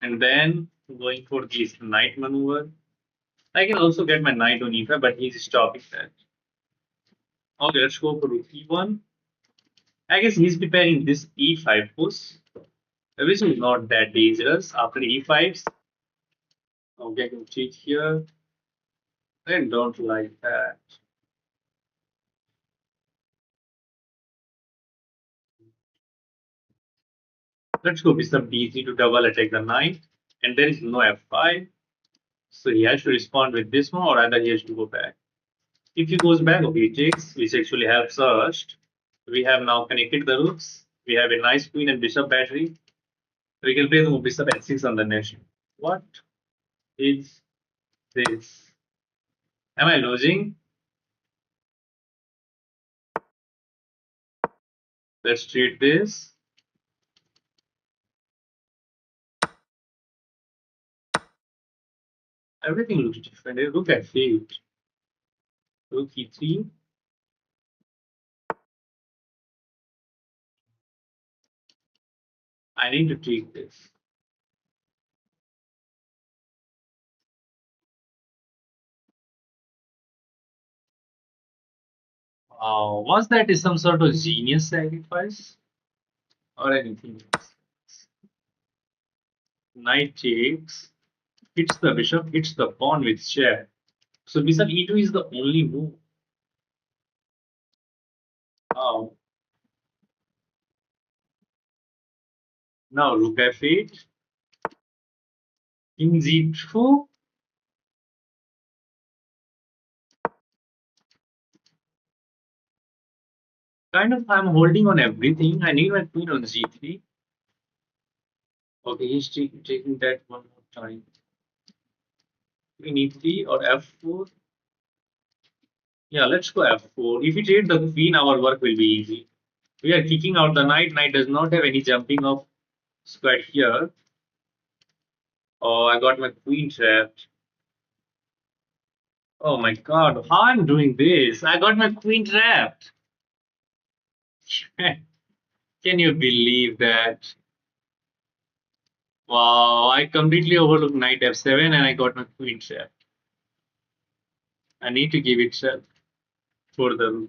and then going for this knight maneuver? I can also get my knight on e5, but he's stopping that. Okay, let's go for rook e1. I guess he's preparing this e5 push, which is not that dangerous after e5s. Okay, I can cheat here. I don't like that. Let's go bishop b3 to double attack the knight, and there is no f5. So he has to respond with this one, or either he has to go back. If he goes back, okay, he takes, which actually helps us. We have now connected the rooks. We have a nice queen and bishop battery. We can play the move bishop h6 on the next. What is this? Am I losing? Let's treat this. Everything looks different. Look at fate. Rook e3. I need to take this. Was that some sort of genius sacrifice or anything else? Knight takes, hits the bishop, hits the pawn with check. So bishop e2 is the only move. Oh, now rook f8, king g2. Kind of, I'm holding on everything. I need my queen on g3. Okay, he's taking that one more time. Queen e3 or f4. Yeah, let's go f4. If we trade the queen, our work will be easy. We are kicking out the knight. Knight does not have any jumping off square here. Oh, I got my queen trapped. Oh my god, how I'm doing this? I got my queen trapped. Can you believe that? Wow, I completely overlooked knight f7 and I got my queen trapped. I need to give it for the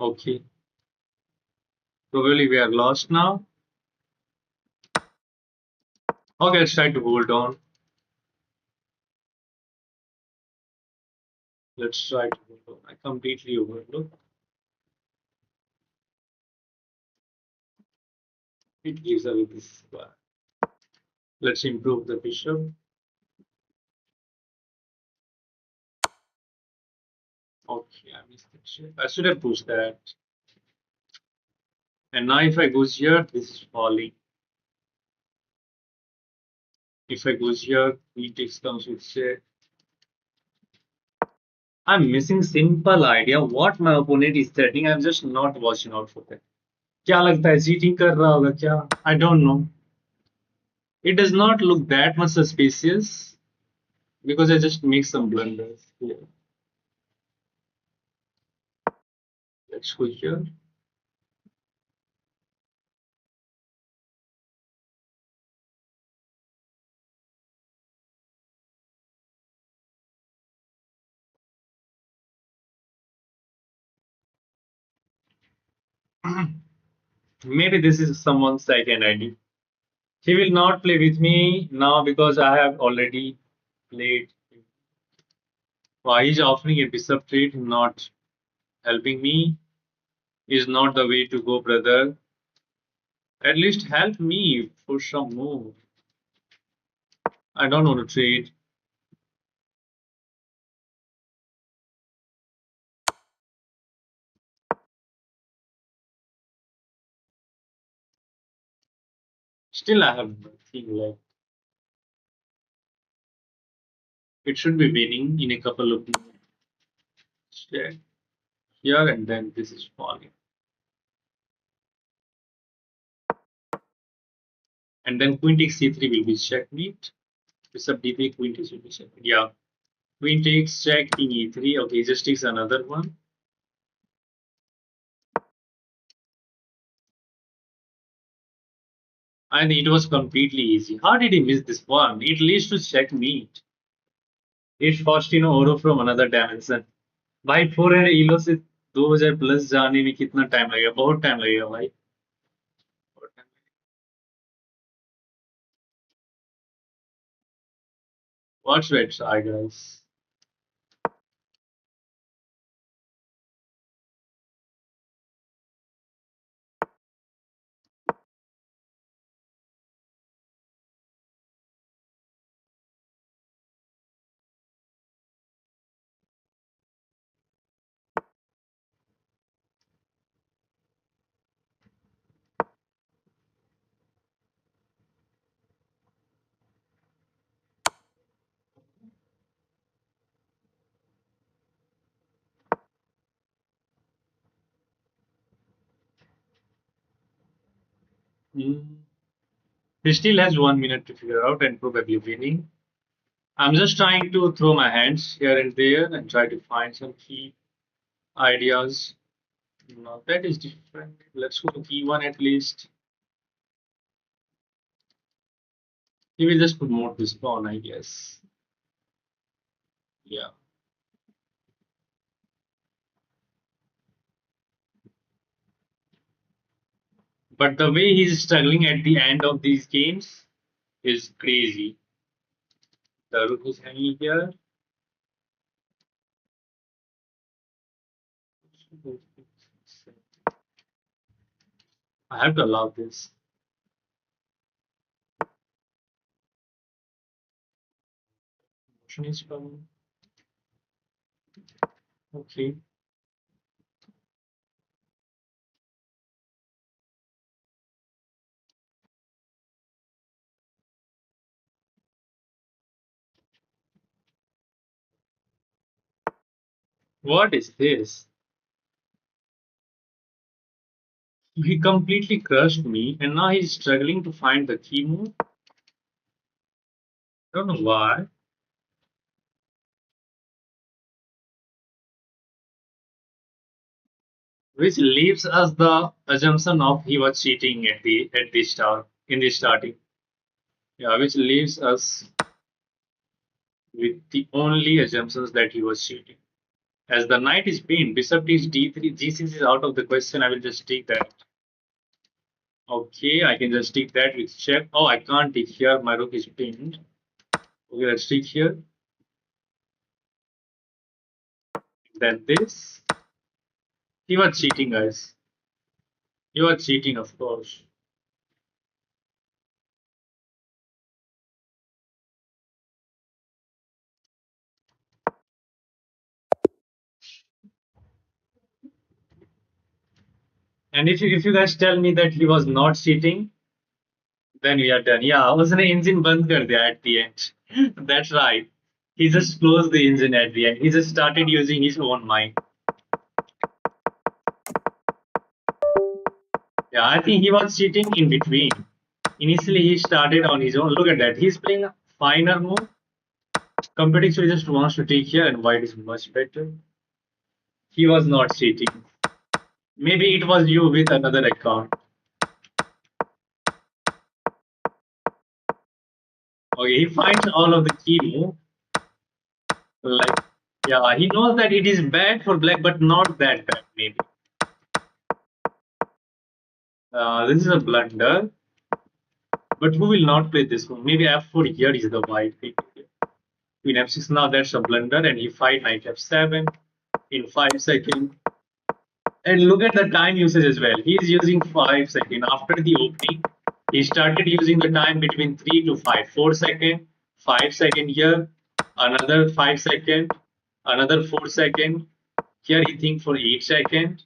Okay, probably we are lost now. Okay, let's try to hold on. Let's try to hold on. I completely overlooked. It gives away this bar. Let's improve the bishop. Okay, I missed that shit. I should have pushed that. And now if I goes here, this is falling. If I goes here, he takes comes with check. I'm missing simple idea what my opponent is threatening. I'm just not watching out for that. क्या लगता है cheating कर रहा होगा क्या? I don't know. It does not look that much suspicious because I just make some blunders. Yeah. Let's go here. Maybe this is someone's second ID. He will not play with me now because I have already played. Why is offering a bishop trade not helping me? Is not the way to go, brother. At least help me for some move. I don't want to trade. Still, I have nothing left. It should be winning in a couple of moves. Check here and then this is falling. And then queen takes c3 will be checkmate. Bishop d3, queen takes will be checkmate. Yeah. Queen takes check, king e3. Okay, just takes another one. And it was completely easy. How did he miss this one? It leads to checkmate. It's Faustino Oro from another dimension. भाई 400 इलो से 2000 plus जाने में कितना time लगेगा? बहुत time लगेगा भाई. What should I try, guys? Hmm. He still has 1 minute to figure out and probably winning. I'm just trying to throw my hands here and there and try to find some key ideas. No, that is different. Let's go to key one at least. He will just put more to spawn, I guess. Yeah. But the way he's struggling at the end of these games is crazy. The rook is hanging here. I have to allow this. Motion is coming. Okay. What is this? He completely crushed me and now he's struggling to find the key move. I don't know why. Which leaves us the assumption of he was cheating at the start in the starting. Yeah, which leaves us with the only assumptions that he was cheating. As the knight is pinned, bishop takes d3, g6 is out of the question. I will just take that. Okay, I can just take that with check. Oh, I can't take here. My rook is pinned. Okay, let's take here. Then this. He was cheating, guys. You are cheating, of course. And if you guys tell me that he was not cheating, then we are done. Yeah, उसने engine बंद कर दिया at the end. That's right. He just closed the engine at the end. He just started using his own mind. Yeah, I think he was cheating in between. Initially, he started on his own. Look at that. He's playing a finer move. Competing, so he just wants to take here, and white is much better. He was not cheating. Maybe it was you with another account. Okay, he finds all of the key move. Like, yeah, he knows that it is bad for black, but not that bad, maybe. This is a blunder. But who will not play this one? Maybe f4 here is the white pick. Queen f6, now that's a blunder, and he fight knight f7 in 5 seconds. And look at the time usage as well. He's using 5 seconds. After the opening, he started using the time between 3 to 5. 4 seconds, 5 seconds here, another 5 seconds, another 4 seconds. Here he think for 8 seconds,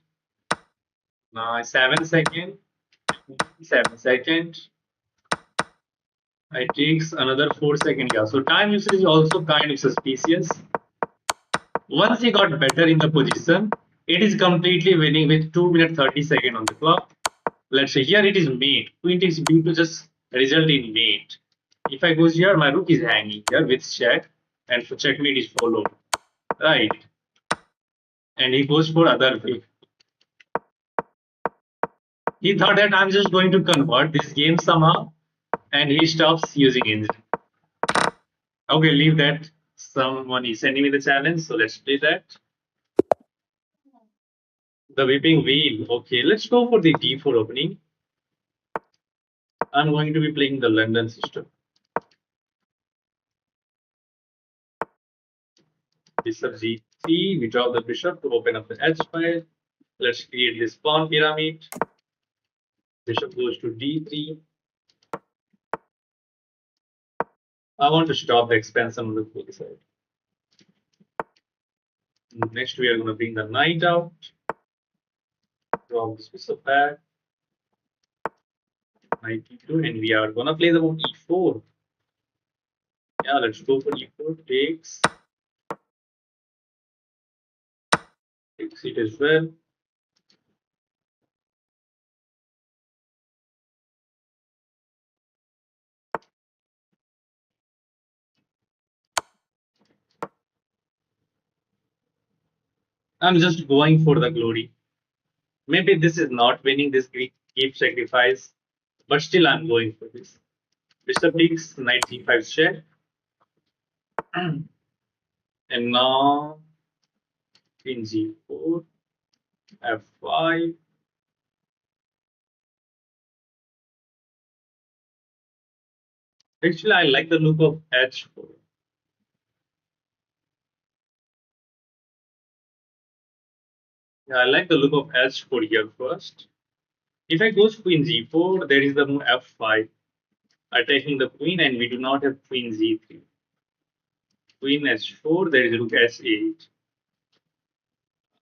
7 seconds, 7 seconds. It takes another 4 seconds here. So time usage is also kind of suspicious. Once he got better in the position, it is completely winning with 2 minutes 30 seconds on the clock. Let's say here it is mate. Queen takes b to just result in mate. If I goes here, my rook is hanging here with check, and for checkmate is followed. Right. And he goes for other way. He thought that I'm just going to convert this game somehow, and he stops using engine. Okay, leave that. Someone is sending me the challenge, so let's play that. The whipping wheel. Okay, let's go for the d4 opening. I'm going to be playing the London system. Bishop g3. We drop the bishop to open up the h file. Let's create this pawn pyramid. Bishop goes to d3. I want to stop the expansion on the full side. Next, we are going to bring the knight out. Drop this bishop back. Knight e2, and we are going to play the move e4. Yeah, let's go for e4. Takes it as well. I'm just going for the glory. Maybe this is not winning this keep sacrifice, but still I'm going for this. Bishop takes knight g5 check. And now queen g4, f5. Actually, I like the look of h4. Yeah, I like the look of h4 here first. If I go queen g4, there is the move f5, attacking the queen, and we do not have queen g3. Queen h4, there is rook h8.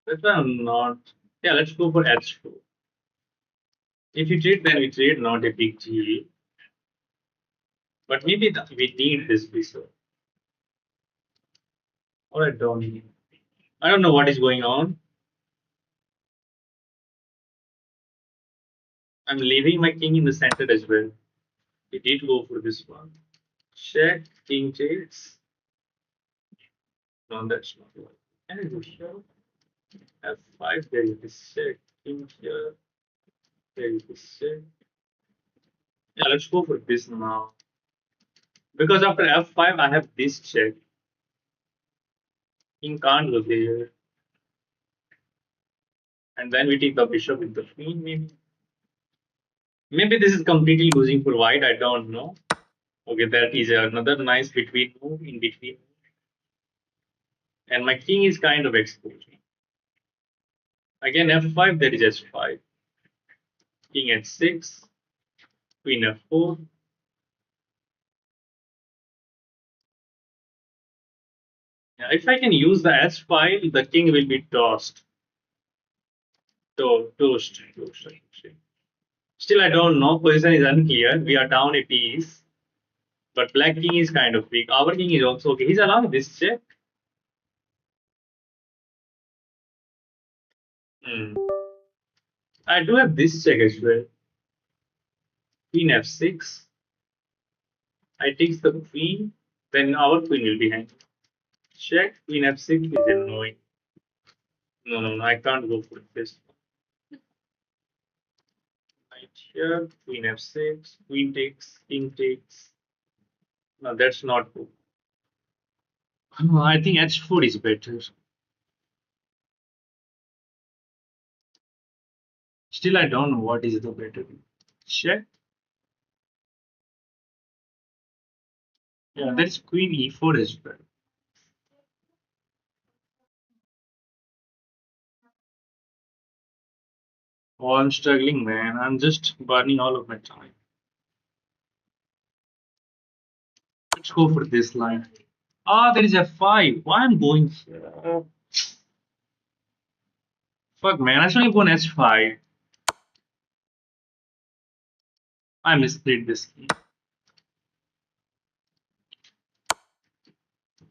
That's why I'm not. Yeah, let's go for h4. If you trade, then we trade, not a big deal. But maybe we need this bishop. Or I don't need. I don't know what is going on. I'm leaving my king in the center as well. We did go for this one. Check, king takes. No, that's not right. And bishop f5, there is this check. King here, there is this check. Yeah, let's go for this now. Because after f5, I have this check. King can't go there. And then we take the bishop with the queen, maybe. Maybe this is completely losing for white. I don't know. Okay, that is another nice between move in between. And my king is kind of exposed. Again, f5, that is h5. King h6, queen f4. Yeah, if I can use the h file, the king will be tossed. Toast, I should say. Still, I don't know. Position is unclear. We are down a piece. But black king is kind of weak. Our king is also okay. He's allowing this check. Hmm. I do have this check as well. Queen f6. I take the queen. Then our queen will be hanging. Check. Queen f6 is annoying. No. I can't go for this. Right here. Queen f6. Queen takes. King takes. No, that's not good. I think h4 is better. Still, I don't know what is the better. Check. Yeah, there's queen e4 as well. Oh, I'm struggling, man. I'm just burning all of my time. Let's go for this line. Ah, there is f5. Why I'm going here? Fuck, man. I should have gone h5. I misplayed this key.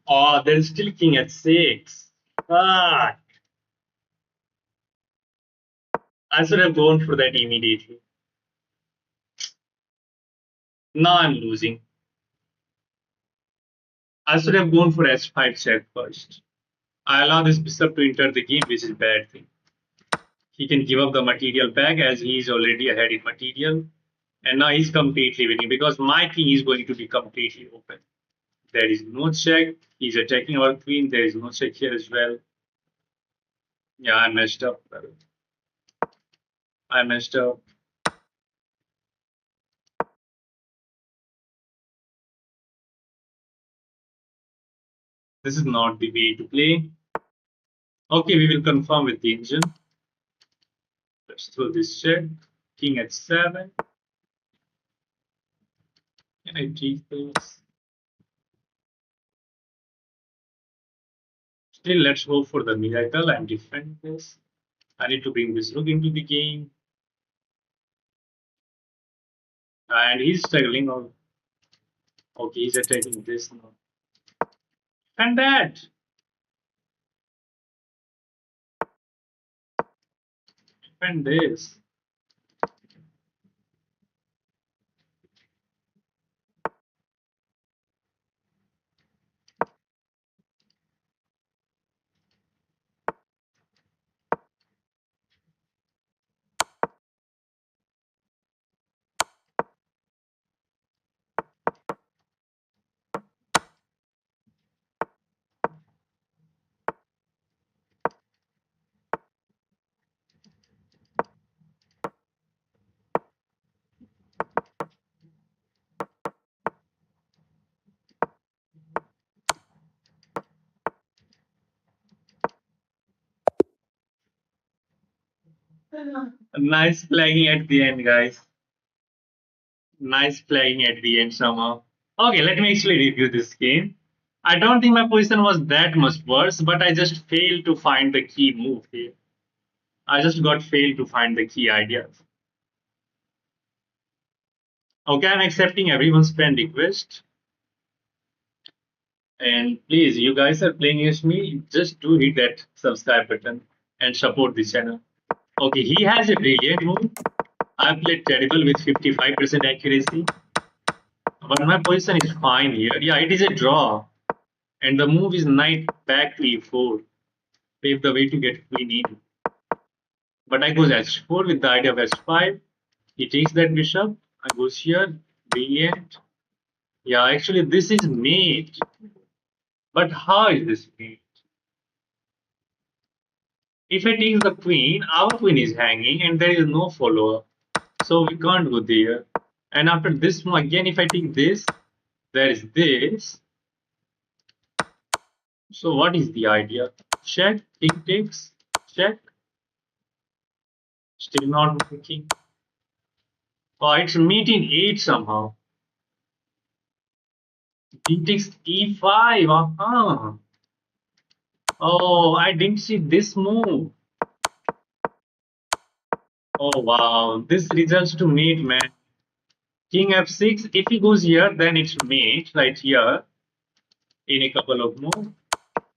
Oh, there is still king at 6. Fuck. I should have gone for that immediately. Now I'm losing. I should have gone for h5 check first. I allow this bishop to enter the game, which is a bad thing. He can give up the material back as he is already ahead in material. And now he's completely winning because my king is going to be completely open. There is no check. He's attacking our queen. There is no check here as well. Yeah, I messed up. I messed up. This is not the way to play. Okay, we will confirm with the engine. Let's throw this check. King at 7. Can I take this? Still, let's hope for the miracle and defend this. I need to bring this rook into the game. And he's struggling. Oh, okay, he's attacking this now. And that. And this. Nice flagging at the end, guys. Nice flagging at the end somehow. Okay, let me actually review this game. I don't think my position was that much worse, but I just failed to find the key move here. I just got failed to find the key ideas. Okay, I'm accepting everyone's friend request. And please, you guys are playing against me, just do hit that subscribe button and support this channel. Okay, he has a brilliant move. I played terrible with 55% accuracy. But my position is fine here. Yeah, it is a draw. And the move is knight back to e4. Pave the way to get queen in. But I goes h4 with the idea of h5. He takes that bishop. I goes here. Brilliant. Yeah, actually this is mate. But how is this mate? If I take the queen, our queen is hanging and there is no follower. So we can't go there. And after this one, again, if I take this, there is this. So what is the idea? Check, king takes, check, still not working. Oh, it's meeting 8 somehow. D takes e5. Uh-huh. Oh, I didn't see this move. Oh wow, this results to mate, man. King f6. If he goes here, then it's mate right here in a couple of moves.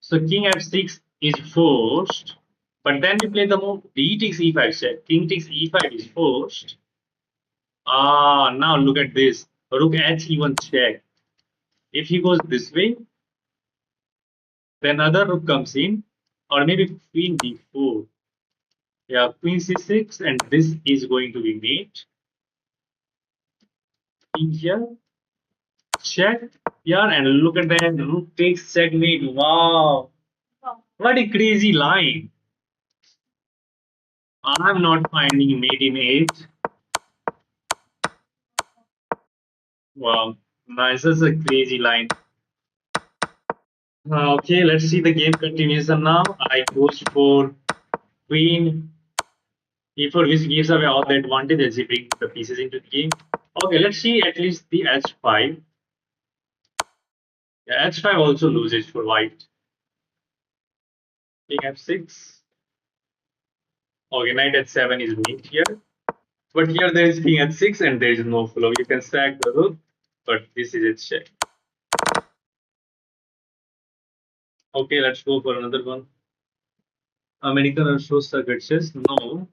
So king f6 is forced. But then we play the move d takes e5 check. King takes e5 is forced. Ah, now look at this. Rook h1 check. If he goes this way, then another rook comes in, or maybe queen d4. Yeah, queen c6, and this is going to be mate. King here, check here, and look at that. Rook takes checkmate. Wow, what a crazy line. I'm not finding mate in 8. Wow, nice. That's a crazy line. Okay, let's see the game continuation now. I goes for queen e4, which gives away all the advantage as he brings the pieces into the game. Okay, let's see at least the h5. Yeah, h5 also loses for white. King f6. Okay, knight h7 is mate here. But here there is king h6 and there is no follow. You can stack the rook, but this is its check. Okay, let's go for another one. American or show circuit says no.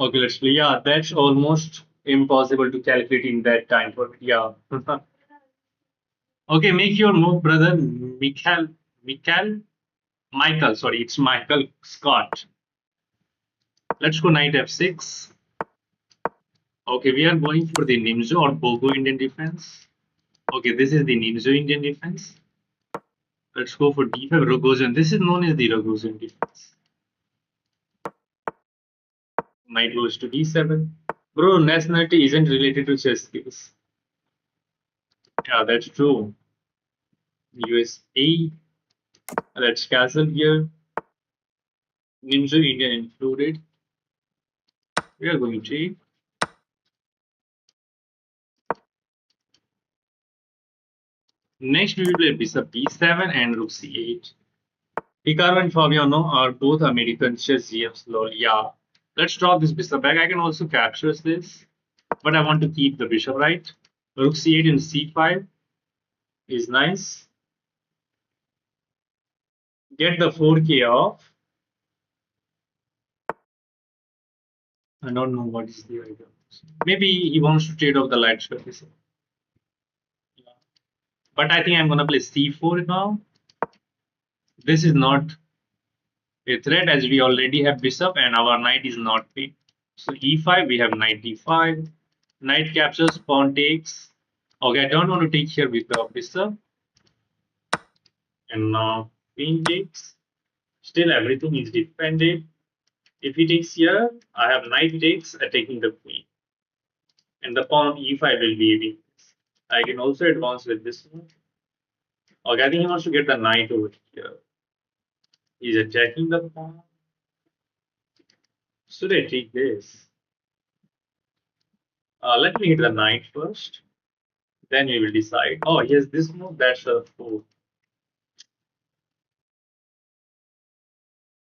Okay, let's play. Yeah, that's almost impossible to calculate in that time for me. Yeah. Okay, make your move, brother. Michael, sorry, it's Michael Scott. Let's go knight f6. Okay, we are going for the Nimzo or Bogo Indian defense. Okay, this is the Nimzo Indian defense. Let's go for d5 Rogozin. This is known as the Rogozin defense. Knight goes to d7. Bro, nationality isn't related to chess skills. Yeah, that's true. USA. Let's castle here. Nimzo Indian included. We are going to. Next, we will play bishop b7 and rook c8. Hikaru and Fabiano are both American chess GMs. Lol. Yeah. Let's drop this bishop back. I can also capture this, but I want to keep the bishop, right? Rook c8 and c5 is nice. Get the 4k off. I don't know what is the idea. Maybe he wants to trade off the light square. Yeah. But I think I'm gonna play c4 now. This is not a threat as we already have bishop and our knight is not picked. So e5, we have knight d5. Knight captures, pawn takes. Okay, I don't want to take here with the bishop. And now queen takes. Still everything is defended. If he takes here, I have knight takes, attacking the queen. And the pawn e5 will be weak. I can also advance with this one. Okay, I think he wants to get the knight over here. He's attacking the pawn. Should I take this? Let me hit the knight first. Then we will decide. Oh, yes, this move, that's a fool.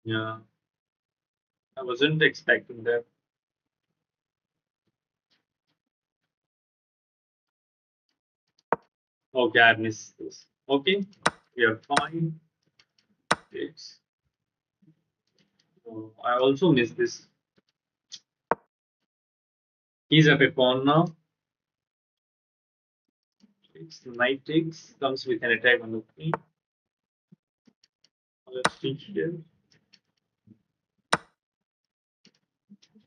Yeah, I wasn't expecting that. Okay, I missed this. Okay, we are fine. It's, oh, I also missed this. He's up a pawn now. It's knight takes, comes with an attack on the queen. Let's see here.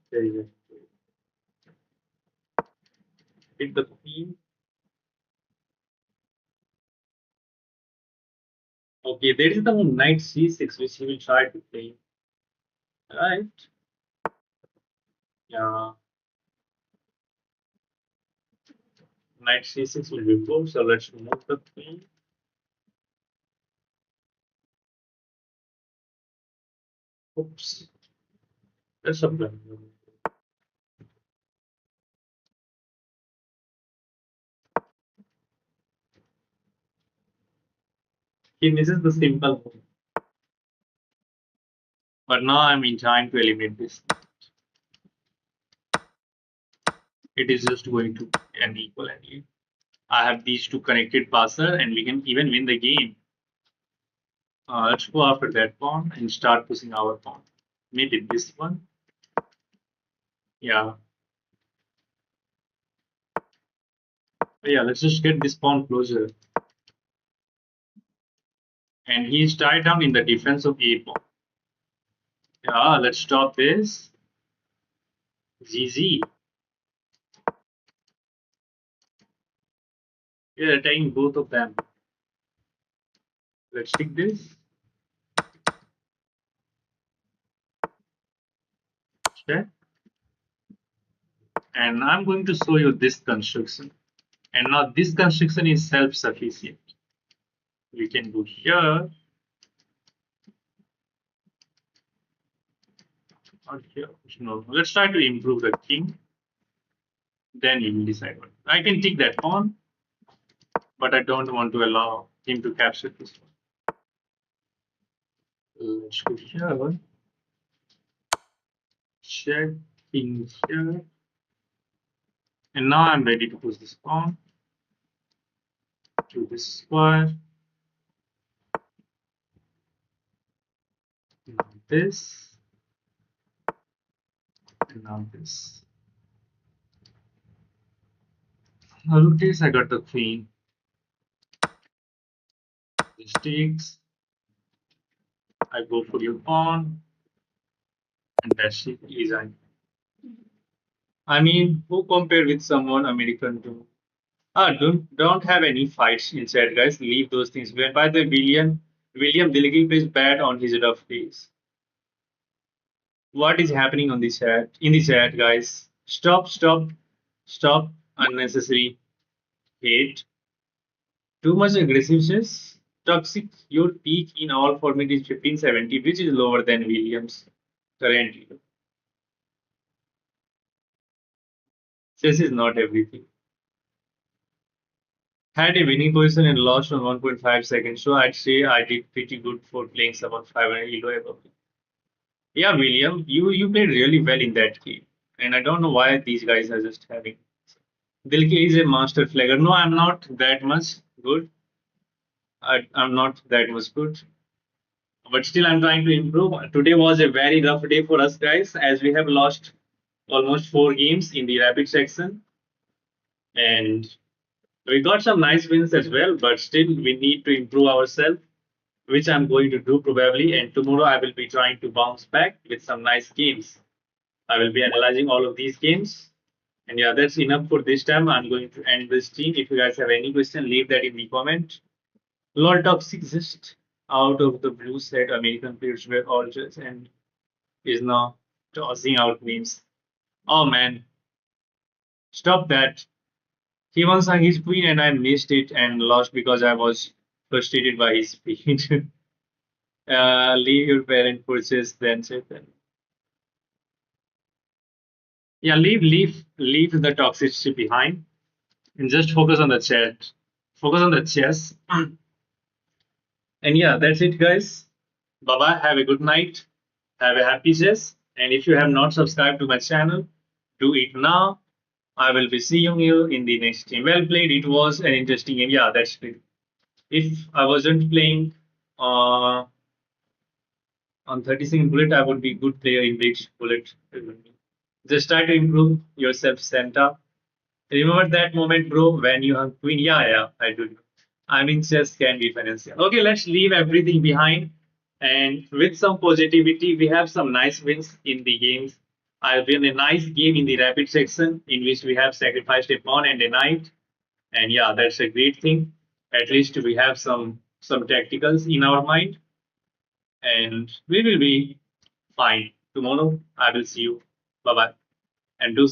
There is a hit the queen. Okay, there is the knight c6 which he will try to play. Right? Yeah, knight c6 will be good. So let's move the queen. Oops, that's a plan. He misses the simple move. But now I'm in trying to eliminate this. It is just going to an equal and I have these two connected passer and we can even win the game. Let's go after that pawn and start pushing our pawn. Maybe this one. Yeah. Yeah, let's just get this pawn closer. And he's tied down in the defense of a pawn. Yeah, let's stop this. ZZ. We are attacking both of them. Let's take this. Check. And I'm going to show you this construction. And now this construction is self-sufficient. We can go here or here. No, let's try to improve the king. Then you will decide what. I can take that pawn, but I don't want to allow him to capture this one. Let's go here. Check in here. And now I'm ready to push this pawn to this square. Now this. And now this. Look this, I got the queen. This takes. I go for your pawn. And that's it. Resign. I mean, who compare with someone American to? Don't have any fights in chat, guys. Leave those things. When by the William Dilgil plays bad on his rough days. What is happening on the chat? In the chat, guys. Stop unnecessary hate. Too much aggressiveness. Toxic. Your peak in all format is 1570, which is lower than Williams currently. This is not everything. Had a winning position and lost on 1.5 seconds, so I'd say I did pretty good for playing someone 500 elo above. Yeah, William, you played really well in that game, and I don't know why these guys are just having. Dilke is a master flagger. No, I'm not that much good. I'm not that much good, but still I'm trying to improve. Today was a very rough day for us guys, as we have lost almost 4 games in the rapid section, and we got some nice wins as well. But still, we need to improve ourselves, which I'm going to do probably. And tomorrow I will be trying to bounce back with some nice games. I will be analyzing all of these games. And yeah, that's enough for this time. I'm going to end this stream. If you guys have any question, leave that in the comment. LOL Toxic just out of the blue said American players were all just and is now tossing out memes. Oh man, stop that. He once sang his queen and I missed it and lost because I was frustrated by his speed. Leave your parent purchase then say then. Yeah, leave the toxicity behind and just focus on the chat. Focus on the chess. And yeah, that's it, guys. Bye bye. Have a good night. Have a happy chess. And if you have not subscribed to my channel, do it now. I will be seeing you in the next game. Well played. It was an interesting game. Yeah, that's it. If I wasn't playing uh, on 30-second bullet, I would be good player in bridge bullet. Just try to improve yourself, Santa. Remember that moment, bro, when you have queen? Yeah, I do. I mean, chess can be financial. Okay, let's leave everything behind. And with some positivity, we have some nice wins in the games. I've been a nice game in the rapid section in which we have sacrificed a pawn and a knight. And yeah, that's a great thing. At least we have some some tacticals in our mind, and we will be fine. Tomorrow, I will see you. Bye bye. And do